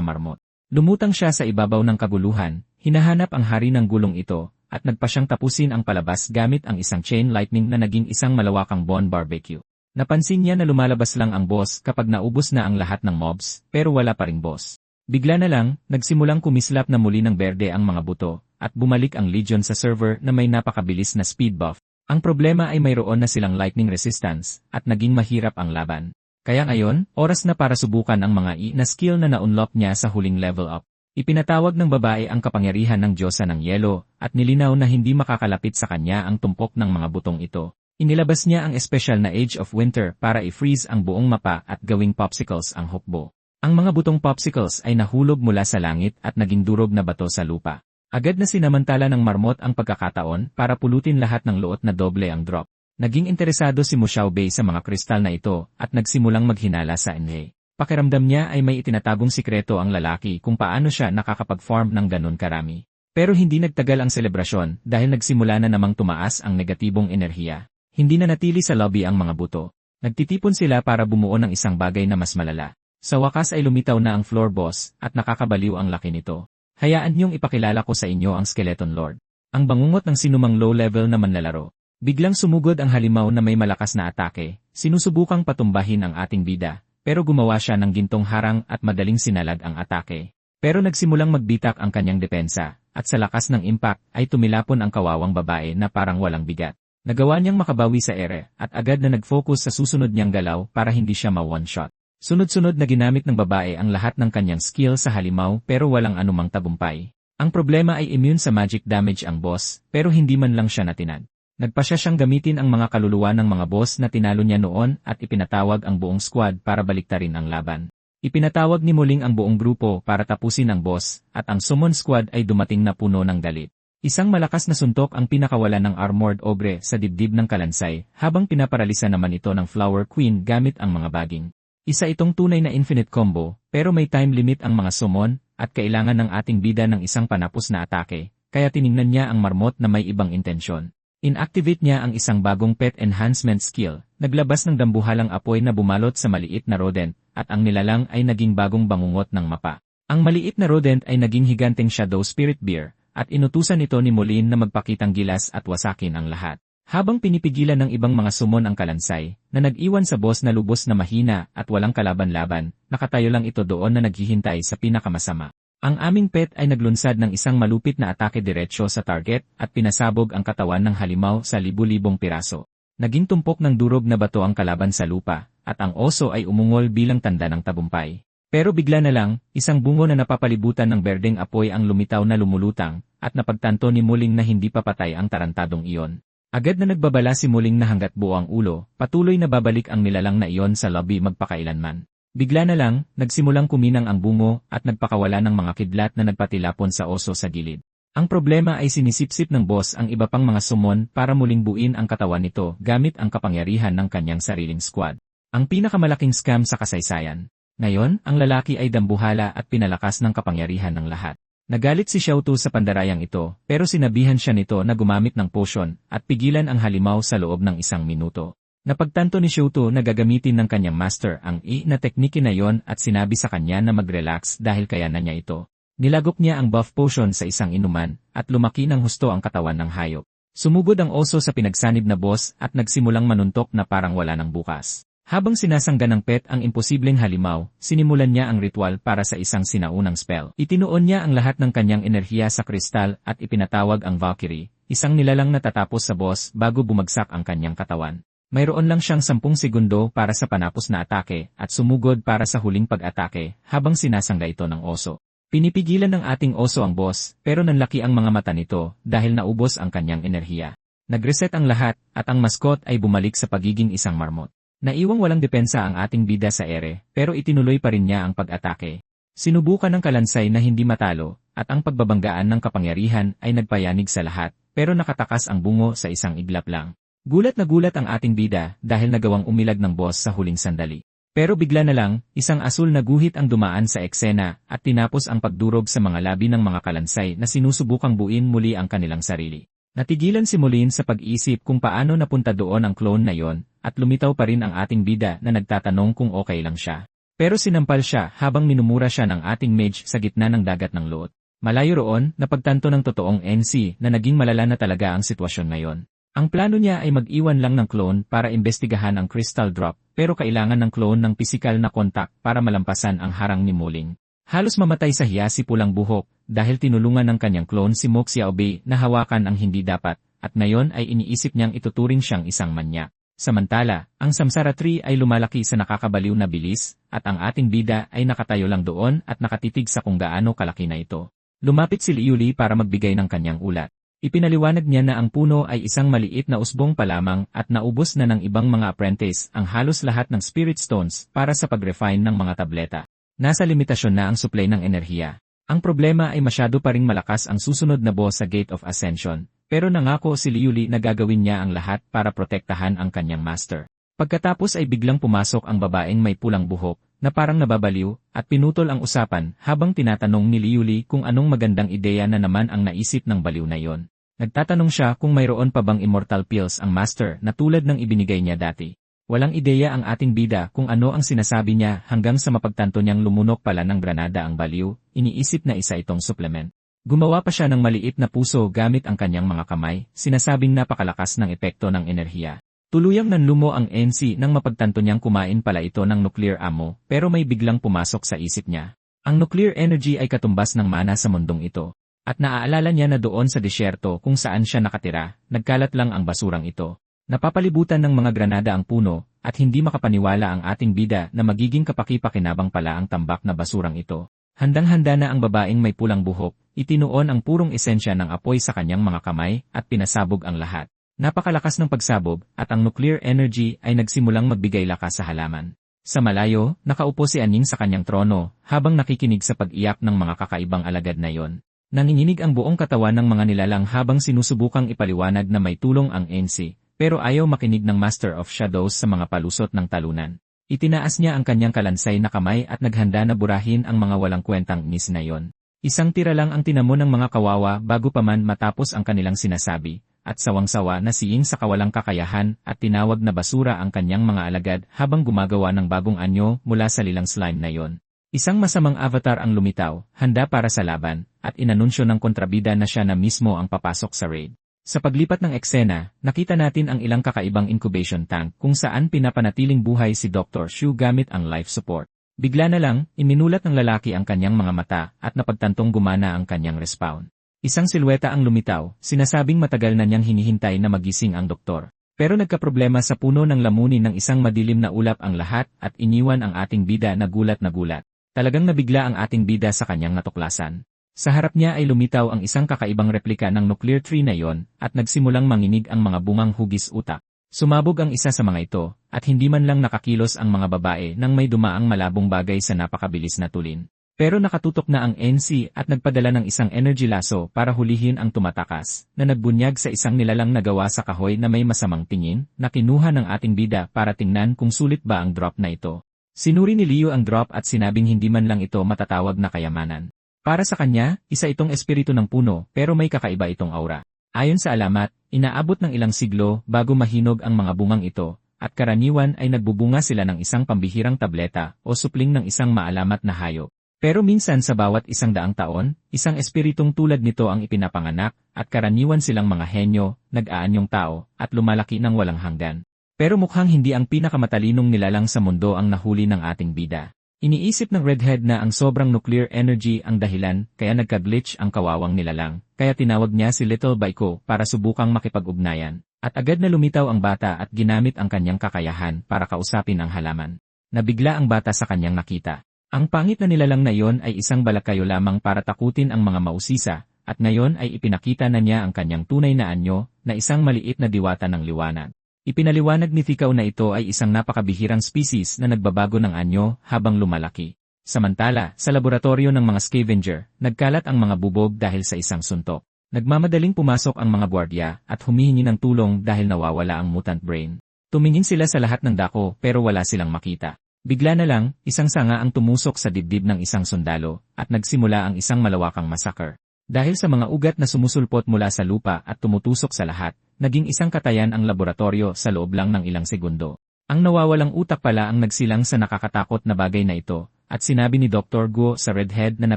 marmot. Lumutang siya sa ibabaw ng kaguluhan, hinahanap ang hari ng gulong ito, at nagpa siyang tapusin ang palabas gamit ang isang chain lightning na naging isang malawakang bon barbecue. Napansin niya na lumalabas lang ang boss kapag naubos na ang lahat ng mobs, pero wala pa ring boss. Bigla na lang, nagsimulang kumislap na muli ng berde ang mga buto, at bumalik ang Legion sa server na may napakabilis na speed buff. Ang problema ay mayroon na silang lightning resistance, at naging mahirap ang laban. Kaya ngayon, oras na para subukan ang mga na skill na na-unlock niya sa huling level up. Ipinatawag ng babae ang kapangyarihan ng Diyosa ng Yelo, at nilinaw na hindi makakalapit sa kanya ang tumpok ng mga butong ito. Inilabas niya ang espesyal na Age of Winter para i-freeze ang buong mapa at gawing popsicles ang hukbo. Ang mga butong popsicles ay nahulog mula sa langit at naging durog na bato sa lupa. Agad na sinamantala ng marmot ang pagkakataon para pulutin lahat ng luot na doble ang drop. Naging interesado si Mu Xiaobei sa mga kristal na ito at nagsimulang maghinala sa Enhe. Pakiramdam niya ay may itinatagong sikreto ang lalaki kung paano siya nakakapag-farm ng ganun karami. Pero hindi nagtagal ang selebrasyon dahil nagsimula na namang tumaas ang negatibong enerhiya. Hindi na natili sa lobby ang mga buto. Nagtitipon sila para bumuo ng isang bagay na mas malala. Sa wakas ay lumitaw na ang floor boss at nakakabaliw ang laki nito. Hayaan niyong ipakilala ko sa inyo ang Skeleton Lord. Ang bangungot ng sinumang low-level na manlalaro. Biglang sumugod ang halimaw na may malakas na atake, sinusubukang patumbahin ang ating bida, pero gumawa siya ng gintong harang at madaling sinalag ang atake. Pero nagsimulang magbitak ang kanyang depensa, at sa lakas ng impact ay tumilapon ang kawawang babae na parang walang bigat. Nagawa niyang makabawi sa ere at agad na nag-focus sa susunod niyang galaw para hindi siya ma-one-shot. Sunod-sunod na ginamit ng babae ang lahat ng kanyang skill sa halimaw pero walang anumang tagumpay. Ang problema ay immune sa magic damage ang boss, pero hindi man lang siya natinag. Nagpasya siyang gamitin ang mga kaluluwa ng mga boss na tinalo niya noon at ipinatawag ang buong squad para baliktarin ang laban. Ipinatawag ni Muling ang buong grupo para tapusin ang boss, at ang summon squad ay dumating na puno ng galit. Isang malakas na suntok ang pinakawala ng Armored Ogre sa dibdib ng kalansay, habang pinaparalisa naman ito ng Flower Queen gamit ang mga baging. Isa itong tunay na infinite combo, pero may time limit ang mga summon, at kailangan ng ating bida ng isang panapos na atake, kaya tiningnan niya ang marmot na may ibang intensyon. Inactivate niya ang isang bagong pet enhancement skill, naglabas ng dambuhalang apoy na bumalot sa maliit na rodent, at ang nilalang ay naging bagong bangungot ng mapa. Ang maliit na rodent ay naging higanteng Shadow Spirit Bear, at inutusan ito ni Mulin na magpakitang gilas at wasakin ang lahat. Habang pinipigilan ng ibang mga sumon ang kalansay, na nag-iwan sa boss na lubos na mahina at walang kalaban-laban, nakatayo lang ito doon na naghihintay sa pinakamasama. Ang aming pet ay naglunsad ng isang malupit na atake diretsyo sa target at pinasabog ang katawan ng halimaw sa libu-libong piraso. Naging tumpok ng durog na bato ang kalaban sa lupa, at ang oso ay umungol bilang tanda ng tagumpay. Pero bigla na lang, isang bungo na napapalibutan ng berdeng apoy ang lumitaw na lumulutang, at napagtanto ni Muling na hindi pa patay ang tarantadong iyon. Agad na nagbabala si Muling na hanggat buo ang ulo, patuloy na babalik ang nilalang na iyon sa lobby magpakailanman. Bigla na lang, nagsimulang kuminang ang bungo at nagpakawala ng mga kidlat na nagpatilapon sa oso sa gilid. Ang problema ay sinisipsip ng boss ang iba pang mga summon para muling buin ang katawan nito gamit ang kapangyarihan ng kanyang sariling squad. Ang pinakamalaking scam sa kasaysayan. Ngayon, ang lalaki ay dambuhala at pinalakas ng kapangyarihan ng lahat. Nagalit si Xiao Tu sa pandarayang ito, pero sinabihan siya nito na gumamit ng potion at pigilan ang halimaw sa loob ng 1 minuto. Napagtanto ni Shoto na gagamitin ng kanyang master ang na teknike na yon at sinabi sa kanya na mag-relax dahil kaya na niya ito. Nilagok niya ang buff potion sa isang inuman at lumaki ng husto ang katawan ng hayop. Sumugod ang oso sa pinagsanib na boss at nagsimulang manuntok na parang wala ng bukas. Habang sinasangga ng pet ang imposibleng halimaw, sinimulan niya ang ritual para sa isang sinaunang spell. Itinuon niya ang lahat ng kanyang enerhiya sa kristal at ipinatawag ang Valkyrie, isang nilalang natatapos sa boss bago bumagsak ang kanyang katawan. Mayroon lang siyang 10 segundo para sa panapos na atake at sumugod para sa huling pag-atake habang sinasangga ito ng oso. Pinipigilan ng ating oso ang boss pero nanlaki ang mga mata nito dahil naubos ang kanyang enerhiya. Nag-reset ang lahat at ang mascot ay bumalik sa pagiging isang marmot. Naiwang walang depensa ang ating bida sa ere, pero itinuloy pa rin niya ang pag-atake. Sinubukan ng kalansay na hindi matalo, at ang pagbabanggaan ng kapangyarihan ay nagpayanig sa lahat, pero nakatakas ang bungo sa isang iglap lang. Gulat na gulat ang ating bida dahil nagawang umilag ng boss sa huling sandali. Pero bigla na lang, isang asul na guhit ang dumaan sa eksena at tinapos ang pagdurog sa mga labi ng mga kalansay na sinusubukang buuin muli ang kanilang sarili. Natigilan si Moline sa pag-iisip kung paano napunta doon ang clone na yon, at lumitaw pa rin ang ating bida na nagtatanong kung okay lang siya. Pero sinampal siya habang minumura siya ng ating mage sa gitna ng dagat ng Lot. Malayo roon, napagtanto ng totoong NC na naging malala na talaga ang sitwasyon ngayon. Ang plano niya ay mag-iwan lang ng clone para imbestigahan ang crystal drop, pero kailangan ng clone ng pisikal na kontak para malampasan ang harang ni Moling. Halos mamatay sa hiya si Pulang Buhok dahil tinulungan ng kanyang clone si Mo Xiaobei na hawakan ang hindi dapat, at ngayon ay iniisip niyang ituturing siyang isang manyak. Samantala, ang Samsara Tree ay lumalaki sa nakakabaliw na bilis, at ang ating bida ay nakatayo lang doon at nakatitig sa kung gaano kalaki na ito. Lumapit si Liu Li para magbigay ng kanyang ulat. Ipinaliwanag niya na ang puno ay isang maliit na usbong pa lamang at naubos na ng ibang mga apprentice ang halos lahat ng spirit stones para sa pag-refine ng mga tableta. Nasa limitasyon na ang supply ng enerhiya. Ang problema ay masyado pa ring malakas ang susunod na boss sa Gate of Ascension, pero nangako si Liu Li na gagawin niya ang lahat para protektahan ang kanyang master. Pagkatapos ay biglang pumasok ang babaeng may pulang buhok, na parang nababaliw, at pinutol ang usapan habang tinatanong ni Liu Li kung anong magandang ideya na naman ang naisip ng baliw na yon. Nagtatanong siya kung mayroon pa bang immortal pills ang master na tulad ng ibinigay niya dati. Walang ideya ang ating bida kung ano ang sinasabi niya hanggang sa mapagtanto niyang lumunok pala ng granada ang baliw, iniisip na isa itong supplement. Gumawa pa siya ng maliit na puso gamit ang kanyang mga kamay, sinasabing napakalakas ng epekto ng enerhiya. Tuluyang nanlumo ang NC nang mapagtanto niyang kumain pala ito ng nuclear ammo, pero may biglang pumasok sa isip niya. Ang nuclear energy ay katumbas ng mana sa mundong ito. At naaalala niya na doon sa disyerto kung saan siya nakatira, nagkalat lang ang basurang ito. Napapalibutan ng mga granada ang puno, at hindi makapaniwala ang ating bida na magiging kapaki-pakinabang pala ang tambak na basurang ito. Handang-handa na ang babaeng may pulang buhok, itinuon ang purong esensya ng apoy sa kanyang mga kamay, at pinasabog ang lahat. Napakalakas ng pagsabog, at ang nuclear energy ay nagsimulang magbigay lakas sa halaman. Sa malayo, nakaupo si Aning sa kanyang trono, habang nakikinig sa pag-iyak ng mga kakaibang alagad na yon. Nanginginig ang buong katawan ng mga nilalang habang sinusubukang ipaliwanag na may tulong ang NC. Pero ayaw makinig ng Master of Shadows sa mga palusot ng talunan. Itinaas niya ang kanyang kalansay na kamay at naghanda na burahin ang mga walang kwentang nis na yon. Isang tira lang ang tinamo ng mga kawawa bago pa man matapos ang kanilang sinasabi, at sawang-sawa na si Ying sa kawalang kakayahan at tinawag na basura ang kanyang mga alagad habang gumagawa ng bagong anyo mula sa lilang slime na yon. Isang masamang avatar ang lumitaw, handa para sa laban, at inanunsyo ng kontrabida na siya na mismo ang papasok sa raid. Sa paglipat ng eksena, nakita natin ang ilang kakaibang incubation tank kung saan pinapanatiling buhay si Dr. Shu gamit ang life support. Bigla na lang, iminulat ng lalaki ang kanyang mga mata at napagtantong gumana ang kanyang respawn. Isang silweta ang lumitaw, sinasabing matagal na niyang hinihintay na magising ang doktor. Pero nagkaproblema sa puno ng lamunin ng isang madilim na ulap ang lahat at iniwan ang ating bida na gulat na gulat. Talagang nabigla ang ating bida sa kanyang natuklasan. Sa harap niya ay lumitaw ang isang kakaibang replika ng nuclear tree na yon at nagsimulang manginig ang mga bungang hugis utak. Sumabog ang isa sa mga ito at hindi man lang nakakilos ang mga babae nang may dumaang malabong bagay sa napakabilis na tulin. Pero nakatutok na ang NC at nagpadala ng isang energy lasso para hulihin ang tumatakas na nagbunyag sa isang nilalang nagawa sa kahoy na may masamang tingin na kinuha ng ating bida para tingnan kung sulit ba ang drop na ito. Sinuri ni Liu ang drop at sinabing hindi man lang ito matatawag na kayamanan. Para sa kanya, isa itong espiritu ng puno pero may kakaiba itong aura. Ayon sa alamat, inaabot ng ilang siglo bago mahinog ang mga bungang ito, at karaniwan ay nagbubunga sila ng isang pambihirang tableta o supling ng isang maalamat na hayop. Pero minsan sa bawat 100 taon, isang espiritong tulad nito ang ipinapanganak, at karaniwan silang mga henyo, nag-aanyong tao, at lumalaki ng walang hanggan. Pero mukhang hindi ang pinakamatalinong nilalang sa mundo ang nahuli ng ating bida. Iniisip ng Redhead na ang sobrang nuclear energy ang dahilan kaya nagka-glitch ang kawawang nilalang, kaya tinawag niya si Little Baiko para subukang makipag-ugnayan. At agad na lumitaw ang bata at ginamit ang kanyang kakayahan para kausapin ang halaman. Nabigla ang bata sa kanyang nakita. Ang pangit na nilalang na iyon ay isang balakayo lamang para takutin ang mga mausisa, at ngayon ay ipinakita na niya ang kanyang tunay na anyo, na isang maliit na diwata ng liwanag. Ipinaliwanag ni Thikaw na ito ay isang napakabihirang species na nagbabago ng anyo habang lumalaki. Samantala, sa laboratorio ng mga scavenger, nagkalat ang mga bubog dahil sa isang suntok. Nagmamadaling pumasok ang mga gwardiya at humihingi ng tulong dahil nawawala ang mutant brain. Tumingin sila sa lahat ng dako pero wala silang makita. Bigla na lang, isang sanga ang tumusok sa dibdib ng isang sundalo at nagsimula ang isang malawakang massacre. Dahil sa mga ugat na sumusulpot mula sa lupa at tumutusok sa lahat, naging isang katayan ang laboratorio sa loob lang ng ilang segundo. Ang nawawalang utak pala ang nagsilang sa nakakatakot na bagay na ito, at sinabi ni Dr. Guo sa Redhead na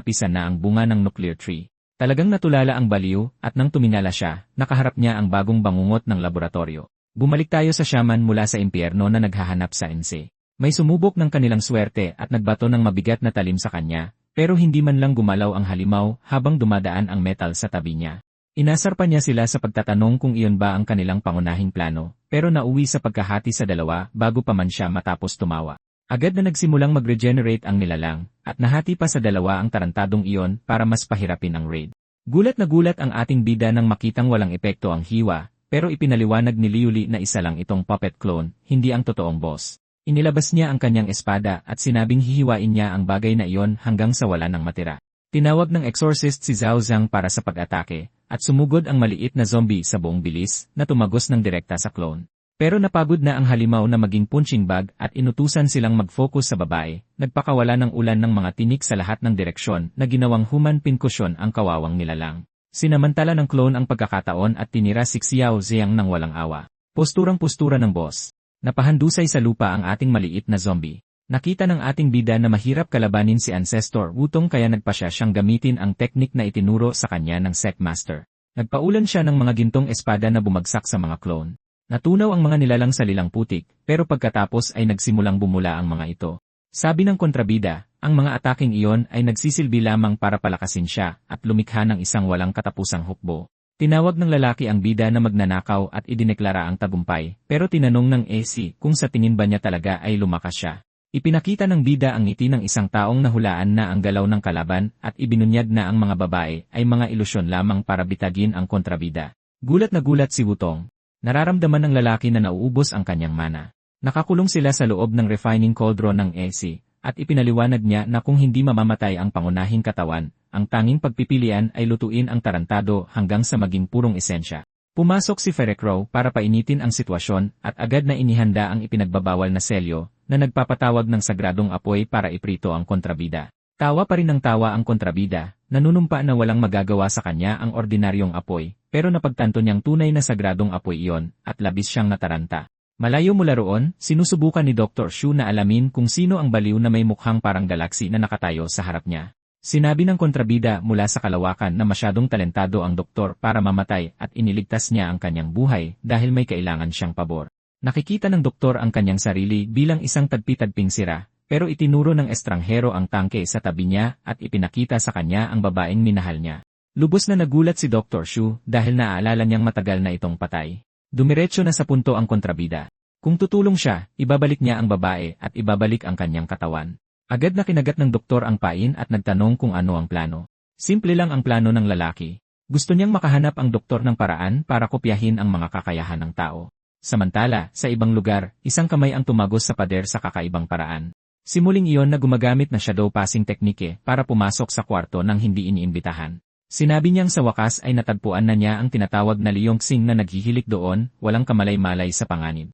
napisan na ang bunga ng nuclear tree. Talagang natulala ang baliw, at nang tumingala siya, nakaharap niya ang bagong bangungot ng laboratorio. Bumalik tayo sa shaman mula sa impyerno na naghahanap sa NC. May sumubok ng kanilang swerte at nagbato ng mabigat na talim sa kanya, pero hindi man lang gumalaw ang halimaw habang dumadaan ang metal sa tabi niya. Inasar pa niya sila sa pagtatanong kung iyon ba ang kanilang pangunahing plano, pero nauwi sa pagkahati sa dalawa bago pa man siya matapos tumawa. Agad na nagsimulang mag-regenerate ang nilalang, at nahati pa sa dalawa ang tarantadong iyon para mas pahirapin ang raid. Gulat na gulat ang ating bida nang makitang walang epekto ang hiwa, pero ipinaliwanag ni Liuli na isa lang itong puppet clone, hindi ang totoong boss. Inilabas niya ang kanyang espada at sinabing hihiwain niya ang bagay na iyon hanggang sa wala nang matira. Tinawag ng exorcist si Zhao Zhang para sa pag-atake, at sumugod ang maliit na zombie sa buong bilis na tumagos ng direkta sa clone. Pero napagod na ang halimaw na maging punching bag at inutusan silang mag-focus sa babae, nagpakawala ng ulan ng mga tinik sa lahat ng direksyon na ginawang human pincushion ang kawawang nilalang. Sinamantala ng clone ang pagkakataon at tinira si Xiao Ziyang ng walang awa. Posturang-postura ng boss. Napahandusay sa lupa ang ating maliit na zombie. Nakita ng ating bida na mahirap kalabanin si Ancestor Wutong kaya nagpa siyang gamitin ang teknik na itinuro sa kanya ng Sect Master. Nagpaulan siya ng mga gintong espada na bumagsak sa mga clone. Natunaw ang mga nilalang sa lilang putik, pero pagkatapos ay nagsimulang bumula ang mga ito. Sabi ng kontrabida, ang mga ataking iyon ay nagsisilbi lamang para palakasin siya at lumikha ng isang walang katapusang hukbo. Tinawag ng lalaki ang bida na magnanakaw at idineklara ang tagumpay, pero tinanong ng AC kung sa tingin ba niya talaga ay lumakas siya. Ipinakita ng bida ang ngiti ng isang taong nahulaan na ang galaw ng kalaban at ibinunyag na ang mga babae ay mga ilusyon lamang para bitagin ang kontrabida. Gulat na gulat si Wutong. Nararamdaman ng lalaki na nauubos ang kanyang mana. Nakakulong sila sa loob ng refining cauldron ng AC, at ipinaliwanag niya na kung hindi mamamatay ang pangunahing katawan, ang tanging pagpipilian ay lutuin ang tarantado hanggang sa maging purong esensya. Pumasok si Ferecrow para painitin ang sitwasyon at agad na inihanda ang ipinagbabawal na selyo na nagpapatawag ng sagradong apoy para iprito ang kontrabida. Tawa pa rin ng tawa ang kontrabida, nanunumpa na walang magagawa sa kanya ang ordinaryong apoy, pero napagtanto niyang tunay na sagradong apoy iyon at labis siyang nataranta. Malayo mula roon, sinusubukan ni Dr. Shu na alamin kung sino ang baliw na may mukhang parang galaksi na nakatayo sa harap niya. Sinabi ng kontrabida mula sa kalawakan na masyadong talentado ang doktor para mamatay at iniligtas niya ang kanyang buhay dahil may kailangan siyang pabor. Nakikita ng doktor ang kanyang sarili bilang isang tagpi-tagping sira, pero itinuro ng estranghero ang tangke sa tabi niya at ipinakita sa kanya ang babaeng minahal niya. Lubos na nagulat si Dr. Shu dahil naaalala niyang matagal na itong patay. Dumiretso na sa punto ang kontrabida. Kung tutulong siya, ibabalik niya ang babae at ibabalik ang kanyang katawan. Agad na kinagat ng doktor ang pain at nagtanong kung ano ang plano. Simple lang ang plano ng lalaki. Gusto niyang makahanap ang doktor ng paraan para kopyahin ang mga kakayahan ng tao. Samantala, sa ibang lugar, isang kamay ang tumagos sa pader sa kakaibang paraan. Simuling iyon na gumagamit na shadow passing teknike para pumasok sa kwarto nang hindi iniimbitahan. Sinabi niyang sa wakas ay natagpuan na niya ang tinatawag na Liyongxing na naghihilik doon, walang kamalay-malay sa panganib.